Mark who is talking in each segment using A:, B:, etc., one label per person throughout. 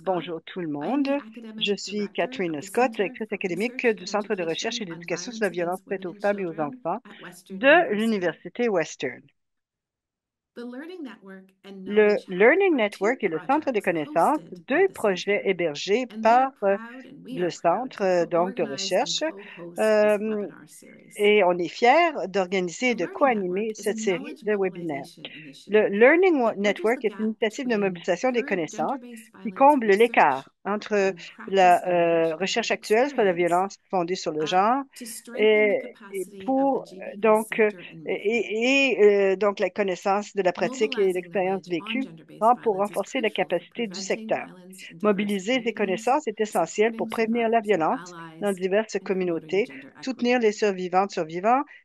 A: Bonjour tout le monde.
B: I'm the academic
A: Je suis
B: director
A: Catherine
B: of the
A: Scott,
B: Center
A: directrice
B: for
A: académique
B: Research
A: du
B: and
A: Centre de recherche et
B: Education on
A: d'éducation sur la
B: Violence
A: violence
B: against
A: faite
B: Women
A: aux
B: and
A: femmes et aux
B: Children
A: enfants
B: at Western
A: de
B: University.
A: l'Université Western.
B: The Learning Network and
A: Le
B: Knowledge Hub
A: Learning
B: are two
A: Network et le Centre de
B: projects
A: connaissances,
B: hosted by
A: deux
B: the
A: projets
B: center,
A: hébergés
B: and they are
A: par
B: proud and we
A: le
B: are proud
A: Centre
B: to
A: donc de
B: co-organize and
A: recherche.
B: co-host this
A: Euh,
B: webinar series.
A: et on est fiers d'organiser
B: The
A: et de
B: Learning
A: co-animer
B: Network is a
A: cette série
B: knowledge
A: de webinaires.
B: mobilization
A: Le
B: initiative
A: Learning
B: that bridges
A: Network
B: the
A: est une
B: gap
A: initiative de
B: between
A: mobilisation des
B: current
A: connaissances
B: gender-based
A: qui
B: violence
A: comble l'écart
B: research
A: entre
B: and
A: la
B: practice knowledge and
A: recherche
B: lived
A: actuelle sur la
B: experience
A: violence fondée sur le genre
B: to strengthen the
A: et
B: capacity of the
A: pour
B: GBV
A: donc
B: Center and movement.
A: donc la connaissance de la pratique et
B: Mobilizing
A: l'expérience
B: knowledge on
A: vécue
B: gender-based
A: pour
B: violence is
A: renforcer la
B: crucial for
A: capacité du
B: preventing
A: secteur.
B: violence in diverse
A: Mobiliser ces
B: communities,
A: connaissances est essentiel pour
B: supporting
A: prévenir la
B: survivors and
A: violence dans
B: allies,
A: diverses
B: and promoting
A: communautés,
B: gender
A: soutenir
B: equity.
A: les survivants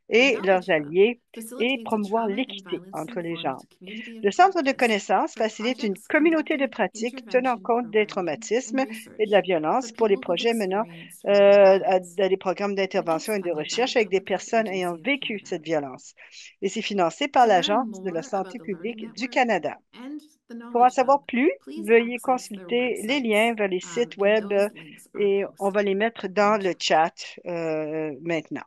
B: The
A: et leurs
B: Knowledge Hub
A: alliés et
B: facilitates a
A: promouvoir
B: trauma and
A: l'équité
B: violence
A: entre les genres.
B: informed community of
A: Le Centre de
B: practice
A: connaissances
B: for
A: facilite une
B: projects
A: communauté de
B: conducted
A: pratiques tenant
B: intervention
A: compte des
B: programming and
A: traumatismes et de la
B: research for
A: violence pour les
B: people who've
A: projets menant
B: experienced violent violence.
A: à des programmes
B: It
A: d'intervention
B: is
A: et de
B: funded by the
A: recherche avec des
B: Public Health
A: personnes ayant
B: Agency of
A: vécu
B: Canada.
A: cette violence. Et c'est financé par
B: To learn
A: l'Agence de la
B: more about
A: santé
B: the Learning
A: publique du
B: Network
A: Canada.
B: and the
A: Pour en
B: Knowledge
A: savoir
B: Hub,
A: plus,
B: please
A: veuillez
B: access their
A: consulter les liens
B: websites,
A: vers les sites
B: and
A: web
B: those links are
A: et on va
B: posted
A: les mettre
B: in
A: dans
B: the
A: le
B: chat.
A: chat maintenant.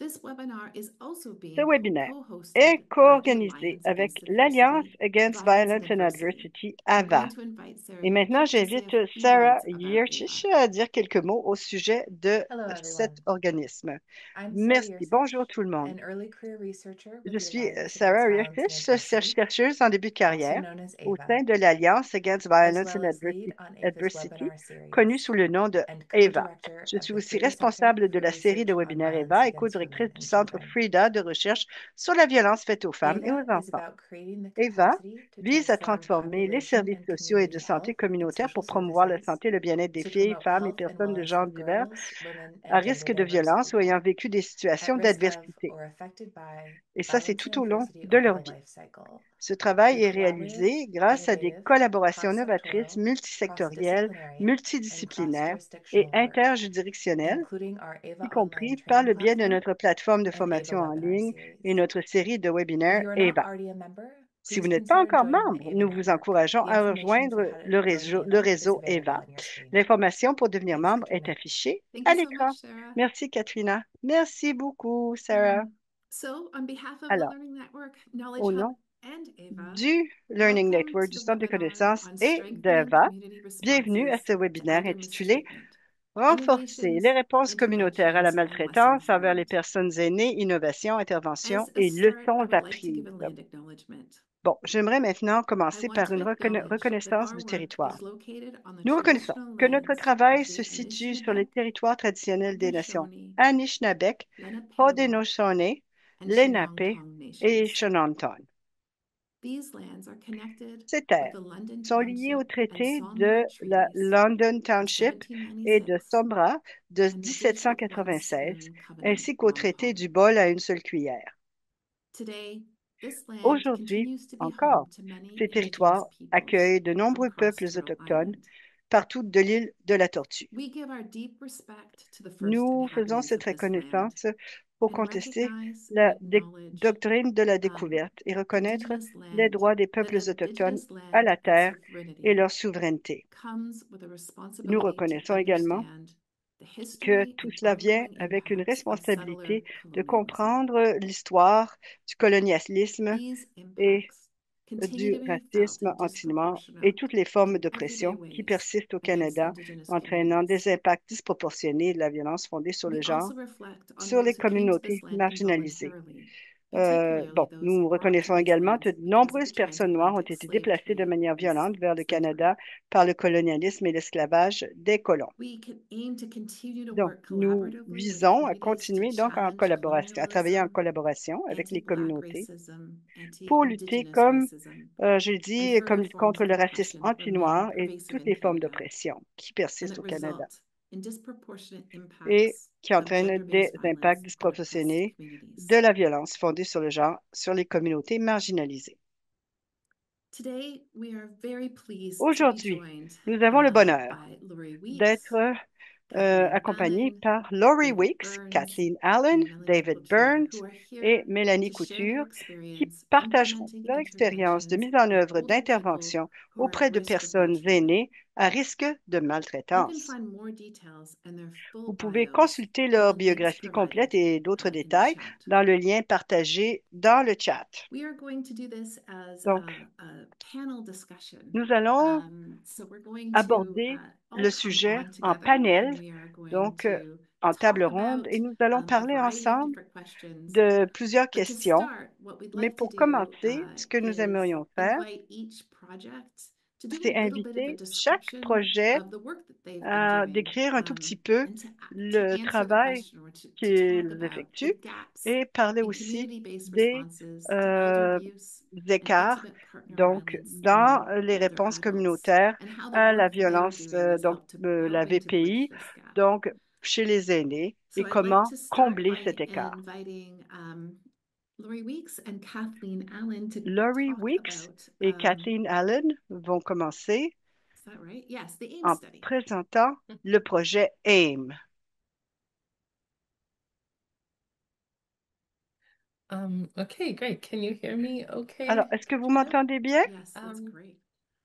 B: This webinar is also
A: Ce
B: being
A: webinaire est
B: co-hosted by the
A: co-organisé
B: Alliance
A: avec
B: Against
A: l'Alliance
B: Adversity,
A: Against
B: Violence and
A: Violence and
B: Adversity.
A: Adversity,
B: I'm going
A: AVA.
B: to invite Sarah
A: Et maintenant,
B: Yurchich to say
A: j'invite
B: a few
A: Sarah
B: words about
A: Yurchich
B: AVA.
A: à dire quelques mots au sujet de
C: Hello,
A: cet
C: everyone.
A: organisme.
C: I'm Sarah
A: Merci. Bonjour
C: Yursich,
A: tout le monde.
C: an early career researcher with
A: Je
C: the
A: suis
C: Alliance Against
A: Sarah
C: Violence and
A: Yurchich,
C: Adversity,
A: chercheuse en début de
C: also
A: carrière
C: known as
A: au
C: AVA,
A: sein de l'Alliance Against
C: as
A: Violence
C: well
A: and
C: as lead on AVA's
A: Adversity,
C: webinar
A: connue
C: series
A: sous le nom de
C: and
A: EVA.
C: co-director
A: Je
C: of
A: suis
C: the
A: aussi
C: Frida Center
A: responsable de
C: for
A: la série de
C: Research on
A: webinaires
C: Violence
A: EVA et
C: Against Women
A: co-directrice du
C: and
A: Centre
C: Children.
A: FRIDA de recherche sur la violence faite aux femmes et
C: AVA
A: aux
C: is
A: enfants.
C: about creating the
A: EVA
C: capacity to
A: vise à
C: transform
A: transformer les
C: population
A: services
C: and
A: sociaux et de
C: community
A: santé
C: health and
A: communautaire
C: social
A: pour promouvoir la
C: services,
A: santé et le bien-être des
C: to
A: filles,
C: promote
A: femmes et
C: health and
A: personnes de
C: wellness
A: genres
C: for
A: divers
C: girls, women,
A: à
C: and gender
A: risque de
C: diverse
A: violence ou ayant
C: people
A: vécu des
C: at
A: situations
C: risk of
A: d'adversité.
C: or affected by
A: Et ça, c'est
C: violence and
A: tout au long
C: adversity
A: de
C: over
A: leur
C: the
A: vie.
C: life cycle
A: Ce
C: through
A: travail est
C: collaborative,
A: réalisé grâce à des
C: innovative,
A: collaborations novatrices,
C: cross-sectoral,
A: multisectorielles,
C: cross-disciplinary, and
A: multidisciplinaires et
C: cross-jurisdictional work,
A: interjuridictionnelles,
C: including our
A: y
C: AVA online
A: compris par
C: training
A: le biais de
C: platform
A: notre plateforme de
C: and AVA
A: formation en
C: webinar
A: ligne et
C: series.
A: notre série de
C: If
A: webinaires
C: you are not
A: EVA.
C: already a member,
A: Si vous
C: please
A: n'êtes pas
C: consider
A: encore
C: joining the
A: membre,
C: AVA
A: nous vous
C: network.
A: encourageons
C: The
A: à
C: information
A: rejoindre
C: for how to join
A: le
C: AVA is
A: réseau
C: available
A: EVA.
C: on your screen.
A: L'information pour devenir
C: Thanks,
A: membre est
C: Katrina.
A: affichée
B: Thank
A: à
B: you so much,
A: l'écran.
B: Sarah.
A: Merci, Katrina. Merci beaucoup, Sarah.
B: So, on behalf of the
A: Alors,
B: Learning Network, Knowledge
A: au
B: Hub,
A: nom
B: and AVA,
A: du Learning
B: welcome
A: Network
B: to
A: du
B: the
A: Centre de
B: webinar
A: connaissances
B: on
A: et
B: strengthening
A: d'EVA,
B: community
A: bienvenue à
B: responses
A: ce
B: to
A: webinaire
B: elder
A: intitulé
B: mistreatment.
A: Renforcer les
B: Innovations,
A: réponses communautaires à la
B: interventions, and lessons
A: maltraitance envers les
B: learned.
A: personnes aînées, innovations, interventions
B: As a
A: et
B: start, I
A: leçons
B: would like to give
A: apprises.
B: a land acknowledgement.
A: Bon, j'aimerais maintenant
B: I
A: commencer
B: want
A: par
B: to
A: une
B: acknowledge that
A: reconnaissance
B: our
A: du
B: work
A: territoire.
B: is located on the
A: Nous reconnaissons
B: traditional
A: que notre
B: lands
A: travail
B: of
A: se
B: the
A: situe sur les
B: Anishinaabeg,
A: territoires traditionnels des nations
B: Haudenosaunee,
A: Anishinaabe,
B: Lenape,
A: Haudenosaunee,
B: and
A: Lenape
B: Shinneongtong
A: et
B: nations.
A: Shononton.
B: These lands are connected
A: Ces
B: with
A: terres
B: the London
A: sont liées au
B: Township and
A: traité de
B: Sombra
A: la
B: treaties
A: London
B: of
A: Township et de
B: 1796
A: Sombra de
B: and the District 1
A: 1796,
B: Spoon Covenant
A: ainsi qu'au traité
B: Wampum.
A: du bol à une seule cuillère.
B: Today, this land
A: Aujourd'hui,
B: continues to be home
A: encore,
B: to many
A: ces
B: indigenous
A: territoires
B: peoples
A: accueillent de
B: from
A: nombreux
B: across
A: peuples
B: Turtle
A: autochtones
B: Island.
A: partout de l'île de la Tortue.
B: We give our deep respect to the first
A: Nous faisons
B: inhabitants
A: cette
B: of this land
A: reconnaissance pour
B: and
A: contester
B: recognize and
A: la
B: acknowledge
A: doctrine de la découverte et reconnaître
B: Indigenous
A: les
B: land,
A: droits des
B: that
A: peuples autochtones
B: Indigenous
A: à
B: land
A: la
B: and
A: terre et
B: sovereignty
A: leur souveraineté.
B: comes with a
A: Nous
B: responsibility to
A: reconnaissons également
B: understand the
A: que
B: history
A: tout
B: and
A: cela vient
B: ongoing
A: avec une
B: impacts of settler
A: responsabilité de
B: colonialism.
A: comprendre l'histoire du colonialisme
B: These
A: et
B: impacts continue
A: du
B: to be felt
A: racisme
B: in
A: anti-noir
B: disproportionate
A: et toutes les formes
B: and everyday
A: d'oppression qui
B: ways
A: persistent au
B: against
A: Canada,
B: Indigenous
A: entraînant
B: communities.
A: des impacts disproportionnés de la violence fondée sur le
B: We
A: genre
B: also reflect on
A: sur les
B: those who came to
A: communautés
B: this land
A: marginalisées.
B: involuntarily, particularly
A: Bon,
B: those
A: nous
B: brought to
A: reconnaissons
B: these
A: également
B: lands
A: que de
B: because of the
A: nombreuses personnes noires ont
B: transatlantic
A: été
B: slave
A: déplacées de
B: trade
A: manière
B: and
A: violente vers le
B: slavery.
A: Canada par le colonialisme et l'esclavage des colons.
B: We can aim to continue to
A: Donc,
B: work
A: nous
B: collaboratively with
A: visons à
B: communities to
A: continuer donc en
B: challenge
A: collaboration, à travailler en
B: colonialism,
A: collaboration avec les
B: anti-Black
A: communautés
B: racism,
A: pour lutter
B: anti-Indigenous
A: comme,
B: racism,
A: je le
B: and
A: dis,
B: further
A: comme
B: forms
A: contre
B: of
A: le racisme
B: oppression remain
A: anti-noir et
B: pervasive
A: toutes
B: in
A: les formes
B: Canada
A: d'oppression qui
B: and
A: persistent
B: that
A: au Canada
B: result in disproportionate
A: et
B: impacts
A: qui
B: of
A: entraînent des
B: gender-based
A: impacts
B: violence on oppressed
A: disproportionnés de
B: communities.
A: la violence fondée sur le genre sur les communautés marginalisées.
B: Today, we are very pleased to be
A: Aujourd'hui,
B: joined
A: nous avons le bonheur
B: by Laurie Weeks,
A: d'être
B: Kathleen
A: accompagné
B: Allen,
A: par Laurie
B: David
A: Weeks,
B: Burns,
A: Kathleen Allen,
B: and Melanie
A: David
B: Cloutier,
A: Burns
B: who are
A: et
B: here
A: Mélanie
B: to share their
A: Couture, qui
B: experience
A: partageront
B: implementing
A: leur expérience de
B: interventions
A: mise en
B: with
A: œuvre
B: older people
A: d'intervention
B: who are at
A: auprès de
B: risk of being
A: personnes
B: killed.
A: aînées à risque de
B: You can
A: maltraitance.
B: find more details and their full
A: Vous pouvez
B: bios
A: consulter
B: at
A: leur
B: the links
A: biographie
B: provided
A: complète et d'autres
B: in the
A: détails
B: chat.
A: dans le lien partagé dans le chat.
B: We are going to do this as
A: Donc,
B: a panel discussion.
A: nous allons
B: So we're going to
A: aborder
B: all
A: le
B: come
A: sujet
B: on
A: en
B: together
A: panel,
B: and we are going
A: donc
B: to
A: en table
B: talk
A: ronde, et
B: about
A: nous allons
B: a
A: parler
B: variety of
A: ensemble
B: different questions.
A: de plusieurs
B: But to
A: questions.
B: start, what we'd
A: Mais
B: like to
A: pour
B: do
A: commencer, ce que nous
B: is
A: aimerions faire,
B: invite each project to do a
A: c'est
B: little bit of a
A: inviter chaque
B: description
A: projet
B: of the work that they've been
A: à
B: doing
A: décrire un tout petit peu
B: and to
A: le
B: answer the
A: travail
B: question or to talk
A: qu'ils
B: about the
A: effectuent
B: gaps
A: et parler
B: in
A: aussi
B: community-based
A: des
B: responses to elder
A: euh,
B: abuse and
A: écarts,
B: intimate partner
A: donc
B: violence
A: dans
B: in
A: les
B: older
A: réponses
B: adults
A: communautaires
B: and how the
A: à la
B: work that they are
A: violence,
B: doing is
A: la
B: helping to bridge
A: VPI,
B: this gap.
A: donc chez les aînés,
B: So
A: et
B: I'd like
A: comment
B: to start
A: combler
B: by
A: cet écart.
B: inviting Lori Weeks and Kathleen Allen to
A: Laurie
B: talk
A: Weeks
B: about,
A: et Kathleen Allen vont commencer
B: is that right? Yes, the AIM
A: en
B: study.
A: présentant le projet AIM.
D: Okay, great. Can you hear me
A: Alors,
D: okay,
A: est-ce que vous
D: Dr. Kim?
A: m'entendez bien?
B: Yes, that's great.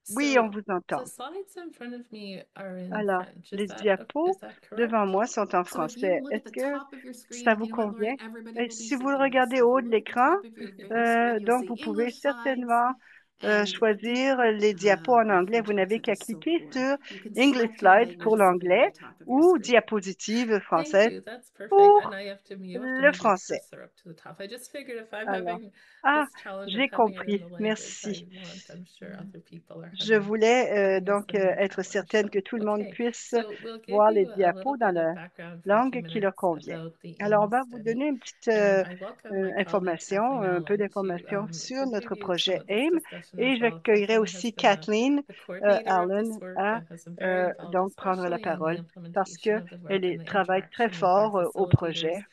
A: Oui, on
D: So
A: vous
D: the
A: entend.
D: slides in front of me are in
A: Alors,
D: French.
A: les
D: Is
A: diapos
D: that
A: devant
D: correct?
A: moi sont en
B: So if you
A: français.
B: look at
A: Est-ce
B: the
A: que
B: top of your
A: ça
B: screen,
A: vous
B: you know what, Lori?
A: convient?
B: Everybody
A: Et
B: will be
A: si vous le
B: seeing this.
A: regardez
B: So
A: au
B: if
A: haut
B: you
A: de
B: look at the
A: l'écran,
B: top of your screen, you'll
A: donc
B: see
A: vous pouvez
B: English slides
A: certainement
B: and
A: choisir les diapos en
B: our
A: anglais.
B: French
A: Vous n'avez qu'à
B: messages. So
A: cliquer sur
B: you can
A: English
B: select your
A: Slides pour
B: languages at the
A: l'anglais
B: very top of your
A: ou
B: screen.
A: diapositives
D: Thank
A: françaises
D: you. That's perfect.
A: pour
D: And you have to
A: le
D: move your
A: français.
D: cursor up to the top. I just figured if I'm
A: Alors,
D: having
A: ah,
D: this challenge of
A: j'ai
D: having it in
A: compris.
D: the language I
A: Merci.
D: want, I'm sure other people are
A: Je
D: having
A: voulais
D: a
A: donc
D: similar
A: être
D: challenge.
A: certaine
D: So,
A: que tout le monde
D: okay,
A: puisse
D: so we'll give
A: voir les
D: you a little
A: diapos dans
D: bit of
A: la
D: background for a few
A: langue qui leur
D: minutes
A: convient.
D: about the
A: Alors, on
D: AIM
A: va vous donner
D: study.
A: une petite
D: And I welcome my colleague
A: information,
D: Kathleen
A: un peu
D: Allen
A: d'informations sur
D: to
A: notre
D: preview some
A: projet
D: of this
A: AIM
D: discussion
A: et
D: as well.
A: j'accueillerai
D: Kathleen has
A: aussi
D: been
A: Kathleen
D: the coordinator of
A: Allen
D: this work
A: à
D: and has been very involved,
A: donc prendre la
D: especially in the
A: parole parce
D: implementation
A: que
D: of the
A: elle
D: work and the
A: travaille très
D: interaction with our
A: fort au
D: facilitators
A: projet.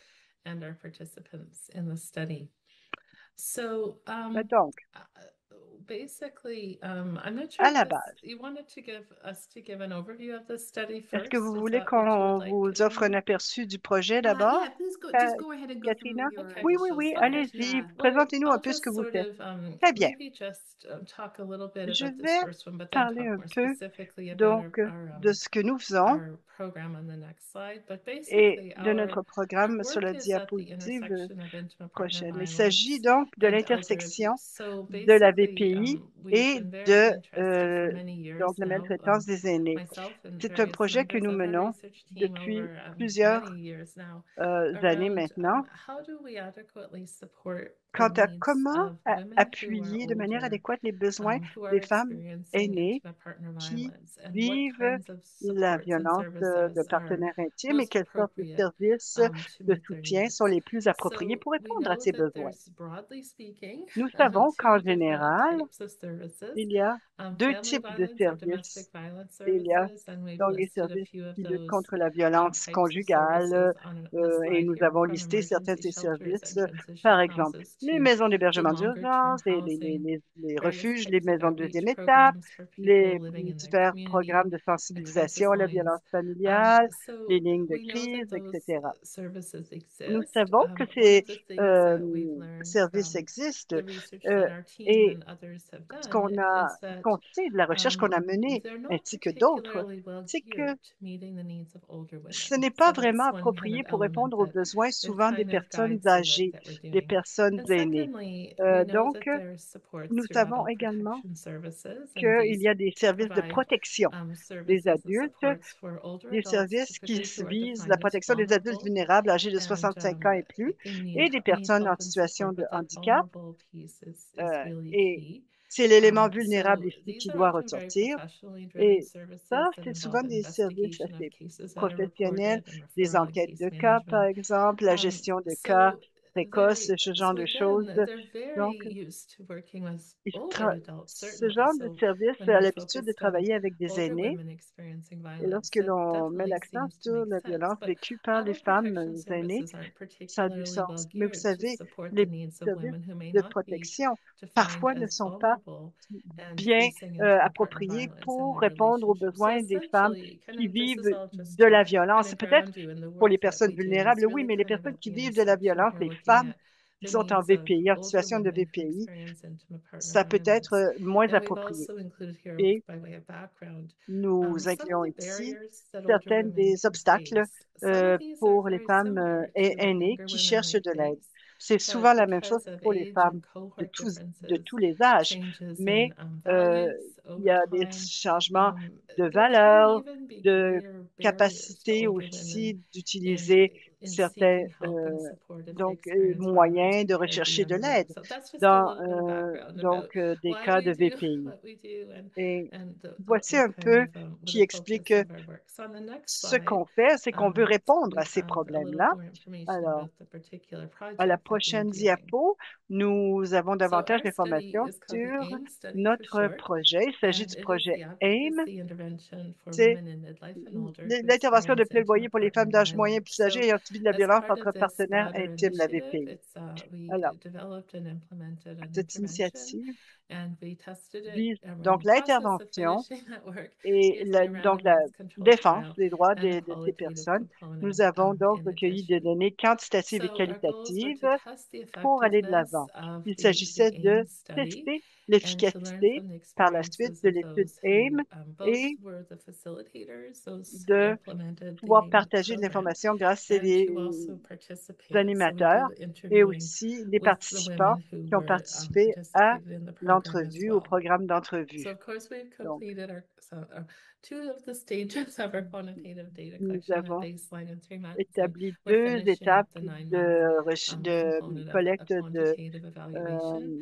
D: and our participants in the study. So,
A: Donc,
D: basically, I'm not sure
A: à
D: if
A: la base,
D: you wanted to give us to give an overview of the study
A: est-ce que
D: first.
A: vous
D: Is
A: voulez
D: that what you would
A: qu'on
D: like,
A: vous offre un
D: Katrina?
A: aperçu du projet d'abord,
B: Yeah, please just go ahead and go through
A: Katrina?
B: your
D: Okay.
A: Oui, oui,
B: initial
A: oui,
B: slide.
D: Okay.
A: allez-y,
B: Yeah.
D: Well,
A: présentez-nous un
D: I'll
A: peu ce que
D: just
A: vous
D: sort
A: faites.
D: of
A: Très bien.
D: maybe just talk a little bit
A: Je
D: about this
A: vais
D: first one, but then
A: parler
D: talk
A: un
D: more
A: peu
D: specifically about
A: donc de ce que nous faisons
D: our program on the next slide. But
A: et
D: basically,
A: de notre
D: our
A: programme sur
D: work
A: la
D: is at the
A: diapositive
D: intersection of intimate partner
A: prochaine. Il s'agit
D: violence
A: donc de
D: and elder
A: l'intersection
D: abuse. So
A: de la
D: basically,
A: VPI
D: we've
A: et
D: been very
A: de
D: interested for many
A: donc
D: years
A: la
D: now.
A: maltraitance des aînés.
D: Myself and
A: C'est un
D: various
A: projet que
D: members
A: nous
D: of our
A: menons
D: research team
A: depuis
D: over
A: plusieurs
D: many years now
A: années
D: around
A: maintenant.
D: how do we adequately support the
A: Quant à
D: needs
A: comment
D: of women who are
A: appuyer de manière
D: older,
A: adéquate les besoins
D: who are
A: des femmes
D: experiencing
A: aînées
D: intimate partner
A: qui
D: violence, and what
A: vivent
D: kinds of
A: la
D: supports and
A: violence de
D: services are
A: partenaires intimes et
D: most
A: quelles sortes de
D: appropriate
A: services
D: to
A: de
D: meet their
A: soutien sont
D: needs.
A: les plus appropriés
D: So
A: pour
D: we
A: répondre à
D: know
A: ces
D: that
A: besoins.
D: there's, broadly speaking,
A: Nous savons qu'en
D: two different
A: général,
D: types of services.
A: il y a deux
D: Family
A: types de
D: violence or
A: services.
D: domestic violence
A: Il y a
D: services, and we've
A: donc les
D: listed a
A: services
D: few of
A: qui luttent
D: those
A: contre la violence
D: types of
A: conjugale
D: services on the
A: et
D: slide
A: nous
D: here
A: avons
D: from
A: listé certains de
D: emergency
A: ces
D: shelters
A: services,
D: and transition
A: par exemple
D: houses
A: les
D: to
A: maisons d'hébergement
D: longer term
A: d'urgence,
D: housing,
A: les
D: various
A: refuges, les
D: types of
A: maisons de
D: outreach
A: deuxième étape,
D: programs for people
A: les
D: living in their
A: divers
D: community,
A: programmes de
D: and
A: sensibilisation
D: crisis
A: à la
D: lines.
A: violence familiale, les
D: So
A: lignes de
D: we know that
A: crise,
D: those
A: etc.
D: services
A: Nous
D: exist.
A: savons que
D: One
A: ces
D: of the things that we've
A: euh,
D: learned
A: services
D: from
A: existent
D: the research
A: euh,
D: that our team
A: et
D: and others have
A: ce
D: done
A: qu'on
D: is
A: ce
D: that
A: qu'on sait de la recherche qu'on a menée,
D: they're not
A: ainsi que d'autres,
D: particularly well
A: c'est que
D: geared to meeting the needs of older
A: ce
D: women.
A: n'est pas
D: So
A: vraiment
D: that's one kind of
A: approprié pour
D: element
A: répondre aux
D: that
A: besoins
D: it
A: souvent des
D: kind of
A: personnes
D: guides the work
A: âgées,
D: that we're
A: des
D: doing.
A: personnes
D: And
A: aînées.
D: secondly, we know
A: Donc,
D: that there's supports
A: nous
D: through
A: savons
D: adult
A: également
D: protection services, and
A: qu'il
D: these
A: y a des services de
D: provide
A: protection des
D: services and
A: adultes,
D: supports for older
A: des
D: adults,
A: services qui
D: typically who are
A: visent la
D: defined as
A: protection des adultes
D: vulnerable
A: vulnérables âgés de
D: and
A: 65 ans et plus et des
D: need
A: personnes en
D: help and
A: situation
D: support,
A: de
D: but that
A: handicap.
D: vulnerable piece is
A: euh,
D: really
A: et
D: key.
A: c'est l'élément vulnérable
D: So
A: ici
D: these
A: qui
D: are
A: doit
D: often very
A: ressortir.
D: professionally driven
A: Et ça,
D: services that
A: c'est
D: involve
A: souvent des services
D: investigation of
A: assez
D: cases that are
A: professionnels,
D: reported and
A: des
D: referral and
A: enquêtes
D: case
A: de cas, par
D: management.
A: exemple, la gestion de cas
D: So
A: précoces, ce genre
D: so
A: de
D: again,
A: choses.
D: they're very
A: Donc,
D: used to working with
A: il
D: older
A: tra-
D: adults,
A: ce
D: certainly.
A: genre de
D: So
A: service
D: when
A: a
D: we
A: l'habitude de
D: focused on
A: travailler avec des
D: older
A: aînés.
D: women experiencing
A: Et
D: violence,
A: lorsque
D: that
A: l'on met
D: definitely
A: l'accent
D: seems to
A: sur
D: make
A: la
D: sense.
A: violence
D: But
A: vécue par les
D: adult
A: femmes
D: protection
A: aînées,
D: services aren't
A: ça a du
D: particularly well
A: sens. Mais vous
D: geared to
A: savez,
D: support the
A: les
D: needs of
A: services
D: women who may
A: de
D: not be
A: protection,
D: defined
A: parfois, ne
D: as
A: sont pas
D: vulnerable and
A: bien
D: facing intimate partner
A: appropriés
D: violence in
A: pour
D: their
A: répondre aux
D: relationship. So
A: besoins des femmes
D: essentially, kind
A: qui
D: of this is
A: vivent
D: all just
A: de
D: to
A: la
D: kind
A: violence.
D: of
A: Peut-être
D: ground you in the
A: pour
D: work
A: les
D: that
A: personnes
D: we do is
A: vulnérables, oui,
D: really
A: mais les
D: kind of
A: personnes
D: at
A: qui
D: the
A: vivent de la
D: intersection
A: violence,
D: here
A: les
D: looking
A: femmes
D: at
A: qui sont en VPI, en situation de VPI, ça peut être moins approprié. Et nous incluons ici certains des obstacles pour les femmes aînées qui cherchent de l'aide. C'est souvent la même chose pour les femmes de tous les âges, mais il y a des changements de valeur, de capacité aussi d'utiliser certains moyens de rechercher de l'aide dans des cas de VPI. Et voici un peu qui explique ce qu'on fait, c'est qu'on veut répondre à ces problèmes-là. Alors, à la prochaine diapo, nous avons davantage d'informations sur notre projet. Il s'agit du projet AIM. C'est l'intervention de plaidoyer pour les femmes d'âge moyen plus âgées ayant subi de la violence entre partenaires intimes, la VPI. Alors, cette initiative vise donc l'intervention et la défense des droits de ces personnes. Nous avons donc recueilli des données quantitatives et qualitatives pour aller de l'avant. Il s'agissait de tester l'efficacité par la suite de l'étude AIM et de pouvoir partager de l'information grâce à des animateurs et aussi les participants qui ont participé à l'entrevue, au programme d'entrevue. Donc, nous avons établi deux étapes de collecte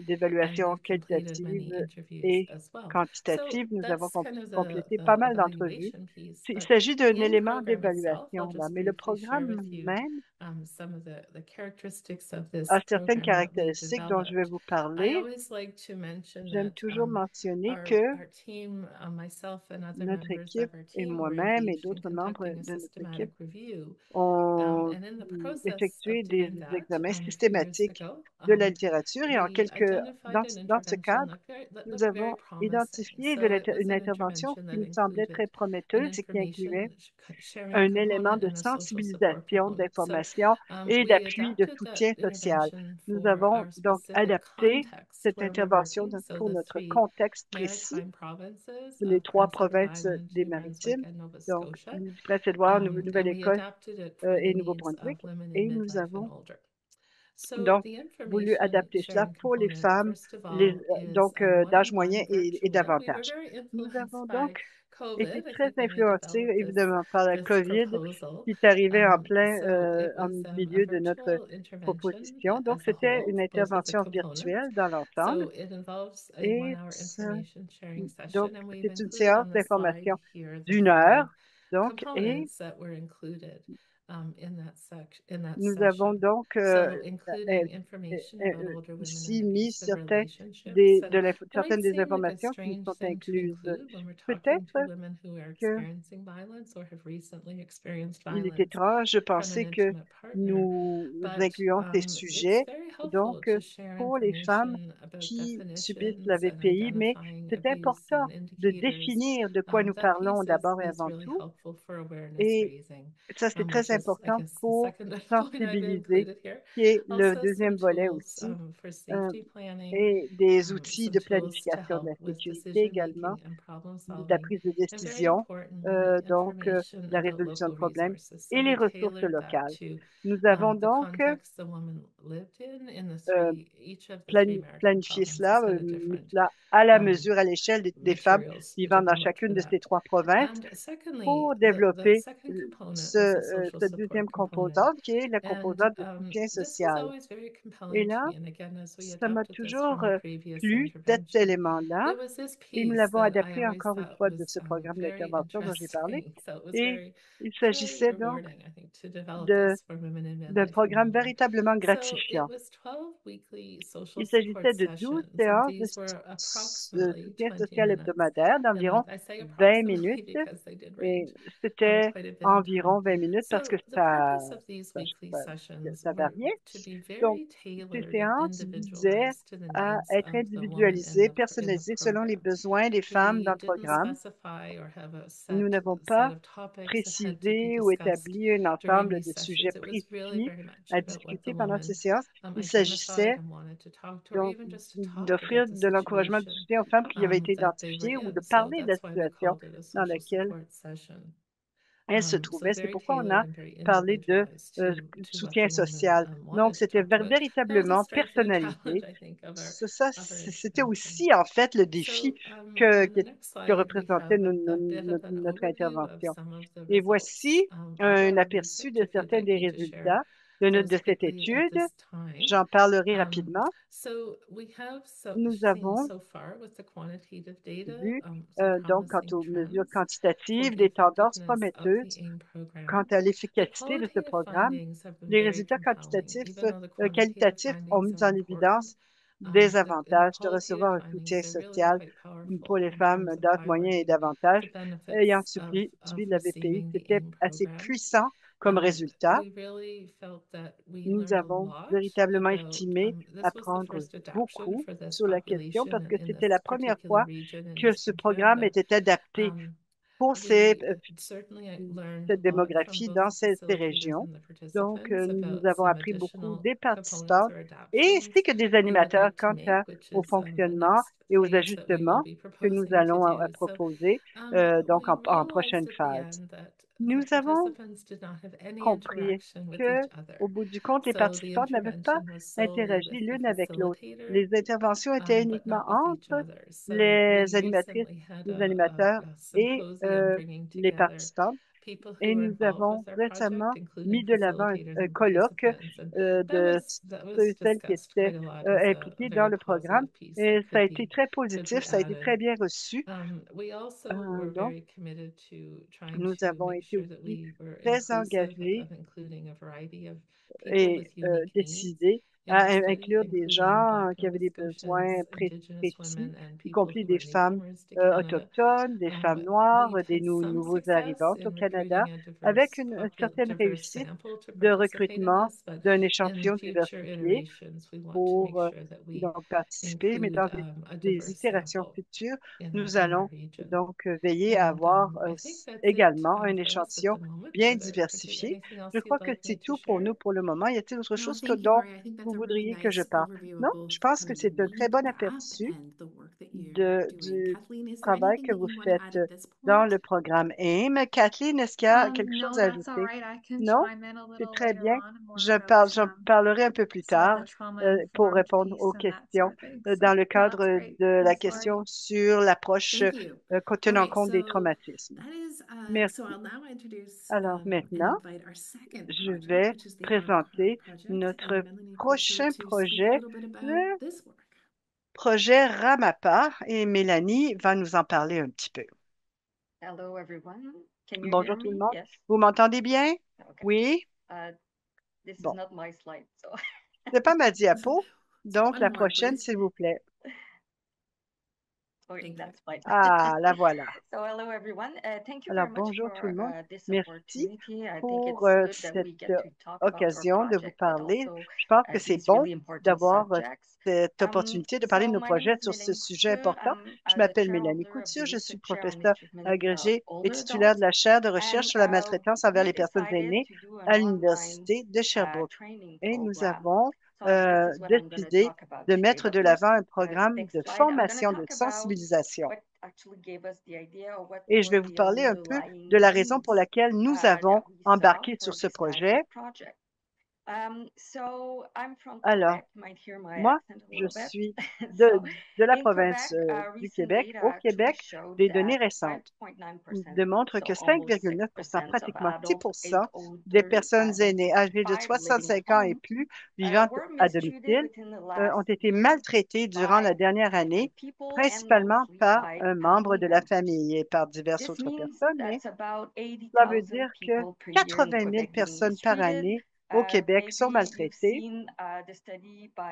A: d'évaluation qualitative et quantitative. Nous avons complété pas mal d'entrevues. Il s'agit d'un élément d'évaluation, là, mais le programme même a certaines caractéristiques dont je vais vous parler. J'aime toujours mentionner que notre équipe et moi-même et d'autres membres de notre équipe ont effectué des examens systématiques de la littérature et dans ce cadre, nous avons identifié une intervention qui nous semblait très prometteuse et qui incluait un élément de sensibilisation, d'information et d'appui de soutien social. Nous avons donc adapté cette intervention pour notre contexte précis, les 3 provinces des Maritimes, donc du Prince-Édouard, Nouvelle-Écosse et Nouveau-Brunswick, et nous avons donc voulu adapter cela pour les femmes d'âge moyen et davantage. Nous avons donc été très influencés évidemment par la COVID qui est arrivée en milieu de notre proposition. Donc, c'était une intervention virtuelle dans l'ensemble et donc c'est une séance d'information d'1 heure. Donc, et nous avons donc ici mis certaines des informations qui nous sont incluses. Peut-être qu'il est étrange de penser que nous incluons ces sujets, donc pour les femmes qui subissent la VPI, mais c'est important de définir de quoi nous parlons d'abord et avant tout. Et ça, c'est très important pour sensibiliser, qui est le deuxième volet aussi, et des outils de planification de la sécurité également, de la prise de décision, la résolution de problèmes et les ressources locales. Nous avons donc planifié cela, mis cela à la mesure, à l'échelle des femmes vivant dans chacune de ces 3 provinces pour développer cette deuxième composante qui est la composante de soutien social. Et là, ça m'a toujours plu, cet élément-là, et nous l'avons adapté encore une fois de ce programme d'intervention dont j'ai parlé. Et il s'agissait donc d'un programme véritablement gratifiant. Il s'agissait de 12 séances de soutien social hebdomadaire d'environ 20 minutes. Et c'était environ 20 minutes parce que que ça variait. Donc, ces séances visaient à être individualisées, personnalisées selon les besoins des femmes dans le programme. Nous n'avons pas précisé ou établi un ensemble de sujets précis à discuter pendant ces séances. Il s'agissait donc d'offrir de l'encouragement du soutien aux femmes qui avaient été identifiées ou de parler de la situation dans laquelle elles se trouvaient. C'est pourquoi on a parlé de soutien social. Donc, c'était véritablement personnalisé. C'était aussi, en fait, le défi que représentait notre intervention. Et voici un aperçu de certains des résultats de cette étude. J'en parlerai rapidement. Nous avons vu, donc, quant aux mesures quantitatives, des tendances prometteuses quant à l'efficacité de ce programme. Les résultats qualitatifs ont mis en évidence des avantages de recevoir un soutien social pour les femmes d'âge moyen et davantage ayant subi de la VPI. C'était assez puissant comme résultat. Nous avons véritablement estimé apprendre beaucoup sur la question parce que c'était la première fois que ce programme était adapté pour cette démographie dans ces régions. Donc, nous avons appris beaucoup des participants ainsi que des animateurs quant au fonctionnement et aux ajustements que nous allons proposer donc en prochaine phase. Nous avons compris qu'au bout du compte, les participants n'avaient pas interagi l'une avec l'autre. Les interventions étaient uniquement entre les animatrices, les animateurs et les participants. Et nous avons récemment mis de l'avant un colloque de celles qui étaient impliquées dans le programme. Et ça a été très positif, ça a été très bien reçu. Donc, nous avons été aussi très engagés et décidés à inclure des gens qui avaient des besoins précis, y compris des femmes autochtones, des femmes noires, des nouveaux arrivantes au Canada, avec une certaine réussite de recrutement d'un échantillon diversifié pour donc participer, mais dans des itérations futures, nous allons donc veiller à avoir également un échantillon bien diversifié. Je crois que c'est tout pour nous pour le moment. Y a-t-il autre chose dont vous voudriez que je parle? Non, je pense que c'est un très bon aperçu du travail que vous faites dans le programme AIM. Kathleen, est-ce qu'il y a quelque chose à ajouter? Non? C'est très bien. J'en parlerai un peu plus tard pour répondre aux questions dans le cadre de la question sur l'approche tenant compte des traumatismes. Merci. Alors maintenant, je vais présenter notre prochain projet, le projet Ramapa, et Mélanie va nous en parler un petit peu. Bonjour tout le monde. Vous m'entendez bien? Oui? Bon. Ce n'est pas ma diapo, donc la prochaine, s'il vous plaît. Ah, la voilà. Alors, bonjour tout le monde. Merci pour cette occasion de vous parler. Je pense que c'est bon d'avoir cette opportunité de parler de nos projets sur ce sujet important. Je m'appelle Mélanie Couture, je suis professeure agrégée et titulaire de la chaire de recherche sur la maltraitance envers les personnes aînées à l'Université de Sherbrooke. Et nous avons décidé de mettre de l'avant un programme de formation, de sensibilisation. Et je vais vous parler un peu de la raison pour laquelle nous avons embarqué sur ce projet. Alors, moi, je suis de la province du Québec. Au Québec, des données récentes démontrent que 5,9%, pratiquement 6% des personnes aînées âgées de 65 ans et plus vivant à domicile ont été maltraitées durant la dernière année, principalement par un membre de la famille et par diverses autres personnes. Mais cela veut dire que 80 000 personnes par année au Québec sont maltraitées.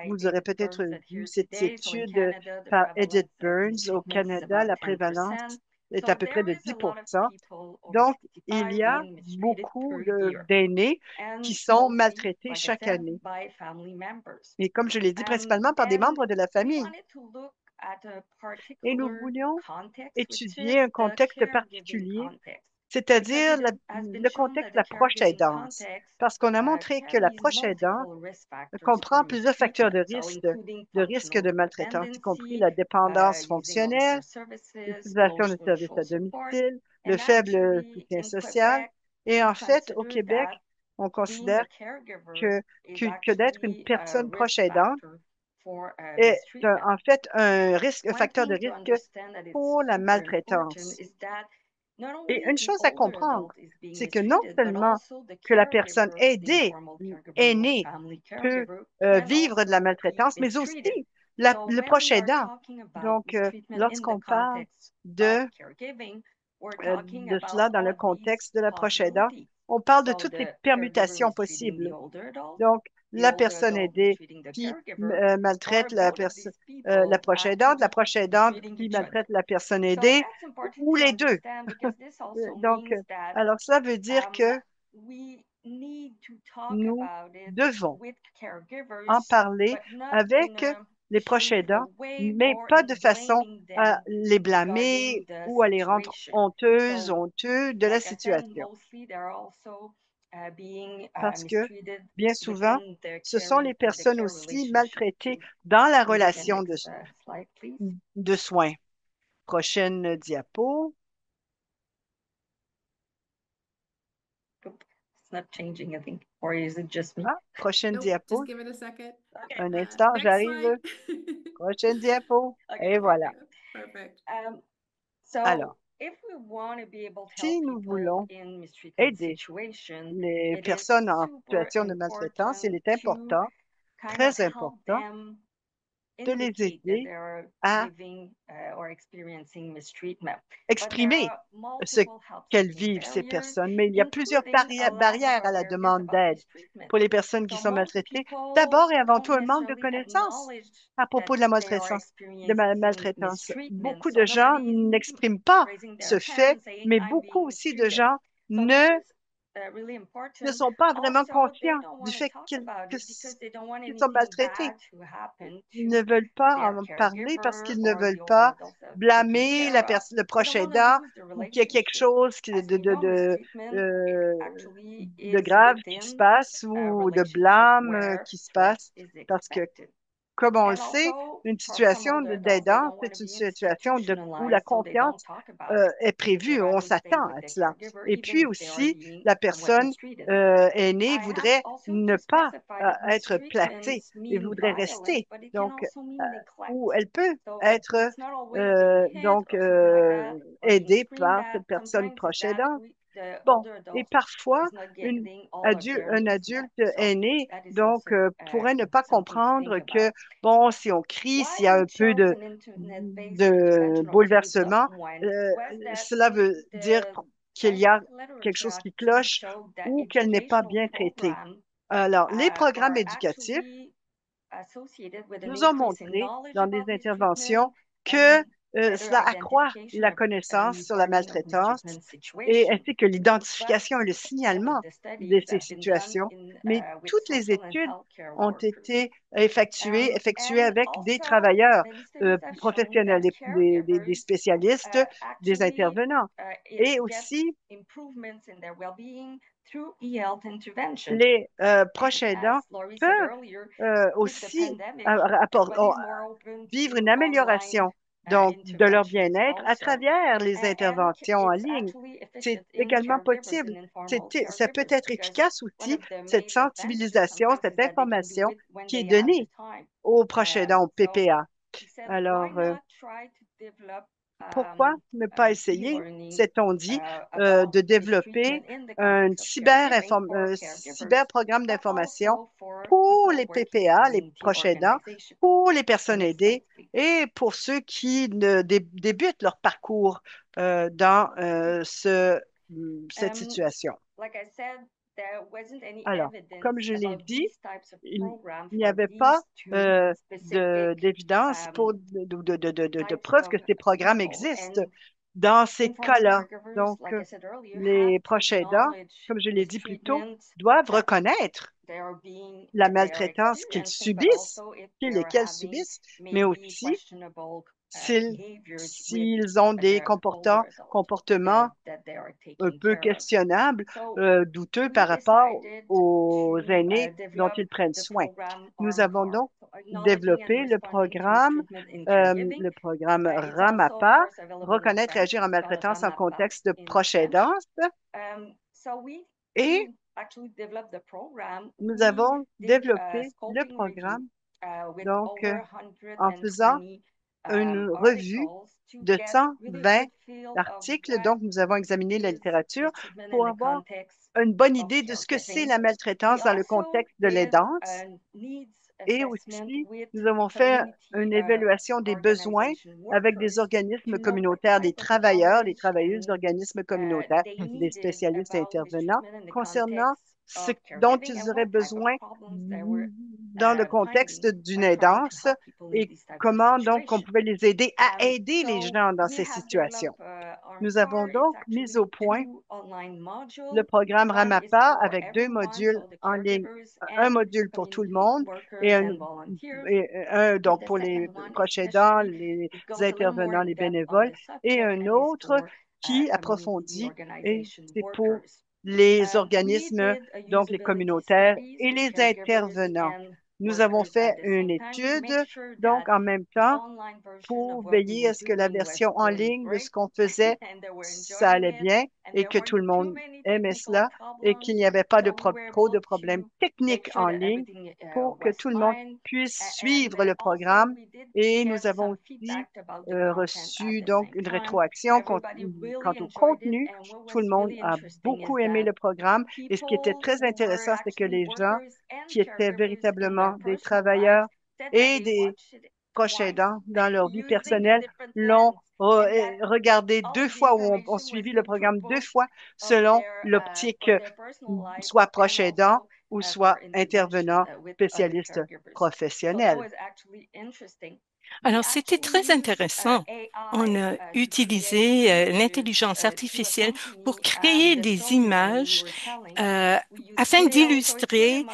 A: Vous aurez peut-être vu cette étude par Edith Burns. Au Canada, la prévalence est à peu près de 10%. Donc, il y a beaucoup d'aînés qui sont maltraités chaque année. Et comme je l'ai dit, principalement par des membres de la famille. Et nous voulions étudier un contexte particulier, c'est-à-dire le contexte de la proche aidance, parce qu'on a montré que la proche aidance comprend plusieurs facteurs de risque de maltraitance, y compris la dépendance fonctionnelle, l'utilisation de services à domicile, le faible soutien social. Et en fait, au Québec, on considère que d'être une personne proche aidante est en fait un facteur de risque pour la maltraitance. Et une chose à comprendre, c'est que non seulement que la personne aidée, aînée, peut vivre de la maltraitance, mais aussi le proche aidant. Donc, lorsqu'on parle de cela dans le contexte de la proche aidant, on parle de toutes les permutations possibles. Donc, la personne aidée qui maltraite la proche aidante qui maltraite la personne aidée, ou les deux. Donc, alors cela veut dire que nous devons en parler avec les proches aidants, mais pas de façon à les blâmer ou à les rendre honteux de la situation. Parce que, bien souvent, ce sont les personnes aussi maltraitées dans la relation de soins. Prochaine diapo. Prochaine diapo. Un instant, j'arrive. Prochaine diapo. Et voilà. Alors, si nous voulons aider les personnes en situation de maltraitance, il est important, très important, de les aider à exprimer ce qu'elles vivent, ces personnes. Mais il y a plusieurs barrières à la demande d'aide pour les personnes qui sont maltraitées. D'abord et avant tout, un manque de connaissances à propos de la maltraitance. Beaucoup de gens n'expriment pas ce fait, mais beaucoup aussi de gens ne sont pas vraiment conscients du fait qu'ils sont maltraités. Ils ne veulent pas en parler parce qu'ils ne veulent pas blâmer le proche aidant ou qu'il y a quelque chose de grave qui se passe ou de blâme qui se passe parce que comme on le sait, une situation d'aidance, c'est une situation où la confiance est prévue, on s'attend à cela. Et puis aussi, la personne aînée voudrait ne pas être placée et voudrait rester. Donc, ou elle peut être aidée par cette personne proche aidante. Bon, et parfois, un adulte aîné, pourrait ne pas comprendre que, bon, si on crie, s'il y a un peu de bouleversement, cela veut dire qu'il y a quelque chose qui cloche ou qu'elle n'est pas bien traitée. Alors, les programmes éducatifs nous ont montré dans des interventions que cela accroît la connaissance sur la maltraitance ainsi que l'identification et le signalement de ces situations. Mais toutes les études ont été effectuées avec des travailleurs professionnels, des spécialistes, des intervenants. Et aussi, les proches aidants peuvent aussi vivre une amélioration de leur bien-être à travers les interventions en ligne. C'est également possible. Ça peut être efficace aussi, cette sensibilisation, cette information qui est donnée aux proches aidants, au PPA. Alors, pourquoi ne pas essayer, s'est-on dit, de développer un cyberprogramme d'information pour les PPA, les proches aidants, pour les personnes aidées et pour ceux qui débutent leur parcours dans cette situation. Alors, comme je l'ai dit, il n'y avait pas d'évidence de preuve que ces programmes existent. Dans ces
E: Informal
A: cas-là,
E: caregivers,
A: donc,
E: like I said earlier,
A: les
E: have to
A: proches aidants,
E: acknowledge
A: comme je l'ai dit plus tôt,
E: mistreatment
A: doivent
E: that
A: reconnaître
E: they are being
A: la
E: that they are
A: maltraitance qu'ils
E: experiencing, but
A: subissent,
E: also if they
A: qu'ils et
E: are
A: qu'elles
E: having
A: subissent, mais
E: maybe
A: aussi
E: questionable
A: s'ils
E: behaviors with
A: s'ils ont des
E: their older adult
A: comportements
E: that they are
A: un
E: taking
A: peu
E: care of.
A: questionnables,
E: So
A: douteux
E: we
A: par rapport
E: decided
A: aux
E: to
A: aînés dont
E: develop
A: ils prennent
E: the
A: soin.
E: program
A: Nous
E: Arm
A: avons
E: Heart,
A: donc
E: so acknowledging and
A: développé
E: responding to mistreatment in caregiving.
A: le programme
E: It's also, of
A: RAMAPA,
E: course, available in
A: reconnaître et
E: French.
A: agir en
E: It's called
A: maltraitance en
E: RAMAPA
A: contexte de
E: in
A: proche
E: French.
A: aidance.
E: So we
A: Et
E: to actually develop the program,
A: nous
E: we
A: avons
E: did a
A: développé le
E: scoping review
A: programme,
E: with
A: donc,
E: over
A: en faisant
E: 120
A: une revue
E: articles to
A: de
E: get really a
A: 120
E: good feel of
A: articles.
E: what
A: Donc, nous avons examiné la
E: is
A: littérature
E: mistreatment in
A: pour
E: the
A: avoir
E: context
A: une bonne
E: of
A: idée de ce que c'est
E: caregiving.
A: la
E: We
A: maltraitance dans le
E: also
A: contexte de
E: did
A: l'aidance.
E: a needs
A: Et
E: assessment
A: aussi,
E: with
A: nous avons fait
E: community
A: une évaluation des besoins
E: organization
A: avec des
E: workers
A: organismes
E: to know what
A: communautaires, des
E: type of
A: travailleurs, des
E: knowledge
A: travailleuses
E: and
A: d'organismes communautaires,
E: they
A: des
E: needed
A: spécialistes
E: about
A: intervenants
E: mistreatment in the
A: concernant
E: context
A: ce
E: of
A: dont
E: caregiving
A: ils
E: and
A: auraient
E: what type of
A: besoin
E: problems they were
A: dans le contexte
E: finding
A: d'une
E: trying to
A: aidance
E: help people in
A: et
E: these types of
A: comment donc on
E: situations.
A: pouvait les aider à aider les
E: So
A: gens dans
E: we
A: ces
E: have
A: situations.
E: developed Arm
A: Nous avons
E: Heart. It's
A: donc mis
E: actually
A: au point
E: two online
A: le
E: modules.
A: programme
E: One is
A: RAMAPA
E: for
A: avec 2
E: everyone,
A: modules
E: so the
A: en ligne,
E: caregivers
A: un
E: and
A: module pour tout le
E: community
A: monde et
E: workers and volunteers.
A: un
E: And
A: donc
E: the
A: pour les
E: second one,
A: proches aidants,
E: especially,
A: les
E: it goes a little more
A: intervenants,
E: in
A: les
E: depth on
A: bénévoles,
E: the
A: et
E: subject
A: un
E: and is
A: autre
E: for
A: qui
E: community
A: approfondit, et
E: organization
A: c'est pour
E: workers.
A: les
E: We
A: organismes,
E: did a
A: donc les
E: usability
A: communautaires
E: studies
A: et
E: with
A: les
E: caregivers
A: intervenants.
E: and
A: Nous avons
E: workers at
A: fait
E: the
A: une
E: same time to
A: étude,
E: make sure
A: donc
E: that
A: en même
E: the
A: temps,
E: online version of
A: pour
E: what we
A: veiller
E: were
A: à ce que la
E: doing was
A: version en
E: going
A: ligne de ce
E: great
A: qu'on faisait,
E: and they were
A: ça
E: enjoying
A: allait
E: it
A: bien
E: and
A: et
E: there
A: que
E: weren't
A: tout le
E: too
A: monde
E: many
A: aimait
E: technical
A: cela et qu'il
E: problems,
A: n'y avait pas de
E: so we were
A: trop de
E: able
A: problèmes
E: to make
A: techniques
E: sure
A: en
E: that
A: ligne
E: everything
A: pour que
E: was
A: tout le monde
E: fine.
A: puisse
E: And
A: suivre le
E: also
A: programme.
E: we did
A: Et
E: get
A: nous avons
E: some
A: aussi
E: feedback about the content at
A: reçu
E: the
A: donc
E: same
A: une
E: time.
A: rétroaction
E: Everybody
A: quant
E: really
A: au
E: enjoyed it,
A: contenu.
E: and what
A: Tout le
E: was
A: monde
E: really
A: a
E: interesting is
A: beaucoup aimé
E: that
A: le programme. Et ce qui était
E: people
A: très
E: who were
A: intéressant, c'est que
E: actually
A: les gens
E: workers and
A: qui étaient
E: caregivers in their
A: véritablement des
E: personal lives
A: travailleurs
E: said that
A: et
E: they
A: des
E: watched it
A: proches
E: twice
A: aidants dans leur vie
E: using a
A: personnelle
E: different
A: l'ont
E: lens, and that
A: regardé
E: all
A: deux
E: of the
A: fois ou ont
E: information was
A: suivi le
E: good for
A: programme deux
E: both
A: fois
E: of
A: selon
E: their
A: l'optique
E: for their personal life
A: soit proche
E: and
A: aidant
E: also
A: ou
E: for
A: soit
E: intervention
A: intervenant
E: with other
A: spécialiste
E: caregivers. So that
A: professionnel.
E: was actually interesting. We
F: Alors, c'était
E: actually
F: très
E: use
F: intéressant. On
E: AI
F: a
E: to create
F: utilisé
E: images
F: l'intelligence
E: to
F: artificielle pour
E: accompany
F: créer
E: the
F: des
E: storyline we
F: images
E: were telling.
F: euh,
E: We use
F: afin
E: video, so it's really
F: d'illustrer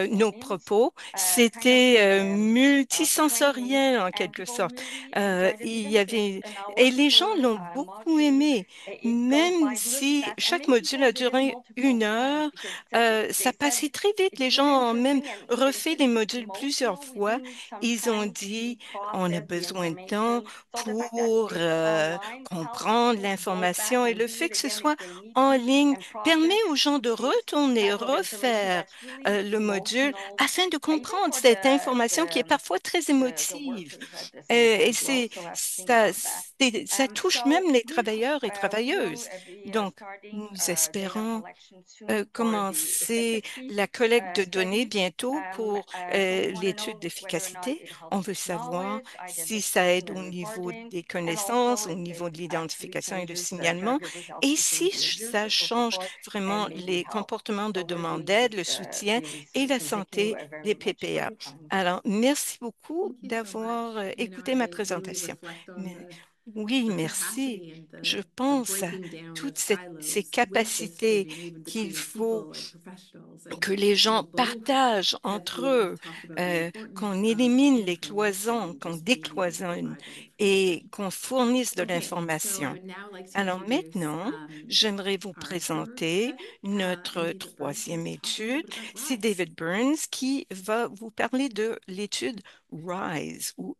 F: nos
E: multi-component,
F: propos.
E: kind of
F: C'était
E: training,
F: multisensoriel en
E: and
F: quelque
E: people
F: sorte.
E: really enjoyed it.
F: Il
E: Even
F: y
E: if
F: avait
E: it's an hour
F: et les gens
E: per
F: l'ont beaucoup
E: module,
F: aimé,
E: it goes
F: même
E: by really
F: si
E: fast. And
F: chaque
E: many
F: module
E: people
F: a
E: did it
F: duré
E: multiple
F: une
E: times
F: heure.
E: because they
F: Ça
E: said
F: passait très vite. Les
E: it's
F: gens
E: really
F: ont même
E: interesting and
F: refait
E: it's
F: les modules plusieurs
E: emotional. We do
F: fois.
E: need some
F: Ils ont
E: time to
F: dit, on a
E: process the
F: besoin de temps
E: information. So the fact that
F: pour
E: it's online helps
F: comprendre
E: people go back
F: l'information et
E: and
F: le
E: do
F: fait
E: it
F: que ce
E: again
F: soit
E: if they need
F: en
E: to
F: ligne
E: and
F: permet
E: process
F: aux gens de
E: this
F: retourner,
E: type of information
F: refaire
E: that's really
F: le module
E: emotional,
F: afin de
E: even
F: comprendre
E: for
F: cette information qui est parfois très
E: the
F: émotive.
E: workers at the same
F: Et
E: time. We
F: c'est
E: also have to think
F: ça,
E: about that.
F: ça touche
E: So
F: même les
E: we
F: travailleurs et
E: will
F: travailleuses.
E: be
F: Donc,
E: starting
F: nous
E: data
F: espérons
E: collection soon for the
F: commencer
E: efficacy
F: la collecte de données
E: study.
F: bientôt pour
E: So we want to
F: l'étude
E: know whether or not
F: d'efficacité.
E: it
F: On
E: helps
F: veut
E: with
F: savoir
E: knowledge,
F: si ça
E: identifying
F: aide
E: and
F: au niveau
E: reporting,
F: des
E: and also
F: connaissances, au
E: if
F: niveau
E: it
F: de
E: actually
F: l'identification et le
E: changes
F: signalement,
E: caregivers'
F: et
E: housekeeping
F: si
E: behavior,
F: ça
E: social
F: change
E: support, and
F: vraiment
E: maybe
F: les
E: help.
F: comportements de
E: So we're
F: demande
E: doing
F: d'aide, le
E: this
F: soutien
E: really
F: et la
E: soon. Thank you
F: santé des
E: very much for
F: PPA.
E: your time.
F: Alors, merci beaucoup
B: Thank you so
F: d'avoir
B: much.
F: écouté ma
B: I really
F: présentation.
B: reflect on
F: Mais, oui,
B: the
F: merci.
B: capacity and
F: Je
B: the
F: pense à
B: breaking down
F: toutes
B: of
F: ces
B: silos with this
F: capacités
B: training, even
F: qu'il
B: between
F: faut
B: people, like professionals,
F: que les gens
B: both
F: partagent
B: as
F: entre
B: we have
F: eux,
B: talked about the importance
F: qu'on
B: of
F: élimine les
B: information
F: cloisons,
B: and
F: qu'on
B: just being able to
F: décloisonne
B: provide that
F: et
B: information.
F: qu'on fournisse de
B: Okay, so I
F: l'information.
B: would now like to
F: Alors
B: introduce
F: maintenant, j'aimerais vous
B: our third
F: présenter
B: study,
F: notre
B: and David Burns will
F: troisième
B: be talking a little
F: étude.
B: bit about
F: C'est
B: RISE.
F: David Burns qui va vous parler de l'étude RISE ou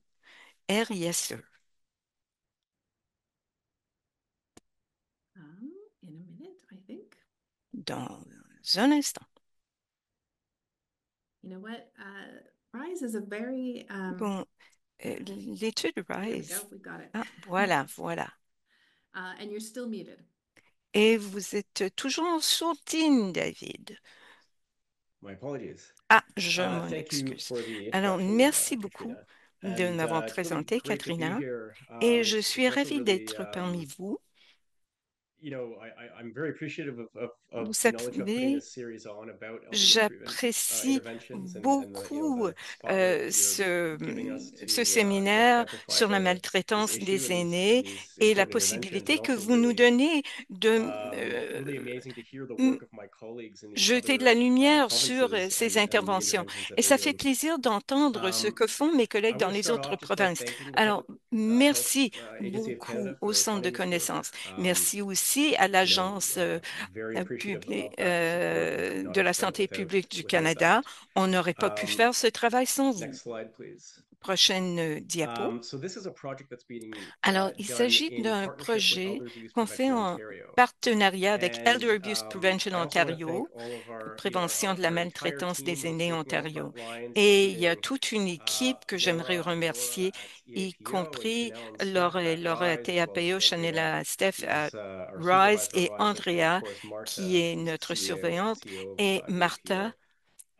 F: RISE.
B: In a minute, I think.
F: Dans un instant.
B: You know what? RISE is a very
F: Bon, l'étude
B: there we
F: RISE.
B: go. We got it.
F: Ah, voilà, voilà.
B: And you're still muted.
F: Et vous êtes toujours en sourdine, David.
G: My apologies.
F: Ah, je m'en
G: Thank you
F: excuse.
G: for the
F: Alors,
G: introduction,
F: merci beaucoup
G: Katrina.
F: de
G: And
F: m'avoir
G: it's really
F: présenté,
G: great to be
F: Katrina.
G: here.
F: Et je
G: It's
F: suis
G: also
F: ravie
G: really
F: d'être parmi vous.
G: I'm very appreciative of
F: Vous
G: the knowledge of putting
F: savez,
G: this series on about elderly treatment
F: j'apprécie
G: interventions and the
F: beaucoup
G: the spotlight that you're
F: ce,
G: giving us
F: ce
G: to
F: séminaire
G: amplify
F: sur la
G: this
F: maltraitance
G: issue
F: des
G: and
F: aînés
G: these
F: et la
G: important interventions, and
F: possibilité que
G: also
F: vous nous
G: really
F: donnez de
G: really amazing to hear the
F: m-
G: work of my colleagues in the
F: jeter de
G: other
F: la lumière sur
G: provinces
F: ces
G: and the
F: interventions.
G: interventions that
F: Et
G: they're
F: ça fait
G: doing.
F: plaisir d'entendre ce
G: Um,
F: que font mes
G: I
F: collègues
G: want
F: dans
G: to
F: les
G: start
F: autres
G: off just by
F: provinces.
G: thanking the
F: Alors,
G: Public Health
F: merci
G: Agency of
F: beaucoup
G: Canada
F: au
G: for
F: Centre de
G: funding this work.
F: connaissances. Merci aussi à l'Agence
G: Very appreciative
F: publique,
G: of that support and could not
F: de
G: have
F: la
G: done it
F: santé publique du
G: without
F: Canada.
G: that.
F: On n'aurait pas pu faire ce travail sans vous.
G: Next slide, please.
F: Prochaine diapo.
G: So this is a project that's being
F: Alors, il
G: done
F: s'agit
G: in
F: d'un
G: partnership with
F: projet
G: Elder Abuse
F: qu'on fait
G: Prevention
F: en
G: Ontario.
F: partenariat avec
G: And
F: Elder Abuse Prevention
G: I also want to thank
F: Ontario,
G: all of our,
F: Prévention de la
G: our entire
F: maltraitance
G: team
F: des
G: who's
F: aînés
G: working on the
F: Ontario.
G: front lines,
F: Et il y a
G: including
F: toute une équipe que j'aimerais remercier, y compris Laura TAPO, Chanela Steph à
G: our
F: Rise
G: supervisor
F: et
G: at Rise, and of
F: Andrea,
G: course
F: qui
G: Martha,
F: est
G: who's the
F: notre
G: CEO
F: surveillante, et
G: of
F: Martha,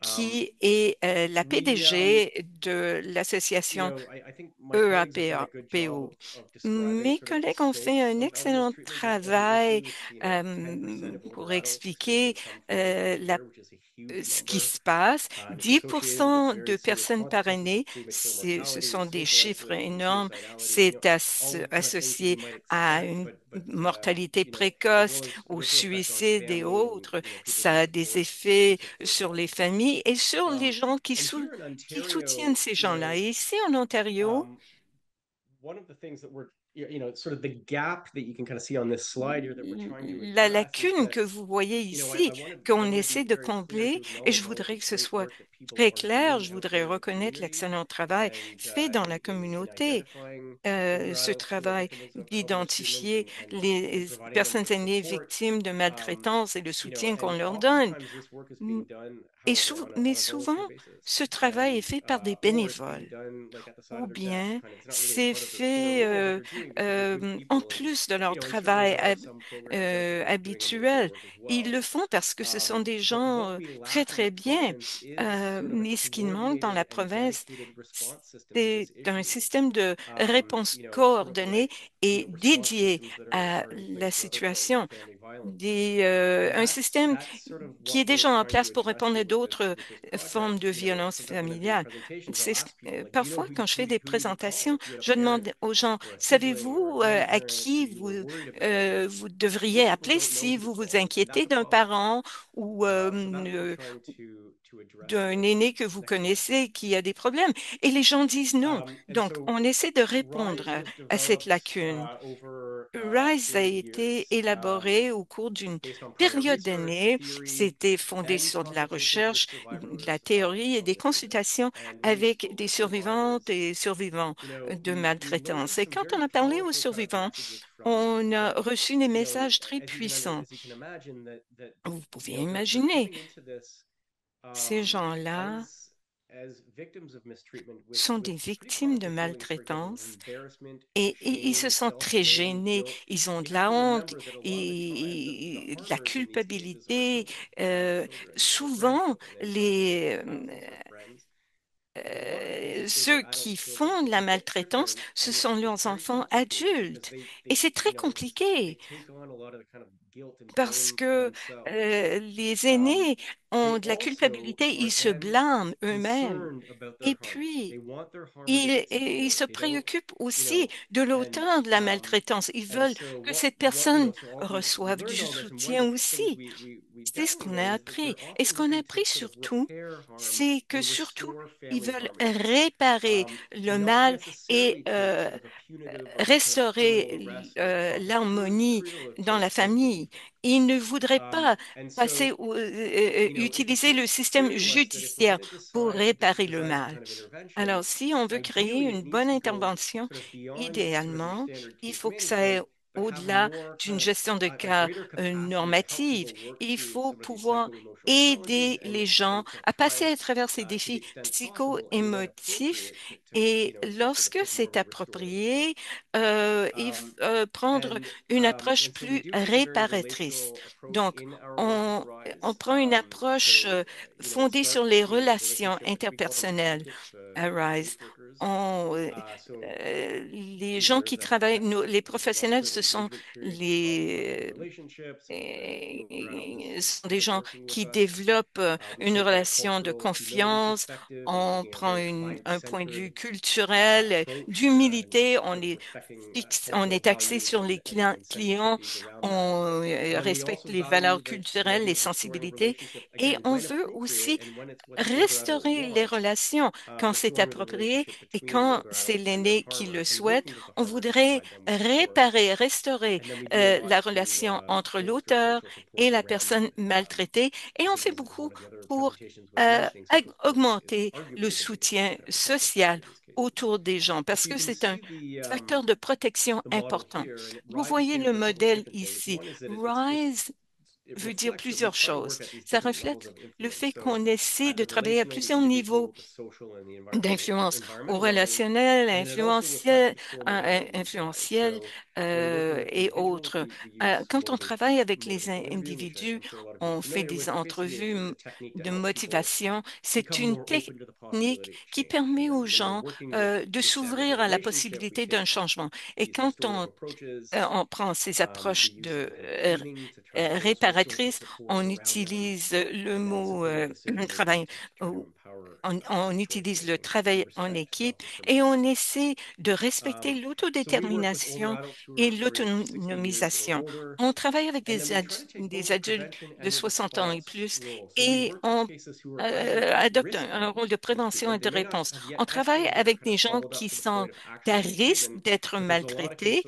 G: USPO.
F: qui est la PDG de l'association
G: I think my colleagues have done a good job
F: EAPO.
G: of describing
F: Mes
G: sort of the
F: collègues ont fait
G: scope
F: un
G: of elder
F: excellent
G: mistreatment as an
F: travail
G: issue. 10% of
F: pour
G: older adults who
F: expliquer
G: become foster care, which is a huge
F: ce qui
G: number.
F: se passe.
G: And it's associated with
F: 10%
G: very
F: de
G: serious
F: personnes par
G: consequences
F: année,
G: of premature
F: ce
G: mortality,
F: sont des
G: social
F: chiffres
G: isolation,
F: énormes.
G: suicidality,
F: C'est
G: all the kind of things that you
F: associé
G: might
F: à
G: expect,
F: une
G: but
F: mortalité
G: as
F: précoce,
G: well as
F: au
G: ripple effect on
F: suicide et
G: family and
F: autres.
G: people who
F: Ça a des
G: support
F: effets
G: who support
F: sur les
G: them.
F: familles et sur les gens
G: And here in
F: qui soutiennent
G: Ontario,
F: ces gens-là. Et ici en Ontario,
G: one of the things that we're, sort of the gap that you can kind of see on this slide here that we're trying to
F: la
G: address is
F: lacune
G: that,
F: que vous voyez
G: I
F: ici,
G: I
F: qu'on
G: want to be
F: essaie de
G: very clear
F: combler,
G: to
F: et je
G: acknowledge all of
F: voudrais
G: the
F: que ce
G: great
F: soit
G: work that people
F: très
G: are
F: clair,
G: doing
F: je
G: out
F: voudrais
G: there in the
F: reconnaître
G: community
F: l'excellent travail
G: and
F: fait dans la
G: in
F: communauté,
G: identifying older
F: ce
G: adults who are
F: travail
G: victims of elder mistreatment
F: d'identifier
G: and
F: les
G: providing them
F: personnes
G: with
F: aînées
G: support.
F: victimes de
G: Um,
F: maltraitance et le soutien qu'on
G: and
F: leur donne.
G: oftentimes this work is
F: Mm,
G: being done,
F: Et
G: however,
F: mais
G: on a
F: souvent,
G: volunteer basis,
F: ce travail est
G: and
F: fait par des
G: or it's being
F: bénévoles.
G: done like at the side
F: Ou
G: of their desk,
F: bien
G: kind of. It's not really a
F: c'est
G: part of their core
F: fait
G: role, but they're doing it because they're good
F: en
G: people, and
F: plus de leur
G: and certainly
F: travail
G: there are some programs out there that are doing amazing
F: habituel.
G: work as
F: Ils
G: well.
F: le font parce que ce sont des
G: But
F: gens
G: what we
F: très,
G: lack in the
F: très bien.
G: province is sort of a
F: Mais ce qui manque dans la
G: coordinated and
F: province,
G: dedicated response system to
F: c'est
G: this
F: un
G: issue.
F: système de réponse
G: Sort of
F: coordonnée
G: like,
F: et
G: response
F: dédié
G: systems that
F: à
G: are in
F: la
G: place for other forms of
F: situation.
G: family violence. And
F: Un système
G: that's sort of
F: qui est
G: what we're
F: déjà en
G: trying
F: place
G: to
F: pour
G: address
F: répondre à
G: here
F: d'autres
G: with this
F: formes
G: project.
F: de violence
G: Sometimes when I'm doing
F: familiale.
G: presentations, I'll ask people, like, do you know
F: Parfois, quand je fais des
G: who you would call
F: présentations,
G: if you had a
F: je
G: parent
F: demande aux gens,
G: or a sibling or a
F: savez-vous à
G: grandparent
F: qui
G: who you were worried about?
F: vous devriez
G: Most people
F: appeler
G: don't know
F: si
G: who to
F: vous vous
G: call, and that's
F: inquiétez
G: a
F: d'un
G: problem.
F: parent ou
G: So that's what we're trying to address
F: d'un
G: here.
F: aîné que vous
G: Next slide.
F: connaissez qui a des problèmes? Et les gens disent non.
G: And
F: Donc,
G: so
F: on essaie de répondre
G: RISE was
F: à cette
G: developed
F: lacune.
G: over a
F: RISE a
G: series of
F: été
G: years,
F: élaboré au cours d'une
G: based on prior
F: période
G: research,
F: d'années.
G: theory,
F: C'était fondé
G: and
F: sur de la
G: consultations with
F: recherche, de la
G: survivors
F: théorie et
G: of
F: des
G: mistreatment.
F: consultations
G: And when we
F: avec
G: spoke
F: des
G: to
F: survivantes
G: survivors,
F: et survivants de
G: we learned
F: maltraitance. Et
G: some
F: quand
G: very
F: on a parlé aux
G: powerful kind of
F: survivants,
G: messages
F: on
G: from
F: a
G: them.
F: reçu des messages très
G: As
F: puissants.
G: you can imagine, that
F: Vous pouvez
G: they're
F: imaginer,
G: coming into this
F: ces gens-là
G: as victims of mistreatment
F: sont des
G: with pretty
F: victimes de
G: powerful feelings, for example, of
F: maltraitance
G: embarrassment,
F: et ils se
G: shame,
F: sentent très
G: self-blame,
F: gênés,
G: guilt,
F: ils ont de
G: even
F: la
G: to
F: honte
G: remember that a lot of the time the
F: et la
G: harmers in these cases are
F: culpabilité.
G: children, or
F: Souvent,
G: grandchildren, and sometimes their cousins or friends. And in a lot of cases, those are
F: ceux
G: adults
F: qui
G: who have
F: font de la
G: put their
F: maltraitance,
G: down,
F: ce
G: and
F: sont
G: it's
F: leurs
G: very
F: enfants
G: complicated because
F: adultes. Et c'est très
G: they
F: compliqué
G: take on a lot of the kind of guilt and
F: parce
G: blame
F: que
G: themselves.
F: les
G: Um,
F: aînés
G: they
F: ont de la
G: also
F: culpabilité,
G: are
F: ils se
G: then
F: blâment eux-mêmes.
G: concerned about their
F: Et
G: harmers. They
F: puis,
G: want their harmer to get
F: ils
G: support.
F: se
G: They don't,
F: préoccupent
G: you
F: aussi
G: know,
F: de
G: and
F: l'auteur de la maltraitance. Ils
G: and
F: veulent
G: so
F: que cette
G: what
F: personne
G: so we've
F: reçoive du
G: learned all this, and one
F: soutien
G: of the things
F: aussi.
G: we
F: C'est ce
G: definitely
F: qu'on
G: know
F: a
G: is that
F: appris.
G: they're
F: Et ce
G: often
F: qu'on a
G: looking to
F: appris
G: sort of
F: surtout,
G: repair harm
F: c'est que
G: and
F: surtout,
G: restore
F: ils
G: family
F: veulent
G: harmony.
F: réparer le
G: Not
F: mal et
G: necessarily to sort of a punitive or kind of criminal
F: restaurer
G: arrest or
F: l'harmonie
G: cradle of
F: dans la
G: therapy.
F: famille. Ils ne voudraient pas
G: And
F: passer
G: so, it
F: utiliser
G: became
F: le système
G: clear to us that if we're
F: judiciaire
G: going to
F: pour
G: decide
F: réparer le
G: decide this
F: mal.
G: kind of intervention,
F: Alors, si on veut créer
G: ideally it
F: une
G: needs
F: bonne
G: to go
F: intervention,
G: sort of beyond sort of your
F: idéalement,
G: standard
F: il
G: case
F: faut que ça aille
G: management, but have
F: au-delà
G: more kind
F: d'une
G: of
F: gestion de
G: a
F: cas
G: greater capacity to help
F: normative.
G: people work
F: Il
G: through
F: faut
G: some of these
F: pouvoir
G: psycho-emotional challenges
F: aider les gens
G: and kind of
F: à passer
G: try
F: à travers ces
G: to the
F: défis
G: extent possible and when
F: psycho-émotifs
G: appropriate
F: et
G: to sort of
F: lorsque
G: take more of
F: c'est
G: a restorative approach.
F: approprié, prendre
G: And
F: une approche
G: so we
F: plus
G: do take a very
F: réparatrice.
G: relational approach
F: Donc,
G: in our work with
F: on
G: RISE.
F: prend une approche
G: It
F: fondée sur
G: starts
F: les
G: with
F: relations
G: relationship. We call them
F: interpersonnelles
G: advocates,
F: à RISE.
G: caseworkers.
F: les gens qui travaillent, les professionnels, ce sont sont des gens qui développent une relation de confiance. On prend un point de vue culturel, d'humilité. On est axé sur les clients. On respecte les valeurs culturelles, les sensibilités. Et on veut aussi restaurer les relations quand c'est approprié et quand c'est l'aîné qui le souhaite. On voudrait réparer, restaurer la relation entre l'auteur et la personne maltraitée et on fait beaucoup pour augmenter le soutien social autour des gens parce que c'est un facteur de protection important. Vous voyez le modèle ici. RISE veut dire plusieurs choses. Ça reflète le fait qu'on essaie de travailler à plusieurs niveaux d'influence au relationnel, influentiel et autres. Quand on travaille avec les individus, on fait des entrevues de motivation. C'est une technique qui permet aux gens de s'ouvrir à la possibilité d'un changement. Et quand on prend ces approches de réparatrices, on utilise le mot travail on utilise le travail en équipe et on essaie de respecter l'autodétermination et l'autonomisation. On travaille avec des adultes de 60 ans et plus et on adopte un rôle de prévention et de réponse. On travaille avec des gens qui sont à risque d'être maltraités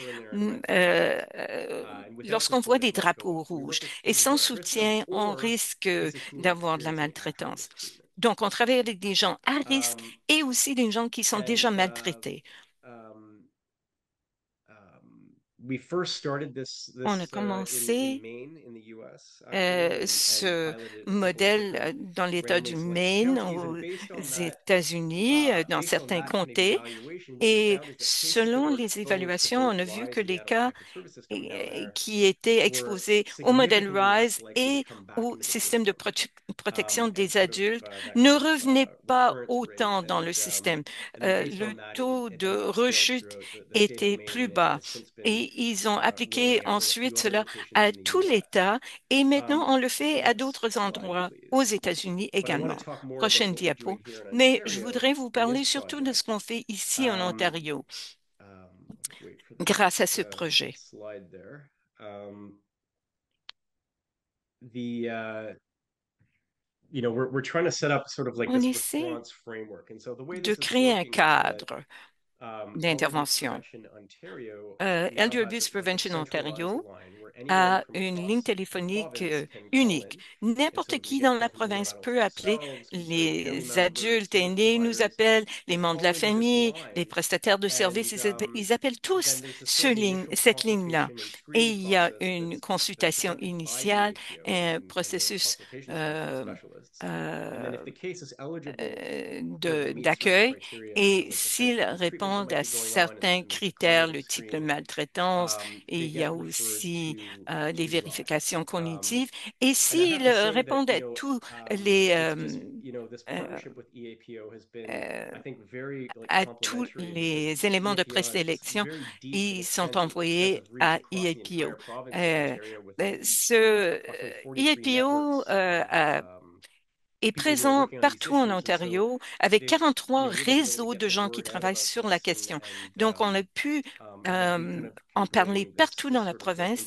F: lorsqu'on voit des drapeaux rouges. Et sans soutien, on risque d'avoir de la maltraitance. Donc, on travaille avec des gens à risque et aussi des gens qui sont déjà maltraités. On a commencé ce modèle dans l'État du Maine, aux États-Unis, dans certains comtés. Et selon les évaluations, on a vu que les cas qui étaient exposés au modèle RISE et au système de protection des adultes ne revenaient pas autant dans le système. Le taux de rechute était plus bas et ils ont appliqué ensuite cela à tout l'État et maintenant on le fait à d'autres endroits aux États-Unis également. Prochaine diapo. Mais je voudrais vous parler surtout de ce qu'on fait ici en Ontario grâce à ce projet. On essaie de créer un cadre d'intervention. Elder Abuse Prevention Ontario a une ligne téléphonique unique. N'importe qui dans la province peut appeler. Les adultes aînés nous appellent, les membres de la famille, les prestataires de services, ils appellent tous cette ligne-là. Et il y a une consultation initiale, un processus d'accueil et s'ils répondent à certains critères, le type de maltraitance, et il y a aussi les vérifications cognitives, et s'ils répondent à tous les éléments de présélection, ils sont envoyés à EAPO. Ce EAPO est présent partout en Ontario avec 43 réseaux de gens qui travaillent sur la question. Donc, on a pu en parler partout dans la province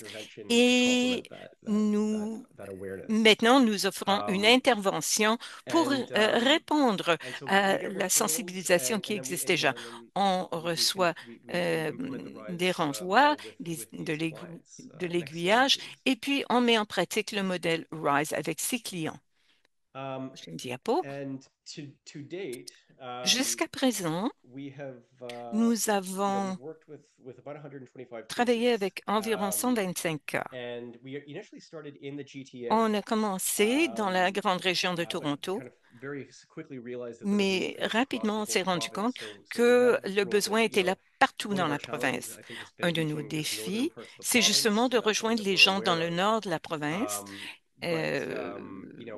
F: et maintenant, nous offrons une intervention pour répondre à la sensibilisation qui existe déjà. On reçoit des renvois, de l'aiguillage et puis on met en pratique le modèle RISE avec ses clients. Prochaine diapo. Jusqu'à présent, nous avons travaillé avec environ 125 cas. On a commencé dans la grande région de Toronto, mais rapidement on s'est rendu compte que le besoin était là partout dans la province. Un de nos défis, c'est justement de rejoindre les gens dans le nord de la province euh,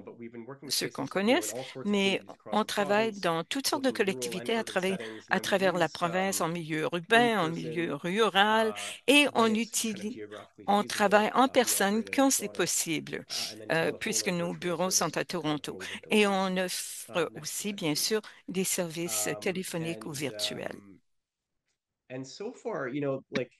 G: but we've been working with
F: ceux qu'on
G: places, you know, in
F: connaisse,
G: all sorts of
F: mais
G: communities across
F: on
G: the
F: travaille
G: province,
F: dans toutes sortes de
G: both in rural and
F: collectivités
G: urban settings,
F: à
G: and we
F: travers la
G: use
F: province, en milieu urbain, en milieu
G: in-person
F: rural, et
G: when it's kind of geographically
F: on
G: feasible.
F: travaille en
G: We
F: personne
G: operate out of
F: quand c'est
G: Toronto,
F: possible,
G: and then telephone
F: puisque
G: or
F: nos
G: virtual
F: bureaux sont à
G: services
F: Toronto.
G: when we've
F: Et
G: ability.
F: on offre
G: Next
F: aussi,
G: slide,
F: bien
G: please.
F: sûr, des services téléphoniques ou
G: And
F: virtuels.
G: and so far, you know, like,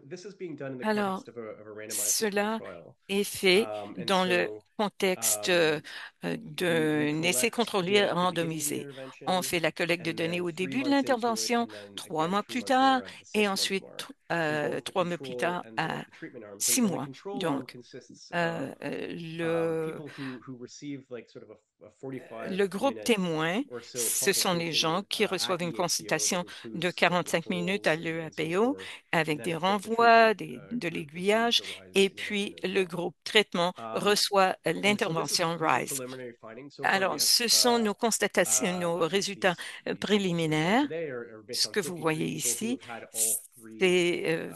G: this is being done in the
F: Alors,
G: context of a randomized controlled
F: cela
G: trial.
F: est fait
G: And
F: dans le
G: so
F: contexte
G: we
F: d'un essai
G: collect
F: contrôlé
G: data at the beginning of the
F: randomisé. On
G: intervention,
F: fait la collecte de
G: and
F: données
G: then
F: au
G: three
F: début de
G: months into it,
F: l'intervention,
G: and then
F: trois
G: again
F: mois
G: 3
F: plus
G: months later
F: tard,
G: at the
F: et
G: 6 month
F: ensuite
G: mark for both the
F: 3 mois plus
G: control
F: tard
G: and
F: à
G: the treatment arms.
F: 6
G: And the
F: mois.
G: control arm
F: Donc,
G: consists of
F: le,
G: people who receive like sort of a 45
F: le groupe
G: minute
F: témoin,
G: or so
F: ce sont les
G: consultation
F: gens qui
G: at
F: reçoivent une
G: EAPO that
F: consultation de
G: includes like
F: 45 minutes à
G: referrals and so
F: l'EAPO
G: forth. And
F: avec
G: then
F: des
G: of course the
F: renvois,
G: treatment
F: de
G: group receives
F: l'aiguillage,
G: the RISE
F: et
G: intervention
F: puis
G: as
F: le
G: well.
F: groupe traitement reçoit
G: And so this
F: l'intervention
G: is
F: RISE.
G: preliminary findings. So far we
F: Alors,
G: have
F: ce sont nos constatations, nos résultats
G: these findings we saw
F: préliminaires.
G: today are based
F: Ce
G: on
F: que vous
G: 53
F: voyez
G: people who
F: ici,
G: have had all three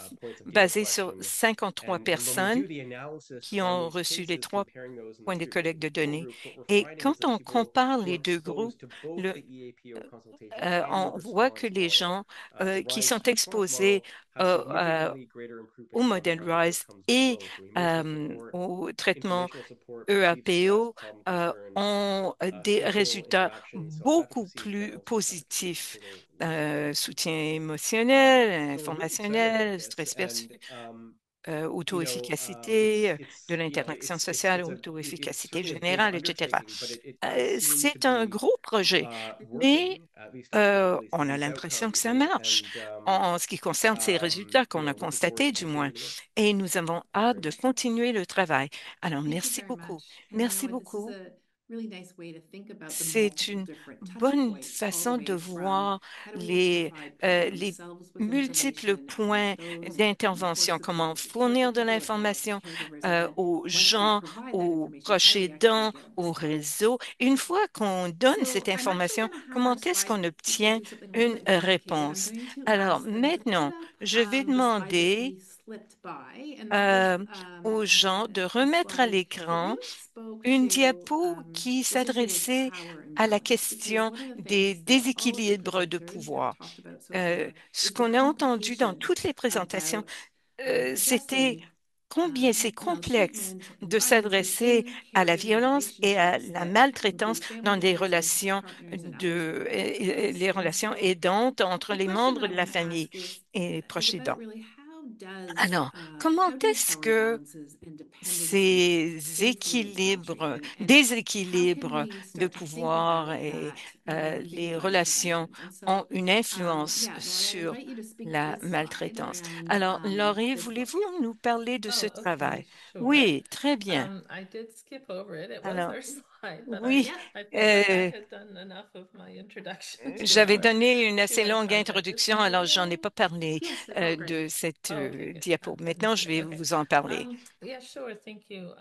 F: c'est
G: points of data
F: basé sur
G: collection.
F: 53
G: And when we
F: personnes
G: do the analysis
F: qui
G: on
F: ont
G: these
F: reçu les
G: cases,
F: 3
G: comparing those in the
F: points de
G: treatment and
F: collecte
G: the
F: de
G: control
F: données.
G: groups, what we're
F: Et
G: finding is
F: quand
G: that
F: on
G: people
F: compare
G: who
F: les
G: are
F: deux groupes,
G: exposed to both
F: le,
G: the EAPO consultation and the
F: on voit que
G: response
F: les
G: model,
F: gens
G: the
F: qui
G: RISE
F: sont
G: response
F: exposés
G: model have significantly greater
F: au
G: improvements
F: modèle
G: on
F: RISE
G: outcomes for
F: et
G: both. So emotional support,
F: au traitement
G: informational support, perceived stress,
F: EAPO
G: problem concern,
F: ont des
G: social
F: résultats
G: interaction, so
F: beaucoup
G: efficacy and
F: plus
G: also efficacy in
F: positifs.
G: total response.
F: Soutien émotionnel,
G: So we're really excited about
F: informationnel,
G: this,
F: stress
G: and
F: auto-efficacité, de
G: you know,
F: l'interaction sociale,
G: it's
F: auto-efficacité
G: certainly a big
F: générale, etc.
G: undertaking, but it does seem to
F: C'est un
G: be
F: gros projet, mais
G: working, at least in terms of at least
F: on a
G: these
F: l'impression que
G: outcomes,
F: ça marche
G: and
F: en ce qui concerne ces résultats
G: you
F: qu'on a
G: know, looking forward
F: constatés
G: to
F: du moins.
G: continuing this.
F: Et nous avons hâte de continuer le travail. Alors,
B: Thank you
F: merci
B: very
F: beaucoup.
B: much. And you
F: Merci
B: know what, this is
F: beaucoup.
B: a really nice way to think about the
F: C'est
B: multiple
F: une
B: different touch
F: bonne
B: points, all the
F: façon de
B: way from
F: voir
B: how do we
F: les,
B: provide people
F: les
B: themselves with
F: multiples
B: information and
F: points
B: those, of course,
F: d'intervention,
B: the
F: comment
B: people, the care, the
F: fournir de
B: people at home, the
F: l'information
B: caregivers, and then
F: aux
B: once we
F: gens,
B: provide that
F: aux
B: information, how
F: proches
B: do we actually
F: aidants,
B: get it?
F: au
B: So,
F: réseau. Une fois qu'on donne
B: so
F: cette
B: I'm actually
F: information,
B: going to have
F: comment
B: our
F: est-ce qu'on
B: slide people
F: obtient
B: do something a little
F: une
B: bit complicated. I'm
F: réponse?
B: going to
F: Alors
B: ask them to put
F: maintenant,
B: up
F: je vais
B: the slide that
F: demander
B: we slipped by, and that was
F: aux gens de
B: a
F: remettre à
B: slide that
F: l'écran
B: really spoke
F: une
B: to
F: diapo qui
B: this issue of
F: s'adressait
B: power
F: à la
B: imbalance, because
F: question
B: one of the
F: des
B: things that all of the
F: déséquilibres de
B: presenters have
F: pouvoir.
B: talked about so far
F: Ce
B: is the
F: qu'on a entendu dans
B: complication
F: toutes les présentations,
B: about
F: c'était
B: addressing
F: combien c'est complexe
B: maltreatment and
F: de
B: violence
F: s'adresser
B: within
F: à la
B: caregiving
F: violence et à
B: relationships
F: la
B: that
F: maltraitance
B: include family
F: dans des
B: members and
F: relations
B: partners and others in the workplace.
F: les
B: And
F: relations
B: so
F: aidantes entre
B: the
F: les
B: question
F: membres
B: that I
F: de
B: want
F: la
B: to
F: famille
B: ask
F: et
B: is
F: proches
B: about
F: aidants.
B: really
F: Alors, comment
B: how do
F: est-ce
B: power
F: que
B: imbalances and dependencies
F: ces
B: influence touching, and how can
F: déséquilibres
B: we
F: de
B: start to think
F: pouvoir
B: about
F: et
B: that when we're thinking
F: les
B: about
F: relations
B: interventions? And
F: ont
B: so
F: une influence
B: yeah, Laurie, I
F: sur
B: invite you to speak to
F: la
B: this slide
F: maltraitance?
B: around
F: Alors, Laurie,
B: this
F: voulez-vous
B: book.
F: nous parler de ce
D: Oh, okay,
F: travail?
D: sure.
F: Oui, très bien.
D: I did skip over it. It was
F: Alors,
D: our slide, but
F: oui,
D: I felt like I had done enough of my introduction
F: j'avais
D: to
F: donné une assez
D: our
F: longue
D: content. Is
F: introduction,
D: somebody
F: alors j'en ai pas parlé
B: Yes, that's all great.
F: de cette
D: Oh, okay, good.
F: diapo. Maintenant, je vais
D: Okay.
F: vous en parler.
D: Yeah, sure. Thank you.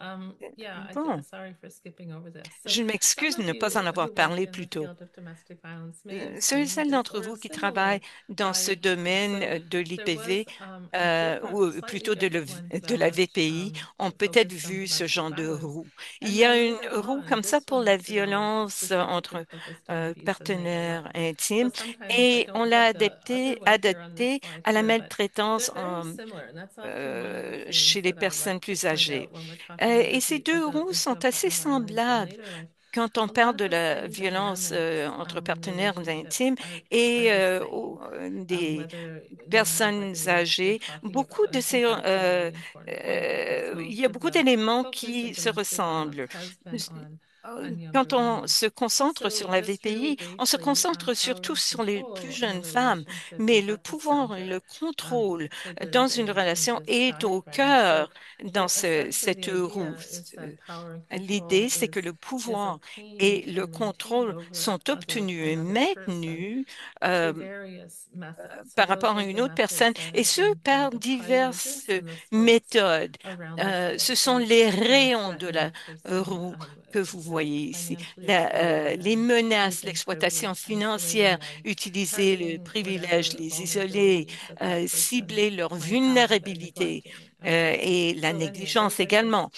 D: Yeah,
F: Bon,
D: sorry for skipping over this. So
F: je
D: some
F: m'excuse de
D: of
F: ne pas
D: you
F: en avoir
D: who work
F: parlé
D: in
F: plus
D: the
F: tôt.
D: field of domestic violence may have
F: Ceux et
D: seen
F: celles
D: this
F: d'entre
D: or a
F: vous qui
D: similar
F: travaillent dans ce
D: diagram.
F: domaine
D: So
F: de
D: there was
F: l'IPV
D: a
F: ou
D: slightly
F: plutôt
D: different one
F: de la
D: developed
F: VPI ont
D: that
F: peut-être
D: focused on
F: vu ce
D: domestic
F: genre de
D: violence.
F: roue. Il
D: And
F: y
D: then
F: a une
D: later
F: roue
D: on,
F: comme ça
D: this
F: pour
D: one
F: la
D: is more
F: violence
D: specifically
F: entre
D: focused on abuse and
F: partenaires
D: neglect. So
F: intimes
D: sometimes I
F: et on
D: don't
F: l'a
D: have the other one here on this
F: adapté
D: slide
F: à la
D: here, but
F: maltraitance
D: they're very similar, and that's often one of the
F: chez
D: things
F: les
D: that I like
F: personnes
D: to
F: plus
D: point
F: âgées.
D: out when we're talking
F: Et ces deux roues sont
D: about
F: assez
D: partner violence in
F: semblables
D: later life.
F: quand on
D: A lot
F: parle
D: of
F: de
D: the
F: la
D: same
F: violence
D: dynamics
F: entre
D: in
F: partenaires
D: relationships
F: intimes et
D: are the same.
F: des
D: Whether no matter
F: personnes
D: whether you're
F: âgées.
D: talking
F: Beaucoup
D: about,
F: de
D: I think
F: ces,
D: that's a really important point because
F: il
D: most
F: y a
D: of
F: beaucoup
D: the
F: d'éléments
D: focus
F: qui
D: of
F: se
D: domestic violence
F: ressemblent.
D: has been on
F: Quand
D: younger
F: on
D: women.
F: se concentre
D: So
F: sur la
D: just really
F: VPI, on se
D: briefly,
F: concentre
D: power
F: surtout
D: and
F: sur les plus
D: control in a
F: jeunes femmes,
D: relationship
F: mais
D: is
F: le
D: at the
F: pouvoir et le
D: center
F: contrôle dans
D: figured
F: une
D: in
F: relation
D: this
F: est au
D: diagram. So
F: cœur dans
D: essentially
F: cette
D: the
F: roue.
D: idea is that power and control
F: L'idée, c'est que le
D: is
F: pouvoir et
D: obtained
F: le
D: and maintained
F: contrôle
D: over
F: sont obtenus et
D: another person
F: maintenus
D: through
F: euh,
D: various methods. So
F: par
D: those
F: rapport à
D: are the
F: une autre personne,
D: methods that
F: et
D: have
F: ce,
D: been kind of
F: par
D: the privileges
F: diverses
D: in the slopes
F: méthodes.
D: around the
F: Ce
D: slope.
F: sont
D: And
F: les
D: you know,
F: rayons de
D: threatening
F: la
D: a person,
F: roue que vous
D: say
F: voyez ici.
D: financially exploiting
F: Les
D: them,
F: menaces,
D: using
F: l'exploitation
D: privilege, isolating
F: financière,
D: them,
F: utiliser le
D: targeting
F: privilège,
D: whatever
F: les isoler,
D: vulnerabilities that that person
F: cibler leur
D: might have that they're
F: vulnérabilité
D: neglecting.
F: et la
D: So anyway,
F: négligence
D: those are just
F: également.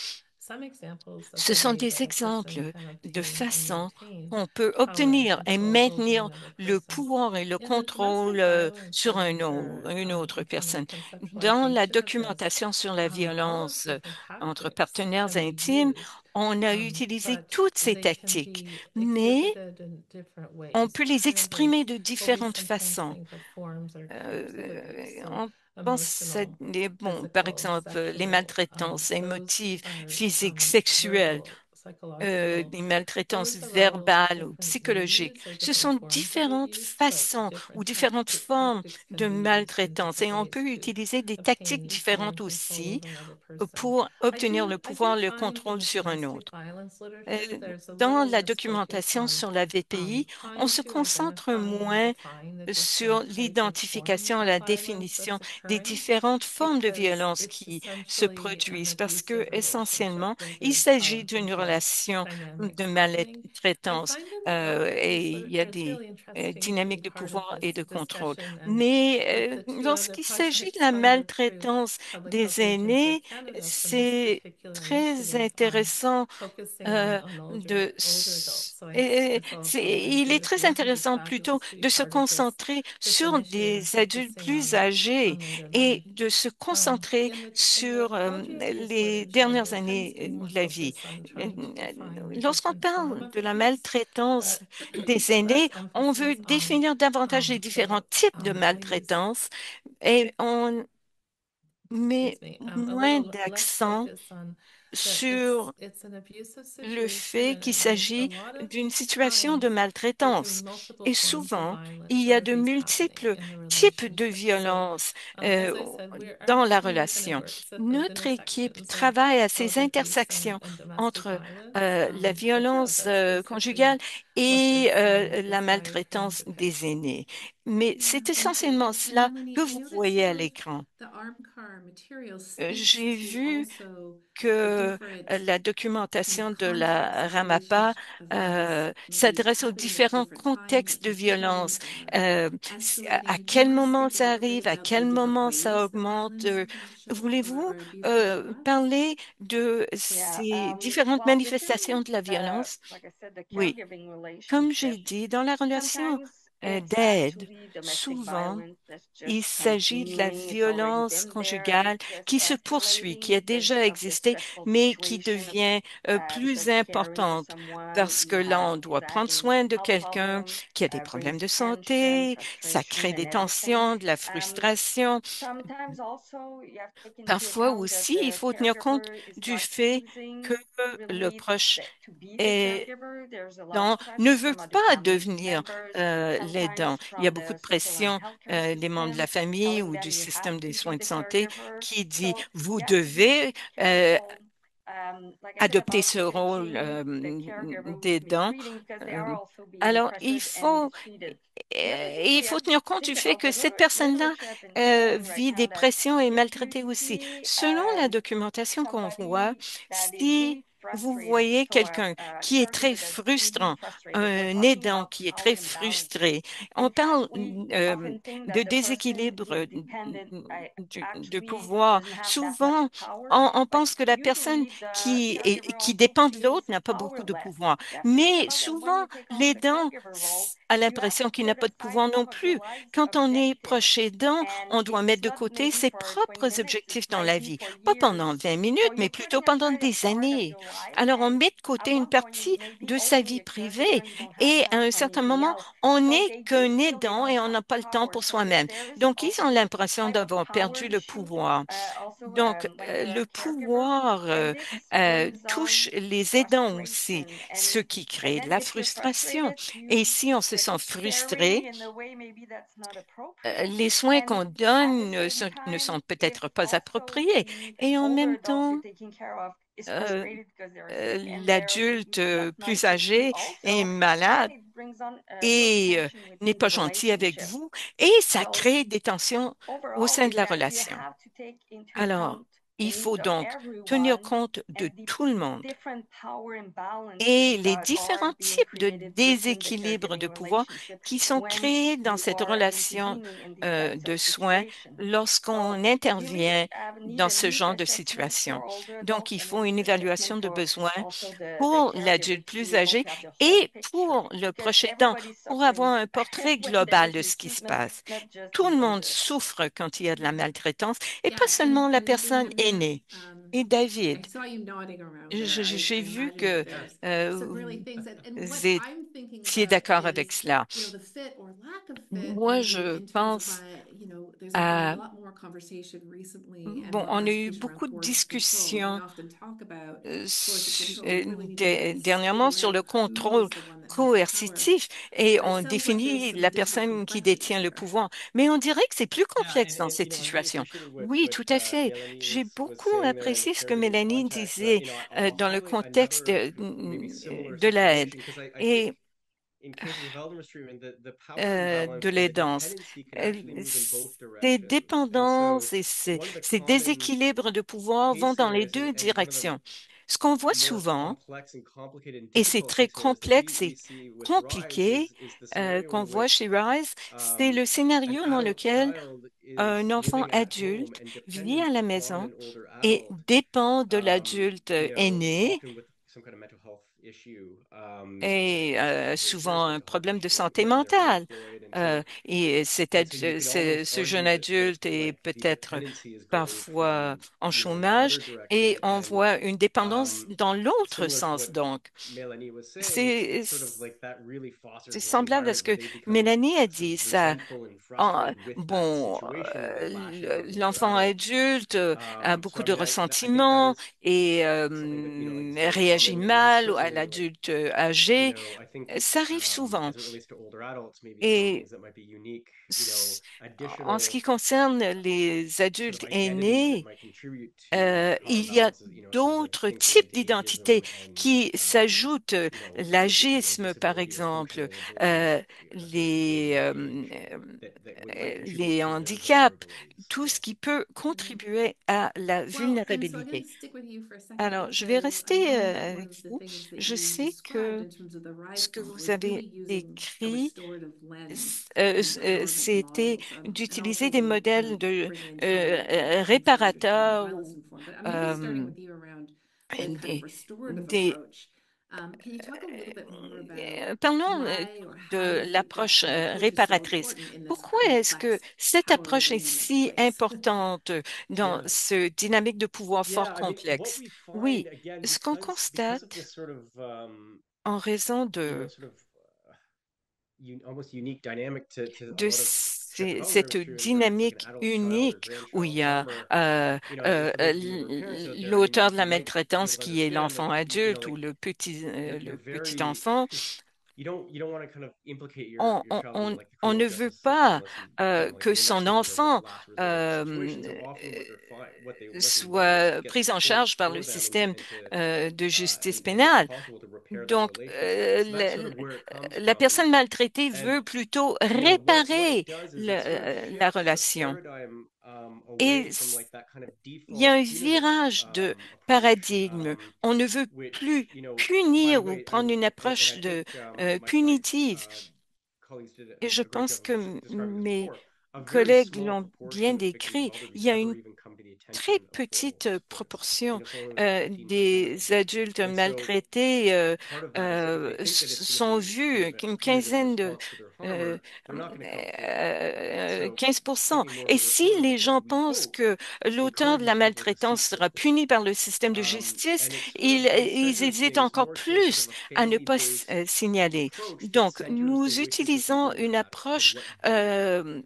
F: Ce sont des exemples de façons qu'on peut obtenir et maintenir le pouvoir et le contrôle sur une autre personne. Dans la documentation sur la violence entre partenaires intimes, on a utilisé toutes ces tactiques, mais on peut les exprimer de différentes façons. On pense à par exemple, les maltraitances émotives, physiques, sexuelles, des maltraitances verbales ou psychologiques. Ce sont différentes façons ou différentes formes de maltraitance et on peut utiliser des tactiques différentes aussi pour obtenir le pouvoir, le contrôle sur un autre. Dans la documentation sur la VPI, on se concentre moins sur l'identification, la définition des différentes formes de violence qui se produisent parce que essentiellement, il s'agit d'une relation de maltraitance et il y a des dynamiques de pouvoir et de contrôle. Mais lorsqu'il s'agit de la maltraitance des aînés, c'est très intéressant il est très intéressant plutôt de se concentrer sur des adultes plus âgés et de se concentrer sur les dernières années de la vie. Lorsqu'on parle de la maltraitance des aînés, on veut définir davantage les différents types de maltraitance et on met moins d'accent sur le fait qu'il s'agit d'une situation de maltraitance. Et souvent, il y a de multiples types de violences dans la relation. Notre équipe travaille à ces intersections entre la violence conjugale et la maltraitance des aînés. Mais c'est essentiellement cela que vous voyez à l'écran. J'ai vu que la documentation de la Ramapa s'adresse aux différents contextes de violence. À quel moment ça arrive, à quel moment ça augmente. Voulez-vous parler de ces différentes manifestations de la violence? Oui. Comme j'ai dit, dans la relation d'aide, souvent, il s'agit de la violence conjugale qui se poursuit, qui a déjà existé, mais qui devient plus importante parce que là, on doit prendre soin de quelqu'un qui a des problèmes de santé, ça crée des tensions, de la frustration. Parfois aussi, il faut tenir compte du fait que le proche ne veut pas devenir l'aidant. Il y a beaucoup de pression des membres de la famille ou du système des soins de santé qui dit, vous devez adopter ce rôle d'aidant. Alors, il faut tenir compte du fait que cette personne-là vit des pressions et est maltraitée aussi. Selon la documentation qu'on voit, si vous voyez quelqu'un qui est très frustrant, un aidant qui est très frustré, on parle de déséquilibre de pouvoir. Souvent, on pense que la personne qui dépend de l'autre n'a pas beaucoup de pouvoir. Mais souvent, l'aidant a l'impression qu'il n'a pas de pouvoir non plus. Quand on est proche aidant, on doit mettre de côté ses propres objectifs dans la vie. Pas pendant 20 minutes, mais plutôt pendant des années. Alors, on met de côté une partie de sa vie privée et à un certain moment, on n'est qu'un aidant et on n'a pas le temps pour soi-même. Donc, ils ont l'impression d'avoir perdu le pouvoir. Donc, le pouvoir touche les aidants aussi, ce qui crée de la frustration. Et si on se sent frustré, les soins qu'on donne ne sont peut-être pas appropriés. Et en même temps, euh, l'adulte plus âgé est malade et n'est pas gentil avec vous et ça crée des tensions au sein de la relation. Alors, Il faut donc tenir compte de tout le monde et les différents types de déséquilibres de pouvoir qui sont créés dans cette relation de soins lorsqu'on intervient dans ce genre de situation. Donc, il faut une évaluation de besoins pour l'adulte plus âgé et pour le proche aidant pour avoir un portrait global de ce qui se passe. Tout le monde souffre quand il y a de la maltraitance et pas seulement la personne aînée. Et David, j'ai vu que vous étiez d'accord avec cela. Moi, je pense à... Bon, on a eu beaucoup de discussions dernièrement sur le contrôle coercitif et on définit la personne qui détient le pouvoir. Mais on dirait que c'est plus complexe dans cette situation. Oui, tout à fait. J'ai beaucoup apprécié ce que Mélanie disait dans le contexte de l'aide et de l'aidance. Ces dépendances et ces déséquilibres de pouvoir vont dans les deux directions. Ce qu'on voit souvent, et c'est très complexe et compliqué, qu'on voit chez Rise, c'est le scénario dans lequel un enfant adulte vit à la maison et dépend de l'adulte aîné et souvent un problème de santé mentale. Et ce jeune adulte est peut-être parfois en chômage et on voit une dépendance dans l'autre sens. Donc, c'est c'est semblable à ce que Mélanie a dit. Ça, bon, l'enfant adulte a beaucoup de ressentiments et réagit mal à l'adulte âgé. Ça arrive souvent. Et en ce qui concerne les adultes aînés, il y a d'autres types d'identités qui s'ajoutent. L'agisme, par exemple, les, les handicaps, tout ce qui peut contribuer à la vulnérabilité. Alors, je vais rester avec vous. Je sais que ce que vous avez décrit, c'était d'utiliser des modèles de réparateurs ou euh, des, des, parlons de l'approche réparatrice. Pourquoi est-ce que cette approche est si importante dans ce dynamique de pouvoir fort complexe? Oui, ce qu'on constate en raison de cette dynamique unique où il y a l'auteur de la maltraitance qui est l'enfant adulte ou le petit enfant. On ne veut pas que son enfant soit pris en charge par le système de justice pénale. Donc, la personne maltraitée veut plutôt réparer la relation. Et il y a un virage de paradigme. On ne veut plus punir ou prendre une approche punitive. Et je pense que mes collègues l'ont bien décrit. Il y a une très petite proportion des adultes maltraités sont vus, une quinzaine de 15%. Et si les gens pensent que l'auteur de la maltraitance sera puni par le système de justice, ils hésitent encore plus à ne pas signaler. Donc, nous utilisons une approche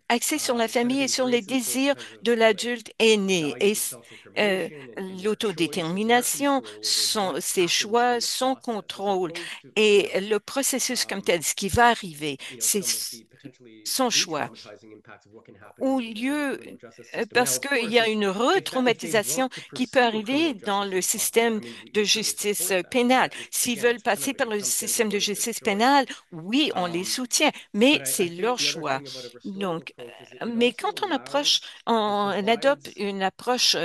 F: axée sur la famille et sur les désirs de l'adulte aîné. Et l'autodétermination, ses choix, son contrôle et le processus comme tel, ce qui va arriver, c'est son choix au lieu, parce qu'il y a une retraumatisation qui peut arriver dans le système de justice pénale. S'ils veulent passer par le système de justice pénale, oui, on les soutient, mais c'est leur choix. Donc, mais quand on adopte une approche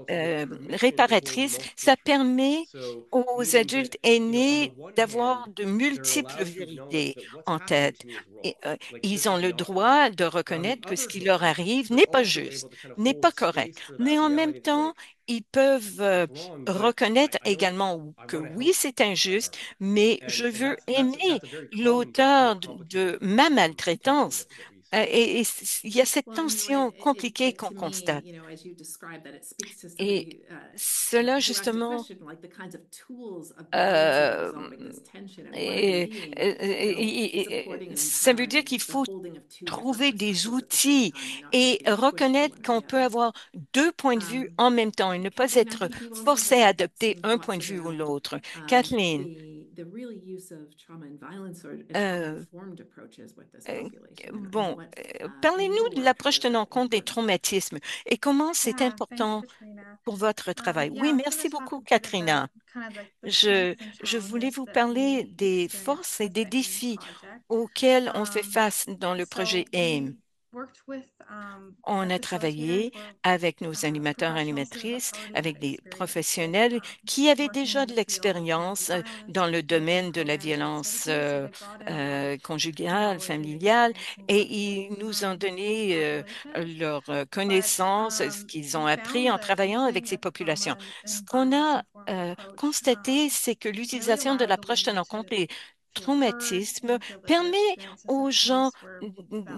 F: réparatrice, ça permet aux adultes aînés d'avoir de multiples vérités en tête. Et, ils ont le droit de reconnaître que ce qui leur arrive n'est pas juste, n'est pas correct. Mais en même temps, ils peuvent reconnaître également que oui, c'est injuste, mais je veux aimer l'auteur de ma maltraitance. Il y a cette tension compliquée qu'on constate. Et cela, justement, ça veut dire qu'il faut trouver des outils et reconnaître qu'on peut avoir deux points de vue en même temps et ne pas être forcé à adopter un point de vue ou l'autre. Kathleen, bon, parlez-nous de l'approche tenant compte des traumatismes et comment c'est important pour votre travail. Oui, merci beaucoup, Katrina. Je voulais vous parler des forces et des défis auxquels on fait face dans le projet AIM. On a travaillé avec nos animateurs et animatrices, avec des professionnels qui avaient déjà de l'expérience dans le domaine de la violence conjugale, familiale, et ils nous ont donné leurs connaissances, ce qu'ils ont appris en travaillant avec ces populations. Ce qu'on a constaté, c'est que l'utilisation de l'approche tenant compte des traumatismes permet aux gens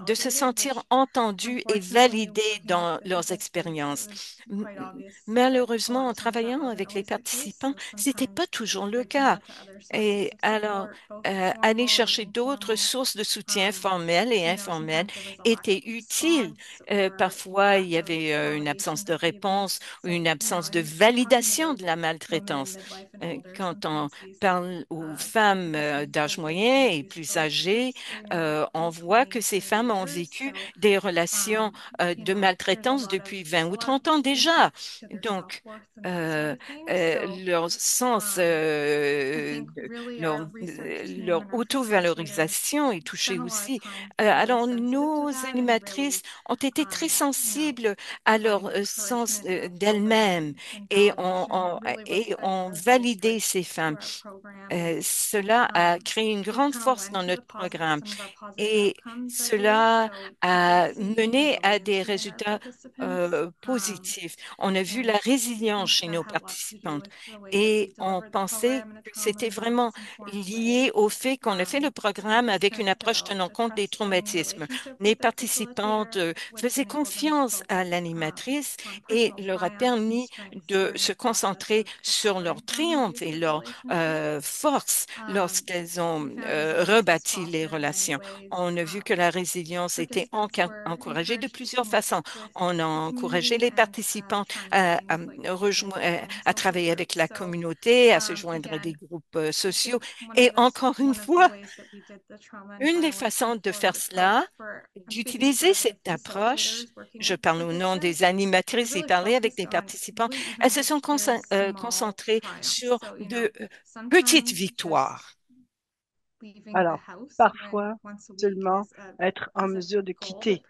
F: de se sentir entendus et validés dans leurs expériences. Malheureusement, en travaillant avec les participants, ce n'était pas toujours le cas. Et alors, aller chercher d'autres sources de soutien formelles et informelles était utile. Parfois, il y avait une absence de réponse ou une absence de validation de la maltraitance. Quand on parle aux femmes d'âge moyen et plus âgées, on voit que ces femmes ont vécu des relations de maltraitance depuis 20 ou 30 ans déjà. Donc, leur sens, leur auto-valorisation est touchée aussi. Alors, nos animatrices ont été très sensibles à leur sens d'elles-mêmes et ont validé ces femmes. Cela a créé une grande force dans notre programme et cela a mené à des résultats positifs. On a vu la résilience chez nos participantes et on pensait que c'était vraiment lié au fait qu'on a fait le programme avec une approche tenant compte des traumatismes. Les participantes faisaient confiance à l'animatrice et leur a permis de se concentrer sur leur triomphe et leur force lorsqu'elles ont rebâti les relations. On a vu que la résilience était encouragée de plusieurs façons. On a encouragé les participants à travailler avec la communauté, à se joindre à des groupes sociaux. Et encore une fois, une des façons de faire cela, d'utiliser cette approche, je parle au nom des animatrices et parler avec des participants, elles se sont concentrées sur de petites victoires.
A: Alors, parfois, seulement être en mesure de quitter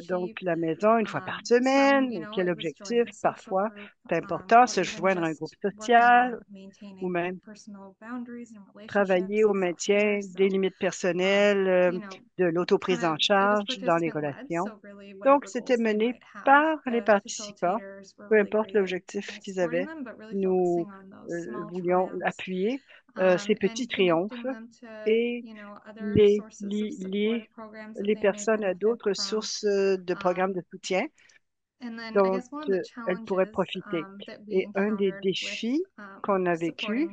A: donc la maison une fois par semaine. Quel objectif? Parfois, c'est important, se joindre à un groupe social ou même travailler au maintien des limites personnelles, de l'autoprise en charge dans les relations. Donc, c'était mené par les participants, peu importe l'objectif qu'ils avaient. Nous voulions appuyer ces petits triomphes et les personnes à d'autres sources de programmes de soutien dont elles pourraient profiter. Et un des défis qu'on a vécu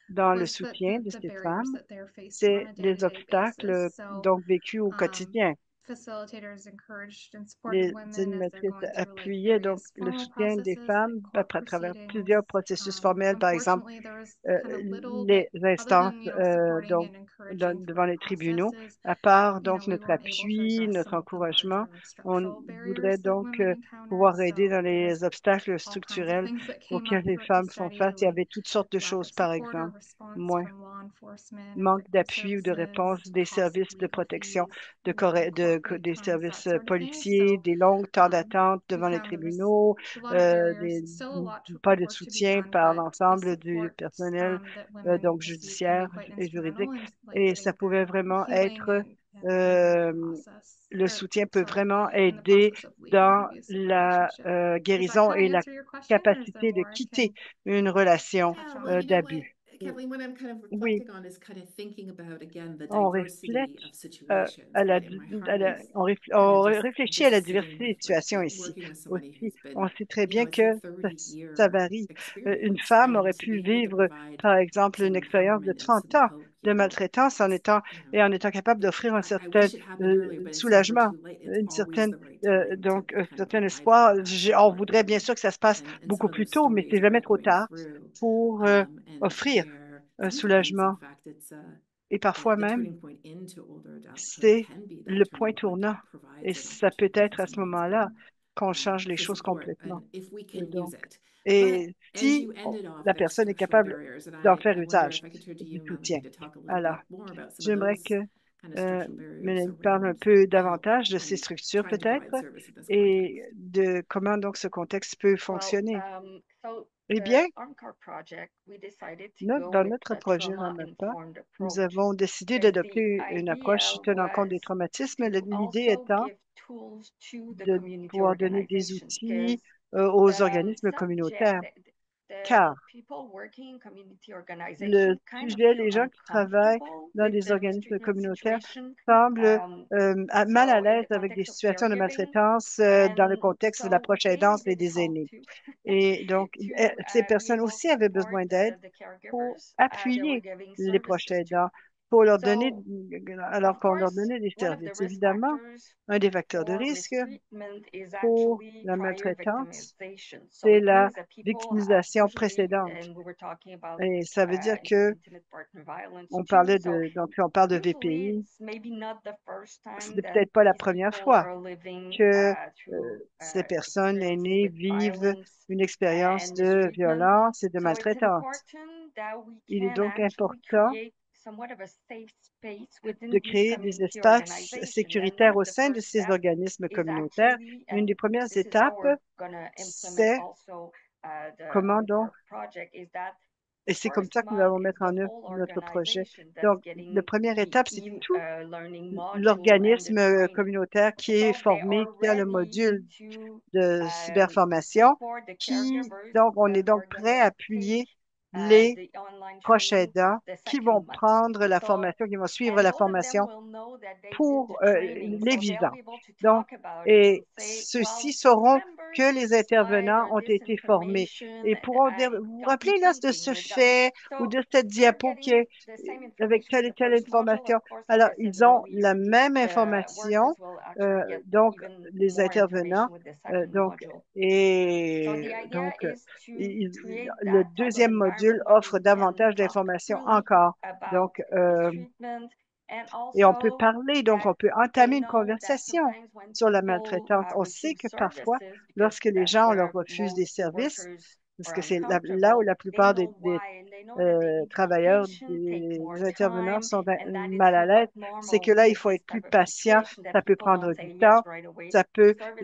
A: dans le soutien de ces femmes, c'est les obstacles donc vécus au quotidien. Les animatrices appuyaient donc le soutien des femmes à travers plusieurs processus formels, par exemple les instances donc devant les tribunaux. À part donc notre appui, notre encouragement, on voudrait donc pouvoir aider dans les obstacles structurels auxquels les femmes font face. Il y avait toutes sortes de choses, par exemple, manque d'appui ou de réponse des services de protection, des services policiers, des longues temps d'attente devant les tribunaux, pas de soutien par l'ensemble du personnel donc judiciaire et juridique. Et ça pouvait vraiment être, le soutien peut vraiment aider dans la guérison et la capacité de quitter une relation d'abus. Oui, on reflète on réfléchit à la diversité des situations ici aussi. On sait très bien que ça varie. Une femme aurait pu vivre, par exemple, une expérience de 30 ans de maltraitance en étant capable d'offrir un certain soulagement, une certaine, un certain espoir. On voudrait bien sûr que ça se passe beaucoup plus tôt, mais c'est jamais trop tard pour offrir un soulagement. Et parfois même, c'est le point tournant. Et ça peut être à ce moment-là qu'on change les choses complètement. Donc, et si la personne est capable d'en faire usage du soutien. Alors, j'aimerais que Mélanie parle un peu davantage de ces structures peut-être et de comment donc ce contexte peut fonctionner. Eh bien, dans notre projet RAMAPA, nous avons décidé d'adopter une approche tenant compte des traumatismes, l'idée étant de pouvoir donner des outils aux organismes communautaires, car le sujet, les gens qui travaillent dans des organismes communautaires semblent mal à l'aise avec des situations de maltraitance dans le contexte de la proche aidance et des aînés. Et donc, ces personnes aussi avaient besoin d'aide pour appuyer les proches aidants, pour leur donner, alors qu'on leur donnait des services. Évidemment, un des facteurs de risque pour la maltraitance, c'est la victimisation précédente. Et ça veut dire que donc on parle de VPI. Ce n'est peut-être pas la première fois que ces personnes aînées vivent une expérience de violence et de maltraitance. Il est donc important de créer des espaces sécuritaires au sein de ces organismes communautaires. Une des premières étapes, c'est comment donc, et c'est comme ça que nous allons mettre en œuvre notre projet. Donc, la première étape, c'est tout l'organisme communautaire qui est formé, qui a le module de cyberformation, donc, on est donc prêt à appuyer les proches aidants qui vont prendre la formation, qui vont suivre la formation pour les visants. Donc, et ceux-ci sauront que les intervenants ont été formés et pourront dire, vous vous rappelez là de ce fait ou de cette diapo qui est avec telle et telle information. Alors, ils ont la même information, donc les intervenants, le deuxième module offre davantage d'informations encore. Donc, et on peut parler, donc on peut entamer une conversation sur la maltraitance. On sait que parfois, lorsque les gens leur refusent des services, parce que c'est là où la plupart des travailleurs, des intervenants sont mal à l'aise, c'est que là, il faut être plus patient, ça peut prendre du temps,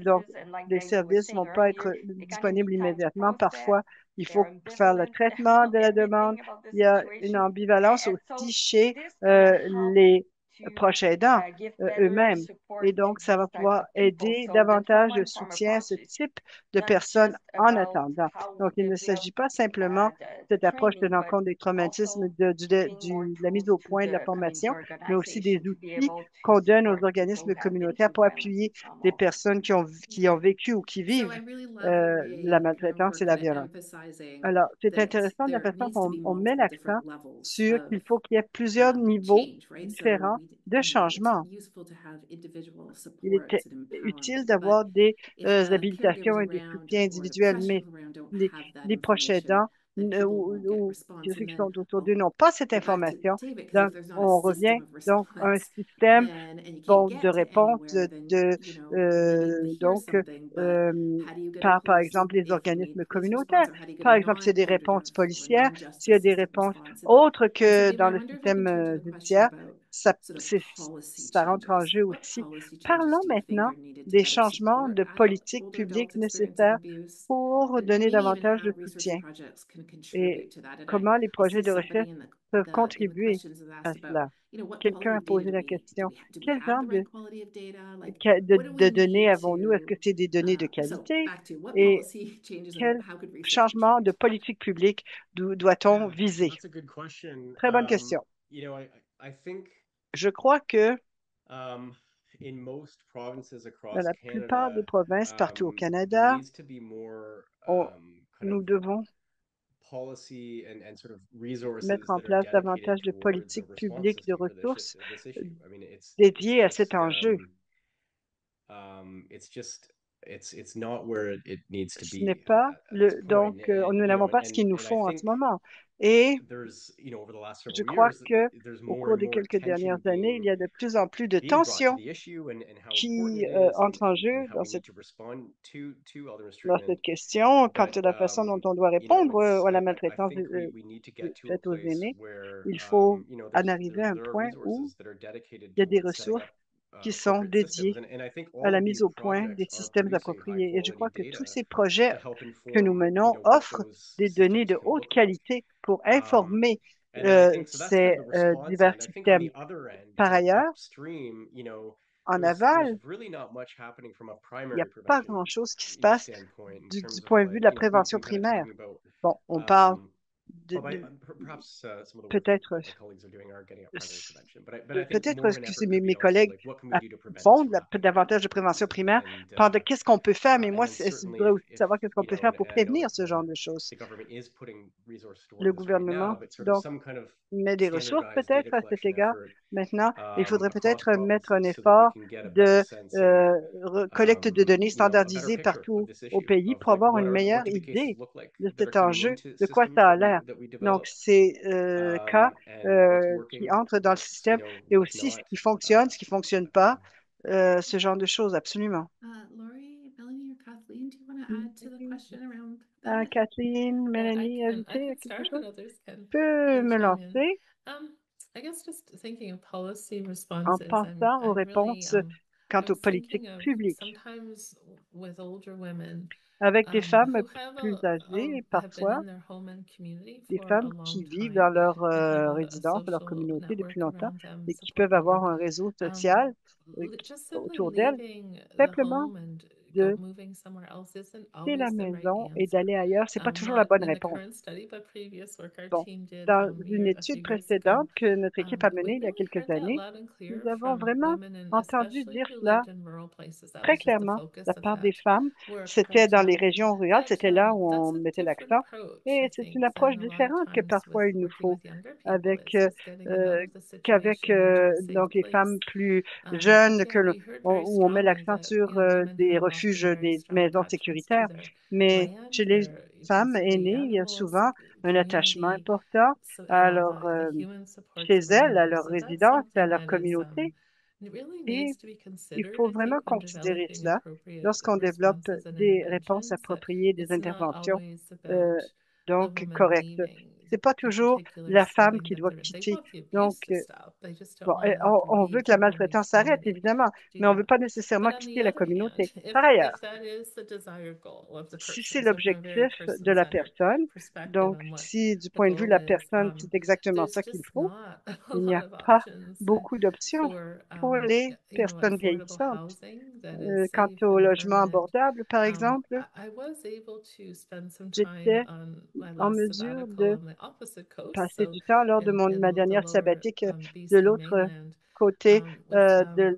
A: donc, les services ne vont pas être disponibles immédiatement. Parfois, il faut faire le traitement de la demande. Il y a une ambivalence aussi chez les proches aidants eux-mêmes. Et donc, ça va pouvoir aider davantage de soutien à ce type de personnes en attendant. Donc, il ne s'agit pas simplement de cette approche tenant compte des traumatismes, de la mise au point de la formation, mais aussi des outils qu'on donne aux organismes communautaires pour appuyer des personnes qui ont vécu ou qui vivent la maltraitance et la violence. Alors, c'est intéressant de la façon qu'on met l'accent sur qu'il faut qu'il y ait plusieurs niveaux différents de changement. Il était utile d'avoir des habilitations et des soutiens individuels, mais les, les proches aidants ou ceux qui sont autour d'eux n'ont pas cette information. Donc, on revient donc à un système de réponse donc euh, par exemple les organismes communautaires. Par exemple, s'il y a des réponses policières, s'il y a des réponses autres que dans le système judiciaire, ça rentre en jeu aussi. Parlons maintenant des changements de politique publique nécessaires pour donner davantage de soutien et comment les projets de recherche peuvent contribuer à cela. Quelqu'un a posé la question, quel genre de données avons-nous? Est-ce que c'est des données de qualité? Et quel changement de politique publique doit-on viser? Très bonne question. Je crois que dans la plupart des provinces partout au Canada, nous devons mettre en place davantage de politiques publiques de ressources dédiées à cet enjeu. Ce n'est pas donc nous n'avons pas ce qu'il nous faut en ce moment. Et je crois que au cours des quelques dernières années, il y a de plus en plus de tensions qui entrent en jeu dans cette question quant à la façon dont on doit répondre à la maltraitance faite aux aînés. Il faut en arriver à un point où il y a des ressources qui sont dédiés à la mise au point des systèmes appropriés. Et je crois que tous ces projets que nous menons offrent des données de haute qualité pour informer ces divers systèmes. Par ailleurs, en aval, il n'y a pas grand-chose qui se passe du point de vue de la prévention primaire. Bon, on parle peut-être que mes collègues font davantage de prévention primaire pendant qu'est-ce qu'on peut faire, mais moi, je voudrais aussi savoir qu'est-ce qu'on peut faire pour prévenir ce genre de choses. Le gouvernement, donc, met des ressources peut-être à cet égard. Maintenant, il faudrait peut-être mettre un effort de collecte de données standardisées partout au pays pour avoir une meilleure idée de cet enjeu, de quoi ça a l'air. Donc, ces cas qui entrent dans le système et aussi ce qui fonctionne, ce qui ne fonctionne pas, ce genre de choses, absolument.
B: Laurie, Melanie, or Kathleen, do you want to add to the question around that?
A: Kathleen, Mélanie,
D: I
A: ajouter
D: can
A: quelque
D: start
A: chose?
D: and others can
A: Peux me
D: chime in.
A: lancer
D: I guess just thinking of policy
A: en
D: responses,
A: pensant aux
D: I'm really
A: réponses quant
D: I
A: aux
D: was
A: politiques
D: thinking of
A: publiques.
D: sometimes with older women
A: Avec des femmes
D: who have
A: plus âgées,
D: have been
A: parfois
D: in their home and community
A: des
D: for a
A: femmes
D: long
A: qui vivent
D: time
A: dans leur
D: and have
A: résidence,
D: a
A: leur
D: social
A: communauté depuis
D: network
A: longtemps
D: around them,
A: et qui
D: support
A: peuvent avoir
D: network.
A: un réseau social
D: Just simply
A: autour d'elles,
D: leaving the
A: simplement
D: home and
A: de
D: moving somewhere else isn't
A: quitter la
D: always the right
A: maison et
D: answer.
A: d'aller ailleurs. C'est pas toujours la
D: Not
A: bonne
D: in the
A: réponse.
D: current study, but previous work our
A: Bon,
D: team did
A: dans une
D: a
A: étude
D: few years
A: précédente
D: ago.
A: que notre équipe a
D: We
A: menée il y a
D: really
A: quelques
D: heard that
A: années,
D: loud and clear
A: nous avons
D: from
A: vraiment
D: women and
A: entendu
D: especially
A: dire
D: who
A: cela
D: lived in rural places. That
A: très
D: was just the
A: clairement de
D: focus
A: la
D: of
A: part des
D: that
A: femmes.
D: work.
A: C'était
D: But
A: dans les régions rurales, c'était là où on
D: that's a
A: mettait
D: different
A: l'accent.
D: approach,
A: Et
D: I
A: c'est
D: think,
A: une approche
D: than a lot of
A: différente que
D: times
A: parfois il nous
D: working
A: faut
D: with younger people.
A: avec
D: It's just getting them out of the situation into a safe
A: donc les femmes
D: place.
A: plus
D: But
A: jeunes
D: yeah, we heard very
A: où on met
D: strongly
A: l'accent
D: that
A: sur
D: women
A: des
D: have often
A: refuges,
D: very
A: des
D: strong
A: maisons
D: attachments to
A: sécuritaires.
D: their
A: Mais
D: land,
A: chez les
D: their
A: femmes
D: basically
A: aînées, il y a
D: animals,
A: souvent un attachement
D: community,
A: important
D: so,
A: à
D: and all
A: leur,
D: the human supports
A: chez elles, à
D: around them.
A: leur
D: So that's
A: résidence, à
D: something
A: leur
D: that is
A: communauté.
D: really
A: Et
D: needs to be
A: il
D: considered,
A: faut
D: I
A: vraiment
D: think, when
A: considérer
D: developing
A: cela
D: appropriate
A: lorsqu'on développe
D: responses and
A: des réponses
D: interventions.
A: appropriées, des
D: It's not
A: interventions
D: always
A: euh,
D: about the
A: donc
D: woman
A: correctes.
D: leaving
A: C'est pas
D: a
A: toujours
D: particular
A: la femme
D: setting
A: qui
D: that
A: doit
D: they're they
A: quitter.
D: want the
A: Donc,
D: abuse to stop. They just don't
A: bon,
D: want to have to
A: on veut
D: leave
A: que la
D: the home and
A: maltraitance s'arrête,
D: community
A: évidemment,
D: to do
A: mais on ne veut
D: that.
A: pas nécessairement
D: But on
A: quitter
D: the
A: la
D: other hand,
A: communauté. Par ailleurs,
D: if that is the desired goal of the
A: si
D: person,
A: c'est
D: so from a very
A: l'objectif de la
D: person-centered
A: personne,
D: perspective
A: donc
D: on what
A: si du
D: the
A: point de vue de
D: goal
A: la
D: is,
A: personne, c'est exactement
D: there's
A: ça qu'il
D: just
A: faut,
D: not a
A: il n'y
D: lot
A: a
D: of
A: pas
D: options
A: beaucoup d'options
D: for
A: pour les personnes
D: affordable
A: vieillissantes.
D: housing that is
A: Quant
D: safe
A: au
D: and
A: logement
D: permanent.
A: abordable, par exemple,
D: I was able to spend some time
A: j'étais
D: on my
A: en
D: last
A: mesure
D: sabbatical
A: de
D: on the opposite coast,
A: passer
D: so
A: du temps lors de
D: in
A: ma
D: the
A: dernière
D: lower
A: sabbatique de
D: BC
A: l'autre
D: mainland.
A: côté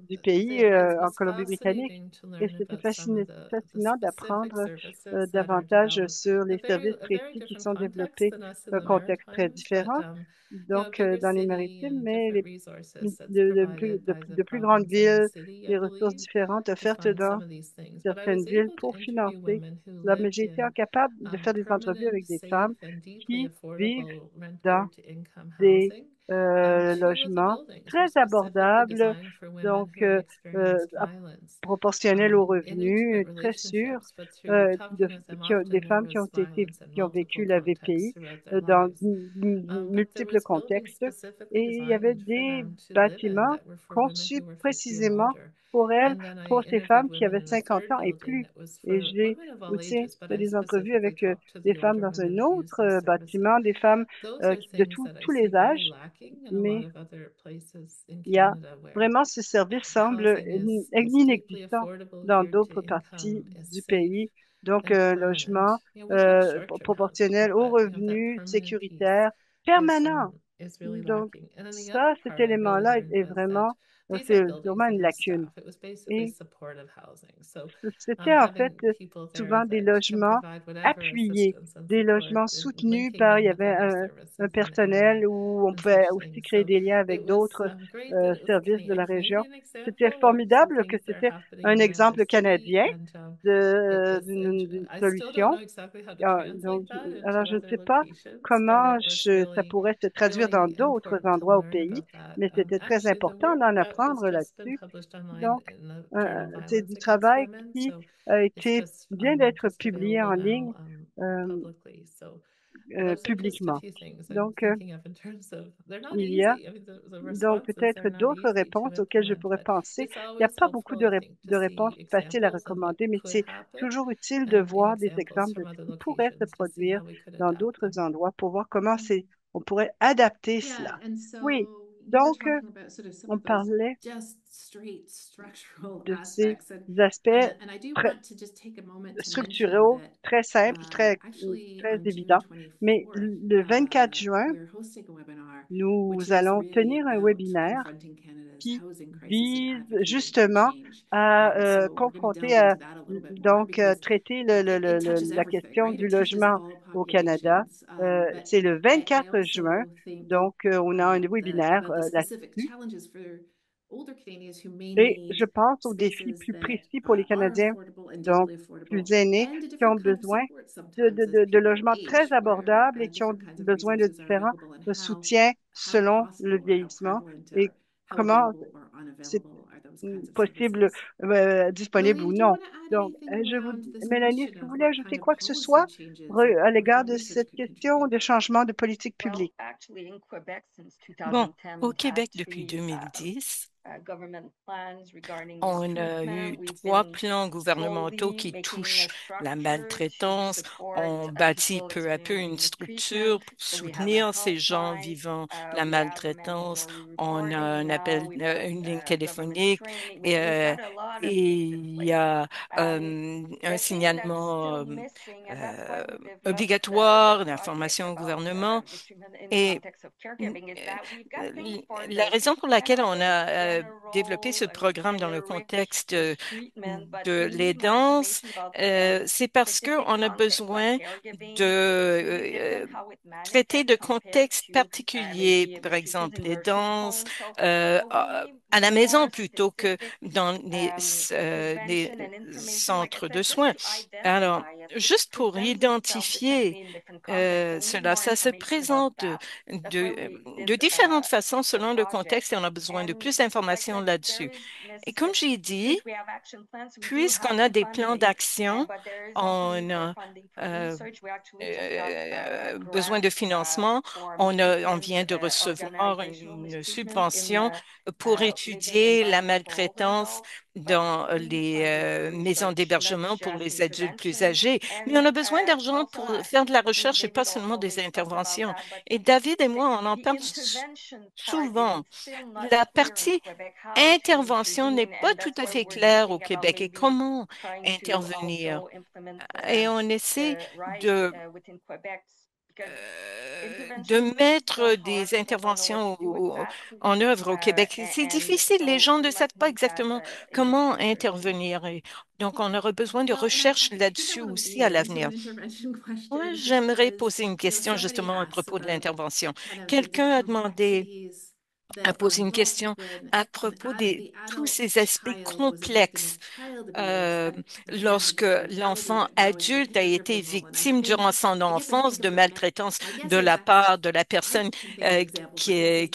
A: du
D: the
A: pays,
D: thing.
A: en
D: It's
A: Colombie-Britannique.
D: fascinating to
A: Et
D: learn
A: c'était
D: about some of the
A: fascinant
D: specific
A: d'apprendre
D: services that are
A: davantage
D: developed
A: sur les
D: in
A: services
D: a very
A: précis qui
D: different
A: sont
D: context
A: développés,
D: than us in
A: un
D: the
A: contexte très
D: Maritimes, but
A: différent, donc
D: bigger
A: dans les
D: city
A: maritimes,
D: and
A: mais
D: different resources that's provided by the
A: de plus grandes
D: province and the
A: villes,
D: city, I
A: des ressources
D: believe,
A: différentes
D: to
A: offertes
D: find
A: dans
D: some of these things. But I
A: certaines
D: was
A: villes
D: able to
A: pour
D: interview
A: financer.
D: women who
A: Là, mais
D: lived
A: j'ai été
D: in
A: incapable de faire des entrevues
D: permanent,
A: avec des femmes
D: safe, and deeply
A: qui vivent
D: affordable
A: dans
D: renter to income
A: des
D: housing. And two of the
A: logements
D: buildings were
A: très
D: specifically
A: abordables,
D: designed for women
A: donc
D: who had experienced violence
A: proportionnels aux
D: in intimate
A: revenus, très sûrs,
D: relationships, but through talking with them,
A: des
D: often there
A: femmes
D: was violence in
A: qui ont vécu
D: multiple
A: la
D: contexts
A: VPI
D: throughout their
A: dans
D: lives. But there
A: multiples
D: was buildings
A: contextes.
D: specifically
A: Et il y avait
D: designed for
A: des
D: them to live in
A: bâtiments
D: that were for women
A: conçus
D: who were 50 and
A: précisément
D: older.
A: pour elles,
D: And then I
A: pour ces femmes
D: interviewed
A: qui
D: women
A: avaient
D: in a
A: 50
D: third
A: ans et
D: building
A: plus.
D: that was
A: Et
D: for
A: j'ai
D: women of all
A: aussi
D: ages, but
A: fait
D: I
A: des entrevues
D: specifically
A: avec
D: talked to
A: des
D: the
A: femmes
D: older
A: dans
D: women
A: un
D: that use
A: autre
D: these services.
A: bâtiment, des femmes
D: Those are
A: de
D: things that I
A: tous les
D: see very
A: âges,
D: lacking in a lot
A: mais
D: of other places in
A: il y a
D: Canada where
A: vraiment ce service semble
D: housing is deeply
A: inexistant
D: affordable,
A: dans
D: geared to
A: d'autres parties
D: income, is
A: du
D: safe
A: pays. Donc,
D: and permanent.
A: logement
D: You know, we have short-term housing,
A: proportionnel aux
D: but that
A: revenus,
D: permanent piece
A: sécuritaire, permanent.
D: is really
A: Donc,
D: lacking. And then the
A: ça,
D: other
A: cet
D: part I really
A: élément-là
D: learned
A: est
D: was that
A: vraiment,
D: these are
A: c'est
D: buildings
A: vraiment
D: that
A: une
D: have
A: lacune.
D: staff. It was basically
A: Et
D: supportive housing. So
A: c'était en fait
D: having people there
A: souvent des
D: that can
A: logements
D: provide whatever
A: appuyés,
D: assistance and
A: des
D: support
A: logements
D: in
A: soutenus
D: linking
A: par, il
D: them
A: y
D: with
A: avait
D: other
A: un
D: services in the area
A: personnel où on
D: and
A: pouvait
D: such
A: aussi
D: things.
A: créer
D: So
A: des liens
D: it
A: avec
D: was
A: d'autres
D: great that it was
A: services de la
D: a
A: région.
D: Canadian
A: C'était
D: example of some
A: formidable que
D: things that are
A: c'était
D: happening
A: un
D: in member
A: exemple
D: city,
A: canadien
D: and it was
A: d'une
D: I still don't know
A: solution.
D: exactly how to
A: Donc,
D: translate that
A: alors,
D: into
A: je ne
D: other
A: sais pas
D: locations, but
A: comment
D: it was
A: ça
D: really
A: pourrait se traduire dans d'autres
D: important to
A: endroits au
D: learn
A: pays,
D: about that.
A: mais c'était très
D: Actually, the
A: important
D: work
A: d'en
D: has
A: apprendre
D: just been
A: là-dessus.
D: published online
A: Donc,
D: in the journal
A: c'est
D: Violence
A: du
D: Against
A: travail
D: Women,
A: qui
D: so it's
A: vient d'être
D: just
A: publié en
D: available
A: ligne
D: now
A: euh,
D: publicly. So those are just a
A: publiquement.
D: few things I'm
A: Donc,
D: thinking of in terms of they're not
A: il y a
D: easy. I mean, the
A: donc
D: responses
A: peut-être
D: are not
A: d'autres
D: easy to
A: réponses auxquelles je
D: implement,
A: pourrais
D: but
A: penser.
D: it's
A: Il n'y a
D: always
A: pas beaucoup
D: helpful, I think, to
A: de réponses
D: see
A: faciles à
D: examples of what
A: recommander, mais
D: could
A: c'est
D: happen
A: toujours utile de
D: and
A: voir des
D: examples
A: exemples de
D: from
A: ce
D: other
A: qui pourrait se
D: locations to see
A: produire
D: how we could
A: dans
D: adapt
A: d'autres
D: them.
A: endroits pour voir comment on pourrait adapter
B: Yeah,
A: cela.
B: and
A: Oui,
B: so you were
A: donc
B: talking about sort of some
A: on
B: of those
A: parlait
B: just straight structural
A: de ces
B: aspects,
A: aspects
B: and I do
A: très
B: want to just take a moment to mention
A: structuraux,
B: that
A: très simples,
B: actually
A: très
B: on June
A: évidents. Mais
B: 24th,
A: le 24 juin,
B: we're hosting a webinar
A: nous
B: which is
A: allons
B: really
A: tenir un
B: about
A: webinaire
B: confronting Canada's
A: qui
B: housing crisis and
A: vise
B: advocating for
A: justement
B: change.
A: à
B: So we're going to
A: confronter,
B: delve into that a little bit more because
A: traiter
B: it touches
A: la
B: everything,
A: question
B: right?
A: du
B: It touches
A: logement
B: all
A: au Canada.
B: populations. But
A: C'est le
B: I
A: 24 juin,
B: also think
A: donc on a un webinaire
B: about the specific
A: là-dessus.
B: challenges for older Canadians who may
A: Et je
B: need
A: pense aux défis
B: spaces
A: plus
B: that
A: précis pour les
B: are
A: Canadiens,
B: affordable and
A: donc
B: deeply
A: plus
B: affordable,
A: aînés,
B: and a
A: qui ont
B: different kind of
A: besoin
B: support sometimes as
A: de
B: people
A: logements très
B: age, where
A: abordables et qui ont
B: different kinds of
A: besoin de
B: resources are
A: différents
B: available, and
A: soutiens
B: how
A: selon le
B: possible or how
A: vieillissement
B: prevalent
A: et
B: or how
A: comment
B: available or
A: c'est
B: unavailable are those kinds of
A: possible,
B: services.
A: disponible
B: Melanie,
A: ou
B: did you
A: non.
B: want to add
A: Donc,
B: anything around this
A: Mélanie, est-ce
B: question
A: que vous
B: of
A: voulez
B: what kind
A: ajouter
B: of
A: quoi que ce
B: policy
A: soit
B: changes
A: à
B: or
A: l'égard
B: how
A: de
B: research
A: cette
B: could
A: question
B: contribute?
A: de changement de politique publique?
F: Bon, au Québec, depuis 2010, on a eu trois plans gouvernementaux qui touchent la maltraitance. On bâtit peu à peu une structure pour soutenir ces gens vivant la maltraitance. On a un appel, une ligne téléphonique et il y a un signalement obligatoire d'information au gouvernement. Et la raison pour laquelle on a développé ce programme dans le contexte de l'aidance, c'est parce qu'on a besoin de traiter de contextes particuliers, par exemple l'aidance à la maison plutôt que dans les centres de soins. Alors, juste pour identifier cela, ça se présente de différentes façons selon le contexte et on a besoin de plus d'informations là-dessus. Et comme j'ai dit, puisqu'on a des plans d'action, on a besoin de financement. On vient de recevoir une subvention pour étudier la maltraitance dans les maisons d'hébergement pour les adultes plus âgés. Mais on a besoin d'argent pour faire de la recherche et pas seulement des interventions. Et David et moi, on en parle souvent. La partie intervention n'est pas tout à fait claire au Québec et comment intervenir. Et on essaie de de mettre des interventions en œuvre au Québec. C'est difficile, les gens ne savent pas exactement comment intervenir. Et donc, on aurait besoin de recherches là-dessus aussi à l'avenir. Moi, j'aimerais poser une question justement à propos de l'intervention. Quelqu'un a demandé à poser une question à propos de tous ces aspects complexes euh, lorsque l'enfant adulte a été victime durant son enfance de maltraitance de la part de la personne qui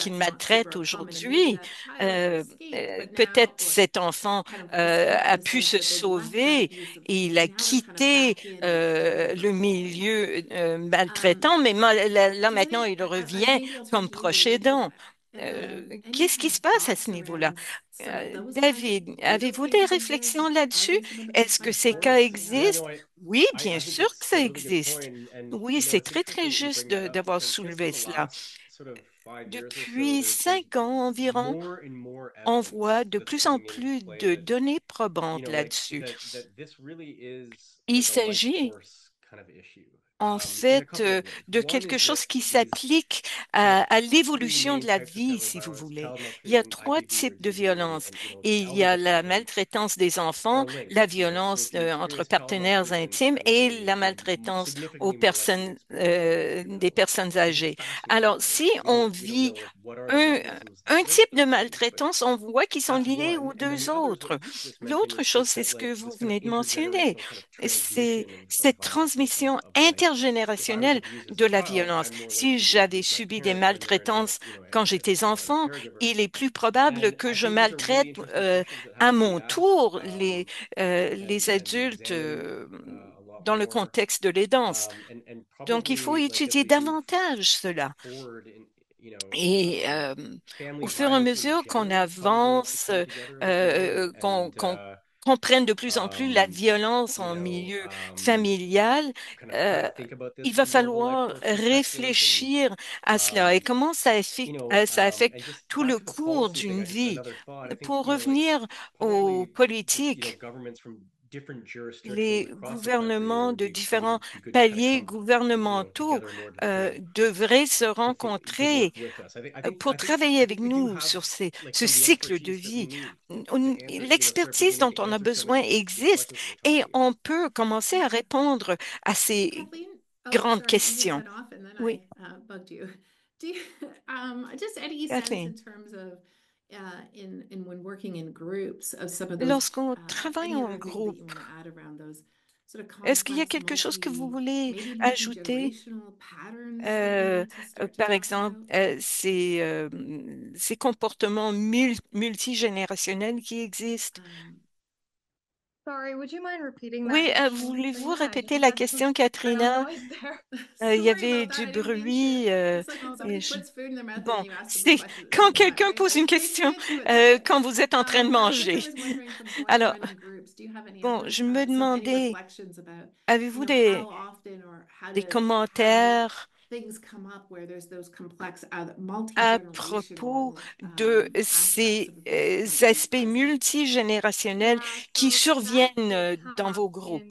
F: le maltraite aujourd'hui. Euh, Peut-être cet enfant a pu se sauver et il a quitté le milieu maltraitant, mais là maintenant il revient comme proche aidant. Qu'est-ce qui se passe à ce niveau-là? David, avez-vous des réflexions là-dessus? Est-ce que ces cas existent? Oui, bien sûr que ça existe. Oui, c'est très, très juste d'avoir soulevé cela. Depuis 5 ans environ, on voit de plus en plus de données probantes là-dessus. Il s'agit en fait de quelque chose qui s'applique à l'évolution de la vie, si vous voulez. Il y a trois types de violence. Et il y a la maltraitance des enfants, la violence entre partenaires intimes et la maltraitance des personnes âgées. Alors, si on vit un, un type de maltraitance, on voit qu'ils sont liés aux deux autres. L'autre chose, c'est ce que vous venez de mentionner, c'est cette transmission intergénérationnelle de la violence. Si j'avais subi des maltraitances quand j'étais enfant, il est plus probable que je maltraite à mon tour les adultes dans le contexte de l'aidance. Donc, il faut étudier davantage cela. Et au fur et à mesure qu'on avance, qu'on comprenne de plus en plus la violence en milieu familial, euh, il va falloir réfléchir à cela et comment ça affecte tout le cours d'une vie. Pour revenir aux politiques, les gouvernements de différents paliers gouvernementaux devraient se rencontrer pour travailler avec nous sur ce cycle de vie. L'expertise dont on a besoin existe et on peut commencer à répondre à ces
B: Kathleen,
F: grandes
B: sorry, you
F: questions.
B: cut off and then
F: Oui,
B: bugged you. Do you, just any sense in
F: Kathleen.
B: terms of in when working in groups of some of those
F: Lorsqu'on travaille
B: any
F: en
B: other things that
F: groupe,
B: you want to add around those sort of
F: est-ce qu'il y a
B: complex
F: quelque chose que vous voulez
B: maybe
F: ajouter?
B: multi-generational patterns that we
F: Euh,
B: need to start to
F: Par
B: talk
F: exemple,
B: about?
F: ces comportements multigénérationnels qui existent.
C: Sorry, would you mind repeating that
F: Oui,
C: question,
F: voulez-vous
C: Katrina? I
F: répéter
C: think
F: la
C: there's some
F: question, Katrina?
C: noise there.
F: Il y
B: Sorry
F: avait
B: about that.
F: du
B: I didn't mean to.
F: bruit.
B: It's like when
F: Et
B: somebody puts food in their mouth and
F: bon,
B: then you ask them a
F: c'est
B: question at the
F: quand
B: same time.
F: quelqu'un pose
B: I
F: une
B: can't
F: question
B: do it that way.
F: quand vous êtes en train de
B: But I guess I
F: manger.
B: was wondering from going
F: Alors,
B: more than groups, do you have any
F: bon,
B: other
F: je me
B: any
F: demandais,
B: reflections about,
F: avez-vous
B: how often or
F: des
B: how
F: commentaires
B: things come up where there's those complex
F: à propos
B: multi-generational
F: de
B: aspects
F: ces
B: of abuse that might be
F: aspects
B: present?
F: multigénérationnels
C: Yeah,
F: qui
C: so that
F: surviennent
C: did come
F: dans
C: up
F: vos groupes?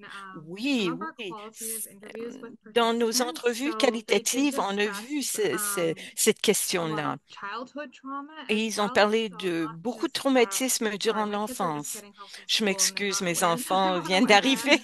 C: in some
F: Oui,
C: of our
F: oui.
C: qualitative interviews with
F: Dans nos
C: participants.
F: entrevues
C: So they did
F: qualitatives, on a vu
C: discuss
F: cette
C: a lot of
F: question-là.
C: childhood trauma
F: Et
C: as
F: ils ont
C: well.
F: parlé
C: So
F: de
C: not
F: beaucoup de
C: just
F: traumatismes
C: sorry,
F: durant
C: my kids are just
F: l'enfance.
C: getting home from
F: Je
C: school and they're
F: m'excuse,
C: not
F: mes
C: aware, so I
F: enfants
C: want to
F: viennent
C: let them know.
F: d'arriver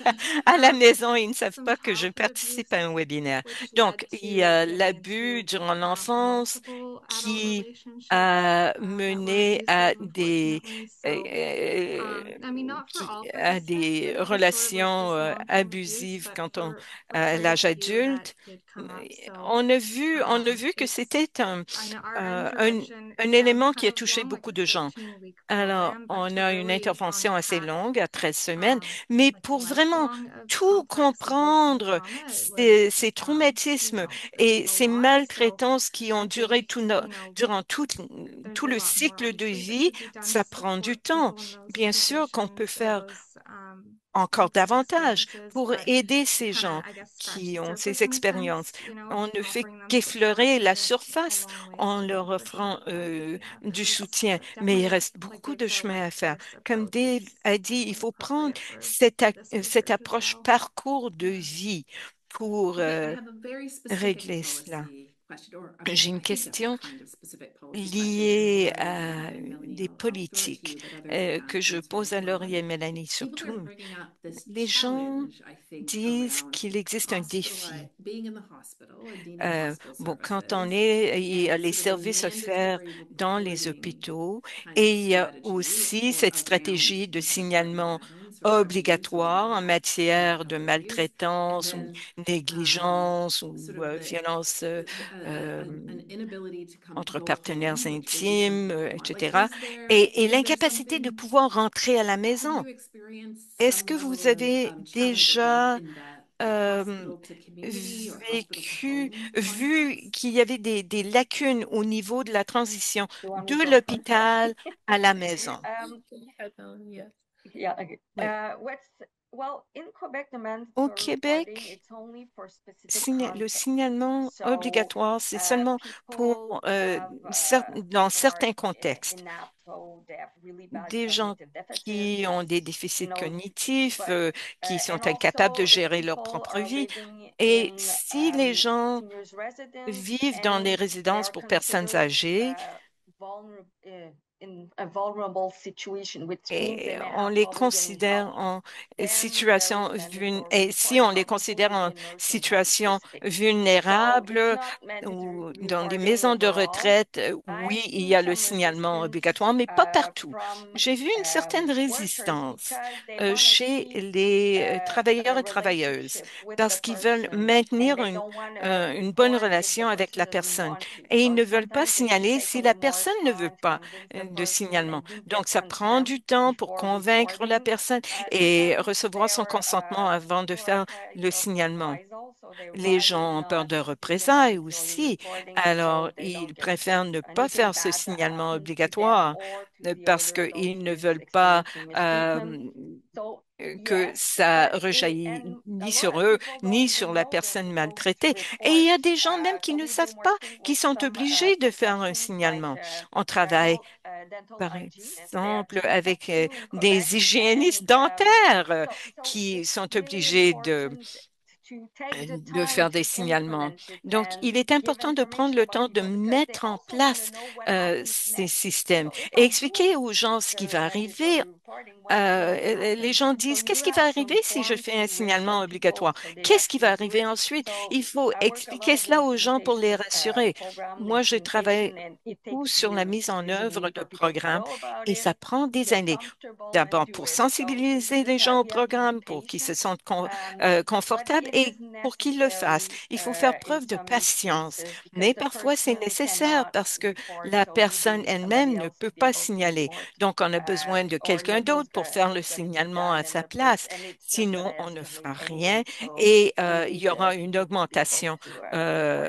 F: à la maison et ils ne savent
C: Some
F: pas que je
C: childhood
F: participe à un
C: abuse,
F: webinaire.
C: which
F: Donc,
C: led
F: il y
C: to
F: a
C: getting
F: l'abus
C: into
F: durant l'enfance
C: multiple adult
F: qui
C: relationships
F: a
C: that were
F: mené à
C: abusive, unfortunately. So, I mean, not for all
F: à
C: participants,
F: des
C: but just sort of like
F: relations
C: this long-term abuse,
F: abusives
C: but
F: quand on
C: for
F: à
C: quite a
F: l'âge
C: few that
F: adulte.
C: did come up. So,
F: On a vu que
C: it's
F: c'était
C: I know our
F: euh, un,
C: intervention
F: un
C: is
F: élément qui
C: kind
F: a
C: of
F: touché
C: long, like
F: beaucoup
C: a
F: de gens.
C: 13-week
F: Alors,
C: program, but
F: on
C: to
F: a une
C: really
F: intervention assez
C: unpack
F: longue à 13 semaines, mais
C: like
F: pour vraiment
C: lifelong
F: tout
C: complex abuse and
F: comprendre
C: trauma, it was
F: ces traumatismes
C: it
F: et
C: was a
F: ces
C: lot. So
F: maltraitances qui ont
C: I
F: duré
C: think
F: durant
C: there's
F: tout
C: a
F: le
C: lot more
F: cycle de
C: obviously that
F: vie,
C: could be done to
F: ça prend du
C: support
F: temps.
C: people in those
F: Bien sûr qu'on peut
C: positions or
F: faire
C: those
F: encore davantage
C: experiences,
F: pour
C: but
F: aider
C: to
F: ces
C: kind of
F: gens
C: I guess scratch
F: qui
C: the
F: ont ces
C: surface in a
F: expériences.
C: sense,
F: On ne fait
C: offering them support
F: qu'effleurer la
C: goes a
F: surface
C: long way
F: en
C: for
F: leur
C: them for
F: offrant
C: sure. But
F: du
C: it's
F: soutien, mais il
C: definitely
F: reste
C: like
F: beaucoup
C: Dave
F: de
C: said,
F: chemin
C: like
F: à faire.
C: this
F: Comme
C: approach
F: Dave
C: is
F: a dit, il
C: definitely
F: faut prendre
C: appropriate for
F: cette
C: this
F: cette
C: research as
F: approche
C: well.
F: parcours de vie. pour
B: Okay, I have a very specific
F: régler cela.
B: policy question, or I
F: J'ai
B: mean,
F: une
B: I think that's a
F: question
B: kind of specific policy question, and
F: liée
B: Lori,
F: à
B: Melanie,
F: des
B: I'll throw it to
F: politiques
B: you, but others can
F: que
B: add to
F: je
B: this one
F: pose
B: as
F: à
B: well.
F: Laurie et
B: And
F: Mélanie
B: people are
F: surtout.
B: bringing up this
F: Les gens
B: challenge, I think,
F: disent
B: around
F: qu'il existe un défi.
B: being in the hospital and needing hospital
F: Bon, quand on
B: services,
F: est, il y a
B: and
F: les
B: sort of the
F: services offerts
B: mandatory
F: dans les
B: reporting
F: hôpitaux
B: kind of
F: et il y a
B: strategy
F: aussi
B: for
F: cette
B: around
F: stratégie de
B: postpartum
F: signalement
B: violence or abuse or
F: obligatoire en
B: neglect
F: matière de
B: categories, and
F: maltraitance ou
B: then
F: négligence ou
B: sort of
F: violence euh,
B: an inability to
F: entre
B: go
F: partenaires
B: home, which they do
F: intimes,
B: simply want. Like,
F: etc. Et
B: is there
F: l'incapacité de
B: something,
F: pouvoir rentrer à la
B: have
F: maison.
B: you experienced
F: Est-ce
B: some
F: que
B: level
F: vous
B: of
F: avez
B: challenge or gap
F: déjà
B: in the
F: euh,
B: hospital to community or hospital to home
F: vu
B: context?
F: qu'il y avait des lacunes au niveau de la transition
C: You want me
F: de
C: to go?
F: l'hôpital à la maison?
D: Go ahead, Melanie. Yes.
C: Yeah, okay.
F: Oui.
C: Well, in Quebec, the
F: Au
C: mandatory reporting,
F: Québec,
C: it's only for specific
F: le
C: contexts.
F: signalement
C: So,
F: obligatoire, c'est seulement
C: people
F: pour
C: who have
F: dans
C: who are
F: certains contextes.
C: inapto, they have really bad
F: Des gens
C: cognitive deficits,
F: qui ont des déficits
C: you know,
F: cognitifs,
C: but
F: qui sont
C: and
F: incapables de
C: also if
F: gérer leur
C: people
F: propre
C: are
F: vie.
C: living
F: Et
C: in
F: si les gens
C: seniors residence
F: vivent dans des
C: and they
F: résidences
C: are
F: pour personnes
C: considered
F: âgées,
C: vulnerable in a vulnerable situation, which means they
F: et
C: may
F: on
C: have
F: les
C: trouble getting
F: considère
C: help,
F: en
C: then there
F: situation
C: is mandatory
F: et si on les
C: reporting
F: considère
C: included
F: en
C: in nursing homes
F: situation
C: specifically. So it's
F: vulnérable
C: not mandatory
F: ou dans les
C: reporting
F: maisons de
C: overall.
F: retraite, oui,
C: I've
F: il
C: seen
F: y a le
C: some
F: signalement
C: resistance
F: obligatoire, mais pas partout.
C: from
F: J'ai vu une certaine
C: workers
F: résistance
C: because they want to
F: chez
C: keep
F: les travailleurs
C: a
F: et travailleuses
C: relationship with the
F: parce qu'ils veulent
C: person and
F: maintenir
C: they don't want to
F: une bonne
C: report if the
F: relation avec
C: person
F: la
C: doesn't
F: personne
C: want to,
F: et ils
C: or
F: ne veulent pas
C: sometimes they just
F: signaler
C: take a
F: si la
C: little more
F: personne ne veut
C: time to
F: pas
C: convince the
F: de
C: person
F: signalement.
C: and do get
F: Donc, ça prend
C: consent
F: du temps pour
C: before
F: convaincre la
C: reporting.
F: personne et
C: Sometimes
F: recevoir son
C: they're
F: consentement avant de
C: people are
F: faire
C: afraid
F: le
C: of
F: signalement.
C: reprisal, so they
F: Les
C: rather
F: gens ont peur
C: not
F: de
C: do the
F: représailles
C: mandatory
F: aussi,
C: reporting
F: alors
C: so they
F: ils
C: don't get
F: préfèrent ne pas
C: anything
F: faire ce
C: bad
F: signalement
C: happen to them
F: obligatoire
C: or to the
F: parce
C: other
F: qu'ils
C: adults
F: ne
C: who is
F: veulent pas
C: experiencing mistreatment.
F: euh,
C: So
F: que
C: yes,
F: ça
C: but
F: rejaillit
C: and a
F: ni
C: lot
F: sur
C: of
F: eux,
C: people
F: ni
C: don't
F: sur la
C: know
F: personne
C: those
F: maltraitée. Et il y a
C: reports.
F: des gens même qui
C: So
F: ne
C: we've been
F: savent pas,
C: working
F: qui
C: with
F: sont
C: some
F: obligés de faire un
C: professions like
F: signalement. On travaille,
C: dental
F: par
C: hygienists. They are
F: exemple,
C: just
F: avec
C: new in Quebec,
F: des
C: and
F: hygiénistes dentaires
C: so
F: qui
C: it's
F: sont
C: really
F: obligés
C: important to take the
F: de
C: time
F: faire des
C: to
F: signalements.
C: implement it
F: Donc,
C: and
F: il est
C: give
F: important de prendre
C: information
F: le
C: about
F: temps de
C: people because they
F: mettre en
C: also want to
F: place
C: know what happens
F: ces
C: next.
F: systèmes
C: So if
F: et
C: I do
F: expliquer aux gens ce qui
C: the
F: va arriver.
C: mandatory reporting, what's going to
F: Les
C: happen?
F: gens
C: So
F: disent,
C: you
F: qu'est-ce qui va
C: have some
F: arriver si je
C: forms
F: fais un
C: to
F: signalement
C: reassure people
F: obligatoire?
C: so they
F: Qu'est-ce qui va
C: actually do
F: arriver
C: it.
F: ensuite?
C: So
F: Il faut
C: I work a lot
F: expliquer
C: of
F: cela aux gens pour les
C: implementation
F: rassurer.
C: programs,
F: Moi, je travaille
C: implementation, and it
F: beaucoup
C: takes
F: sur la
C: years
F: mise en œuvre
C: usually
F: de
C: for people to
F: programmes
C: know about
F: et
C: it,
F: ça prend des
C: get
F: années.
C: comfortable and
F: D'abord
C: do
F: pour
C: it. So this is
F: sensibiliser
C: the
F: les gens au
C: caveat. Be
F: programme, pour qu'ils se
C: patient.
F: sentent
C: But
F: confortables
C: it
F: et
C: is
F: pour qu'ils le fassent.
C: necessary
F: Il faut faire
C: in
F: preuve de
C: some
F: patience.
C: instances because
F: Mais
C: the
F: parfois, c'est
C: person
F: nécessaire
C: cannot
F: parce que
C: report,
F: la
C: so we
F: personne
C: need somebody
F: elle-même ne
C: else to
F: peut
C: be
F: pas
C: able to
F: signaler.
C: report,
F: Donc, on a besoin de
C: or
F: quelqu'un d'autre pour faire le
C: who's going to be
F: signalement
C: done,
F: à
C: and
F: sa
C: the person,
F: place.
C: and it's not going
F: Sinon,
C: to
F: on ne fera
C: escalate
F: rien
C: anyway. So
F: et
C: we
F: il
C: need
F: y aura une
C: people to be able
F: augmentation
C: to report in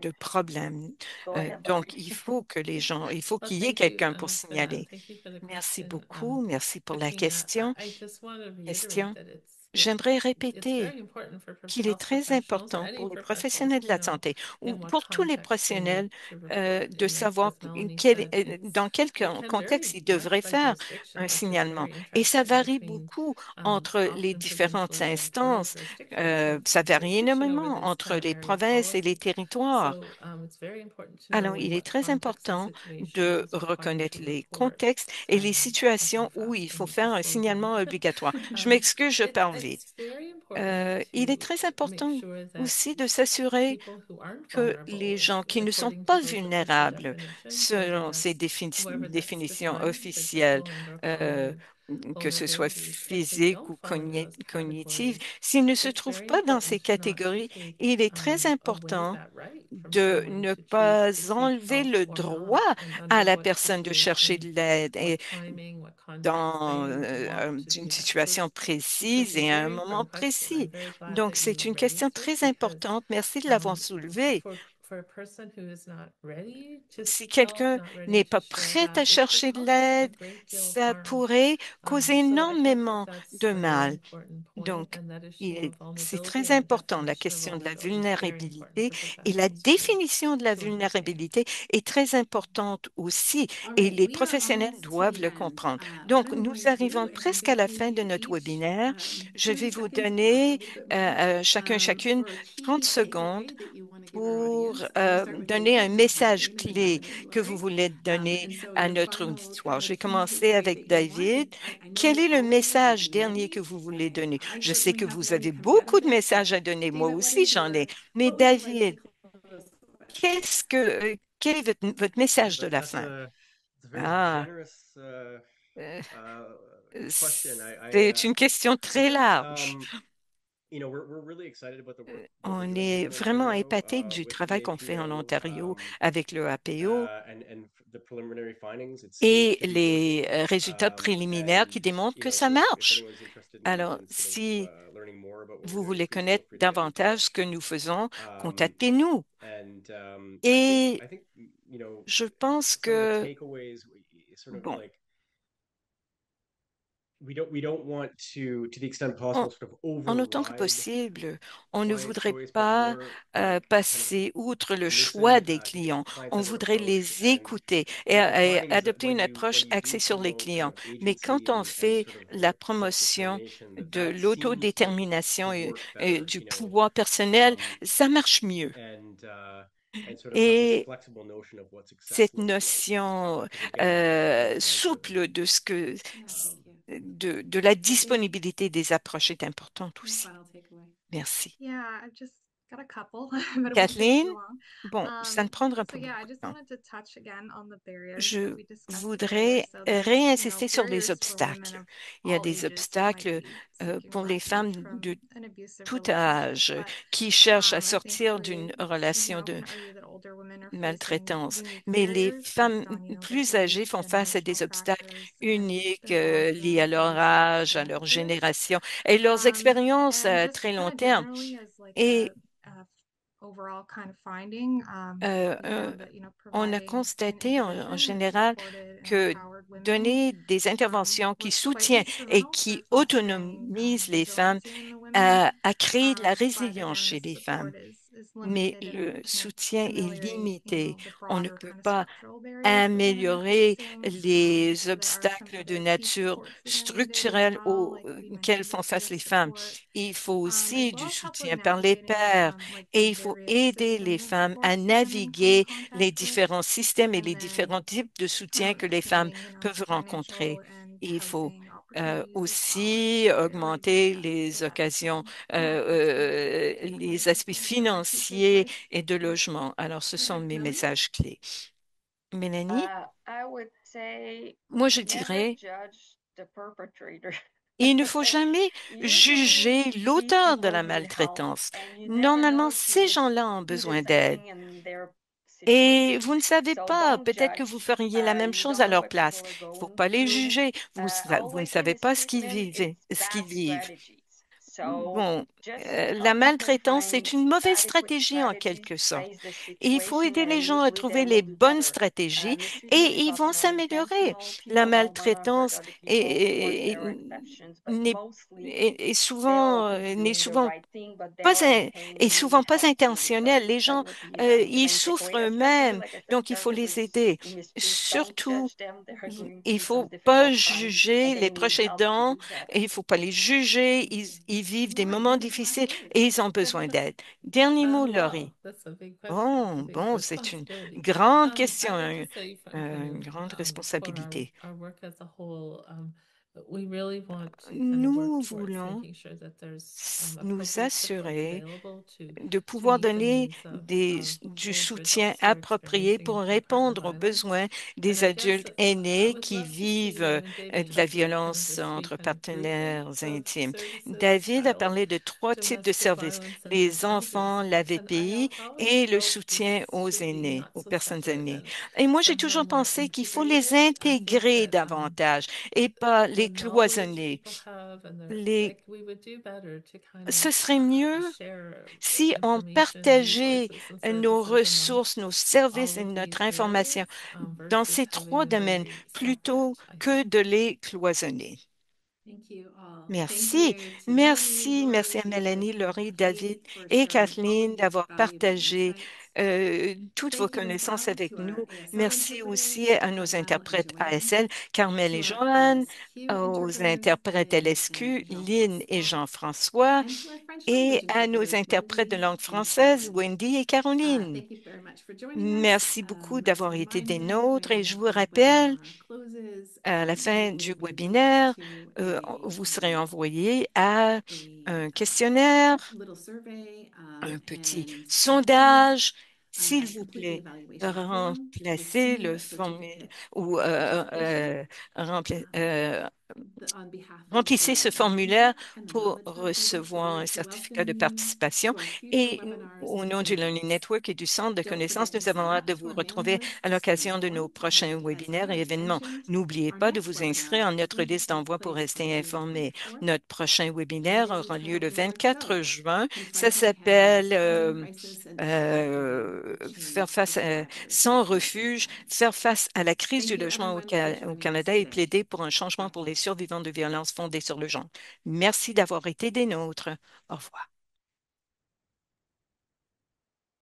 F: de
C: consequence.
F: problèmes.
C: Go ahead,
F: Donc,
C: Laurie.
F: il faut que les gens, il faut
D: Well,
F: qu'il y ait
D: thank you
F: quelqu'un pour
D: for that, and
F: signaler.
D: thank you for the
F: Merci
D: question,
F: beaucoup. Merci pour la
D: Katrina.
F: question.
D: I just want to reiterate
F: Question.
D: that
F: J'aimerais
D: it's
F: répéter
D: very important for
F: qu'il est
D: health
F: très
D: professionals or
F: important
D: any
F: pour les
D: professionals
F: professionnels de
D: to
F: la
D: know
F: santé ou
D: in what
F: pour tous les
D: context they need
F: professionnels
D: to report.
F: de
D: And
F: savoir
D: as Melanie
F: quel,
D: said,
F: dans quel
D: it can
F: contexte
D: vary
F: ils
D: much
F: devraient
D: by
F: faire
D: jurisdiction,
F: un
D: which is
F: signalement.
D: very
F: Et ça
D: interesting
F: varie
D: between
F: beaucoup entre les
D: often
F: différentes
D: provincial and rural
F: instances.
D: jurisdictions. So
F: Ça varie
D: jurisdiction over
F: énormément
D: this
F: entre
D: kind of
F: les
D: area of
F: provinces et les
D: policy.
F: territoires.
D: So it's very important to know
F: Alors,
D: in
F: il est
D: what
F: très
D: context and
F: important
D: situations
F: de
D: it's required
F: reconnaître
D: to
F: les
D: report
F: contextes et les
D: and how
F: situations où
D: fast
F: il
D: they
F: faut
D: need to
F: faire un
D: slow down.
F: signalement obligatoire. Je m'excuse, je parle vite.
D: It's very important
F: Il est
D: to
F: très
D: make
F: important
D: sure that
F: aussi de s'assurer
D: people who aren't
F: que
D: vulnerable,
F: les gens qui ne sont
D: according to
F: pas
D: those official
F: vulnérables,
D: definitions,
F: selon ces
D: whoever that's
F: définitions
D: defined, for
F: officielles,
D: example, in their
F: euh,
D: policy
F: que ce soit
D: vulnerabilities, if they
F: physique
D: don't
F: ou
D: fall into those
F: cognitive,
D: categories,
F: s'ils ne se
D: it's
F: trouvent
D: very
F: pas dans
D: important
F: ces
D: not to
F: catégories,
D: take
F: il est très
D: away
F: important
D: that right from
F: de
D: someone
F: ne
D: to choose to
F: pas
D: seek
F: enlever
D: help
F: le
D: or
F: droit
D: not, and
F: à
D: under
F: la
D: what
F: personne de chercher
D: situation,
F: de l'aide
D: what
F: et
D: timing, what context
F: dans
D: they want to
F: une
D: do that.
F: situation
D: So
F: précise
D: it's a
F: et à un
D: very
F: moment
D: important question. I'm
F: précis.
D: very glad
F: Donc,
D: that you
F: c'est une question
D: raised it
F: très
D: because
F: importante. Merci de l'avoir soulevée.
D: for
F: Si quelqu'un n'est pas prêt à chercher de l'aide, ça pourrait causer énormément de mal. Donc, c'est très important, la question de la vulnérabilité et la définition de la vulnérabilité est très importante aussi et les professionnels doivent le comprendre. Donc, nous arrivons presque à la fin de notre webinaire. Je vais vous donner chacune 30 secondes pour donner un message clé que vous voulez donner à notre auditoire. Je vais commencer avec David. Quel est le message dernier que vous voulez donner? Je sais que vous avez beaucoup de messages à donner. Moi aussi, j'en ai. Mais David, quel est votre message de la
G: That's
F: fin?
G: a very
F: Ah,
G: generous
F: euh,
G: I
F: c'est une question
G: I
F: très
G: think
F: large.
G: we're really excited about the work that we're
F: On
G: doing
F: est
G: in
F: vraiment
G: Ontario
F: épaté du
G: with
F: travail
G: the
F: qu'on fait en
G: APO
F: Ontario avec le APO
G: and the preliminary findings. It seems
F: et
G: to be
F: les
G: working.
F: résultats préliminaires
G: And
F: qui démontrent que ça
G: so if
F: marche.
G: anyone's interested
F: Alors,
G: in sort of
F: si
G: learning more about what we're
F: vous
G: doing,
F: voulez
G: please feel
F: connaître
G: free to get in
F: davantage ce que
G: touch.
F: nous faisons,
G: Um,
F: contactez-nous.
G: and
F: Et
G: I think
F: je pense
G: some of the
F: que,
G: takeaways sort of
F: bon,
G: like we don't want to the extent
F: en,
G: possible sort of
F: en autant que
G: override
F: possible, on ne
G: client
F: voudrait
G: choice, but
F: pas
G: more like kind of
F: passer outre le choix
G: listen,
F: des
G: take a
F: clients. On
G: client-centered
F: voudrait
G: approach.
F: les
G: And
F: écouter
G: what we're
F: et
G: finding is that
F: adopter une
G: when
F: approche
G: you do
F: axée sur les
G: promote kind
F: clients.
G: of
F: Mais quand
G: agency
F: on
G: and
F: fait
G: sort of
F: la
G: like
F: promotion
G: self-determination,
F: de
G: that seems to
F: l'autodétermination
G: work
F: et
G: better,
F: du pouvoir personnel,
G: um,
F: ça marche mieux.
G: and sort of have this
F: Et
G: flexible notion of what success
F: cette
G: looks like.
F: notion
G: I think is very client-driven.
F: souple de ce que
B: Yeah, thank you.
F: de la disponibilité des approches est importante
B: Any
F: aussi.
B: final takeaway?
F: Merci.
B: Yeah, I've just got a couple, but it won't take
F: Kathleen,
B: too long.
F: bon, ça ne prendra
B: So
F: pas
B: yeah, I
F: beaucoup de
B: just
F: temps.
B: wanted to touch again on the barriers that
F: Je
B: we discussed earlier.
F: voudrais
B: So there's,
F: réinsister sur les
B: barriers for women
F: obstacles.
B: of
F: Il y a
B: all
F: des
B: ages who might
F: obstacles
B: be seeking
F: pour les femmes
B: refuge from
F: de
B: an abusive
F: tout
B: relationship.
F: âge
B: But
F: qui cherchent à
B: I think
F: sortir
B: we,
F: d'une relation
B: can
F: de
B: argue that older women are facing
F: maltraitance.
B: unique
F: Mais les
B: barriers
F: femmes
B: based on, their
F: plus âgées
B: age,
F: font face à
B: generational
F: des obstacles
B: factors, and
F: uniques
B: there are
F: liés à
B: some
F: leur
B: research
F: âge,
B: to
F: à leur
B: note here.
F: génération et leurs expériences
B: And
F: à
B: just
F: très
B: kind
F: long
B: of
F: terme.
B: generally as like
F: Et
B: a overall kind of finding,
F: euh,
B: we
F: un-
B: found that,
F: on a
B: providing an
F: constaté en
B: intervention that
F: général
B: supported and
F: que
B: empowered women
F: donner des interventions qui
B: was quite
F: soutiennent et
B: instrumental for
F: qui
B: fostering
F: autonomisent les femmes
B: resiliency in the women.
F: a créé de la
B: But
F: résilience
B: again,
F: chez
B: this
F: les femmes.
B: support is
F: Mais
B: limited and
F: le
B: we can't
F: soutien est
B: ameliorate,
F: limité.
B: the
F: On ne
B: broader
F: peut
B: kind of
F: pas
B: structural barriers that women are
F: améliorer
B: facing.
F: les
B: So there are some
F: obstacles de
B: other key
F: nature
B: supports that are needed as
F: structurelle
B: well, like we
F: auxquels
B: mentioned,
F: font face
B: peer
F: les femmes.
B: support,
F: Il faut
B: as
F: aussi
B: well
F: du
B: as help with
F: soutien par les
B: navigating
F: pairs
B: like the
F: et il faut
B: various
F: aider les
B: systems of
F: femmes à
B: supports that women come in
F: naviguer les
B: contact with,
F: différents systèmes et
B: and
F: les
B: then
F: différents types de
B: kind
F: soutien
B: of
F: que les femmes
B: expanding,
F: peuvent rencontrer.
B: financial and
F: Il faut
B: housing opportunities as well
F: aussi
B: as we already
F: augmenter
B: discussed. So
F: les
B: that's
F: occasions,
B: yeah, that's my kind of
F: les aspects
B: takeaway or my key
F: financiers
B: takeaways.
F: et de logement. Alors, ce sont
B: Perfect,
F: mes
B: Melanie.
F: messages clés. Mélanie,
C: I would say
F: moi je
C: never
F: dirais,
C: judge the perpetrator.
F: il ne faut jamais
C: Usually,
F: juger
C: these
F: l'auteur de
C: people
F: la
C: need help,
F: maltraitance.
C: and you never
F: Normalement,
C: know who
F: ces
C: would
F: gens-là ont
C: do the
F: besoin
C: same
F: d'aide.
C: thing in their
F: Et
C: situation.
F: vous ne savez
C: So
F: pas,
C: don't
F: peut-être que vous
C: judge.
F: feriez la même
C: You
F: chose
C: don't
F: à
C: know
F: leur
C: what
F: place.
C: people are
F: Il ne faut
C: going
F: pas les
C: through.
F: juger.
C: All
F: Vous ne
C: I can
F: savez pas ce
C: speak,
F: qu'ils
C: Lynn,
F: vivent,
C: it's
F: ce qu'ils
C: bad
F: vivent.
C: strategies. So
F: Bon,
C: just
F: la
C: help people
F: maltraitance, c'est
C: find
F: une mauvaise
C: adequate
F: stratégie en
C: strategies
F: quelque
C: to
F: sorte.
C: face the
F: Et il faut
C: situation,
F: aider les
C: and
F: gens à
C: usually they
F: trouver
C: will
F: les
C: do
F: bonnes
C: better.
F: stratégies et
C: Mistreatment is
F: ils vont
C: often
F: s'améliorer.
C: unintentional.
F: La
C: People don't want to hurt
F: maltraitance
C: other people. Of course, there are
F: est,
C: exceptions, but
F: n'est
C: mostly
F: est
C: they're
F: souvent,
C: okay
F: n'est
C: doing the
F: souvent
C: right thing, but there
F: pas,
C: are
F: est
C: pain, need
F: souvent pas
C: help too. So
F: intentionnelle. Les
C: that
F: gens,
C: would be the
F: ils
C: main
F: souffrent
C: takeaway, especially
F: eux-mêmes,
C: like I said,
F: donc il faut les
C: caregivers
F: aider.
C: in mistreat. Don't
F: Surtout,
C: judge them. They're going
F: il
C: through some
F: faut pas
C: difficult times, and
F: juger les
C: they need
F: proches
C: help to
F: aidants
C: do better.
F: et il faut pas les juger. Ils vivent des moments difficiles et ils ont besoin d'aide. Dernier mot,
D: Well,
F: Laurie.
D: that's a big question. It's a
F: Bon,
D: big
F: bon, c'est une
D: responsibility.
F: grande
D: I
F: question,
D: would just say
F: une grande
D: for
F: responsabilité.
D: our work as a whole, we really want to kind of
F: Nous
D: work towards
F: voulons
D: making sure that there's
F: nous
D: appropriate supports
F: assurer
D: available
F: de
D: to
F: pouvoir
D: meet the
F: donner
D: needs of
F: du
D: the
F: soutien
D: individuals who are
F: approprié
D: experiencing
F: pour
D: partner
F: répondre aux
D: violence.
F: besoins
D: And
F: des
D: I guess
F: adultes
D: I
F: aînés
D: would
F: qui
D: love to see
F: vivent
D: Lynn and David
F: de la
D: talk about kind of
F: violence
D: the three
F: entre
D: kind of group
F: partenaires
D: names of
F: intimes.
D: services:
F: David a
D: child,
F: parlé de trois types de
D: domestic
F: services,
D: violence, and
F: les
D: victims.
F: enfants, la
D: And I
F: VPI
D: always
F: et le
D: felt
F: soutien
D: these
F: aux
D: should be
F: aînés,
D: not
F: aux
D: so
F: personnes
D: separate
F: aînées.
D: and
F: Et moi, j'ai
D: somehow
F: toujours
D: more
F: pensé qu'il faut les
D: integrated. I think
F: intégrer
D: that
F: davantage et pas les est cloisonné. Ce serait mieux si on partageait nos ressources, nos services et notre information dans ces trois domaines plutôt que de les cloisonner. Merci. Merci à Mélanie, Laurie, David et Kathleen d'avoir partagé toutes vos connaissances avec nous. Merci aussi à nos interprètes ASL, Carmel et Joanne, aux interprètes LSQ, Lynn et Jean-François, et à nos interprètes de langue française, Wendy et Caroline. Merci beaucoup d'avoir été des nôtres et je vous rappelle, à la fin du webinaire, vous serez envoyé à un questionnaire, un petit sondage. S'il vous plaît, remplacez le formulaire ou remplissez ce formulaire pour recevoir un certificat de participation. Et au nom du Learning Network et du Centre de connaissances, nous avons hâte de vous retrouver à l'occasion de nos prochains webinaires et événements. N'oubliez pas de vous inscrire en notre liste d'envoi pour rester informé. Notre prochain webinaire aura lieu le 24 juin. Ça s'appelle faire face sans refuge, faire face à la crise du logement au Canada et plaider pour un changement pour les survivants de violences fondées sur le genre. Merci d'avoir été des nôtres. Au revoir.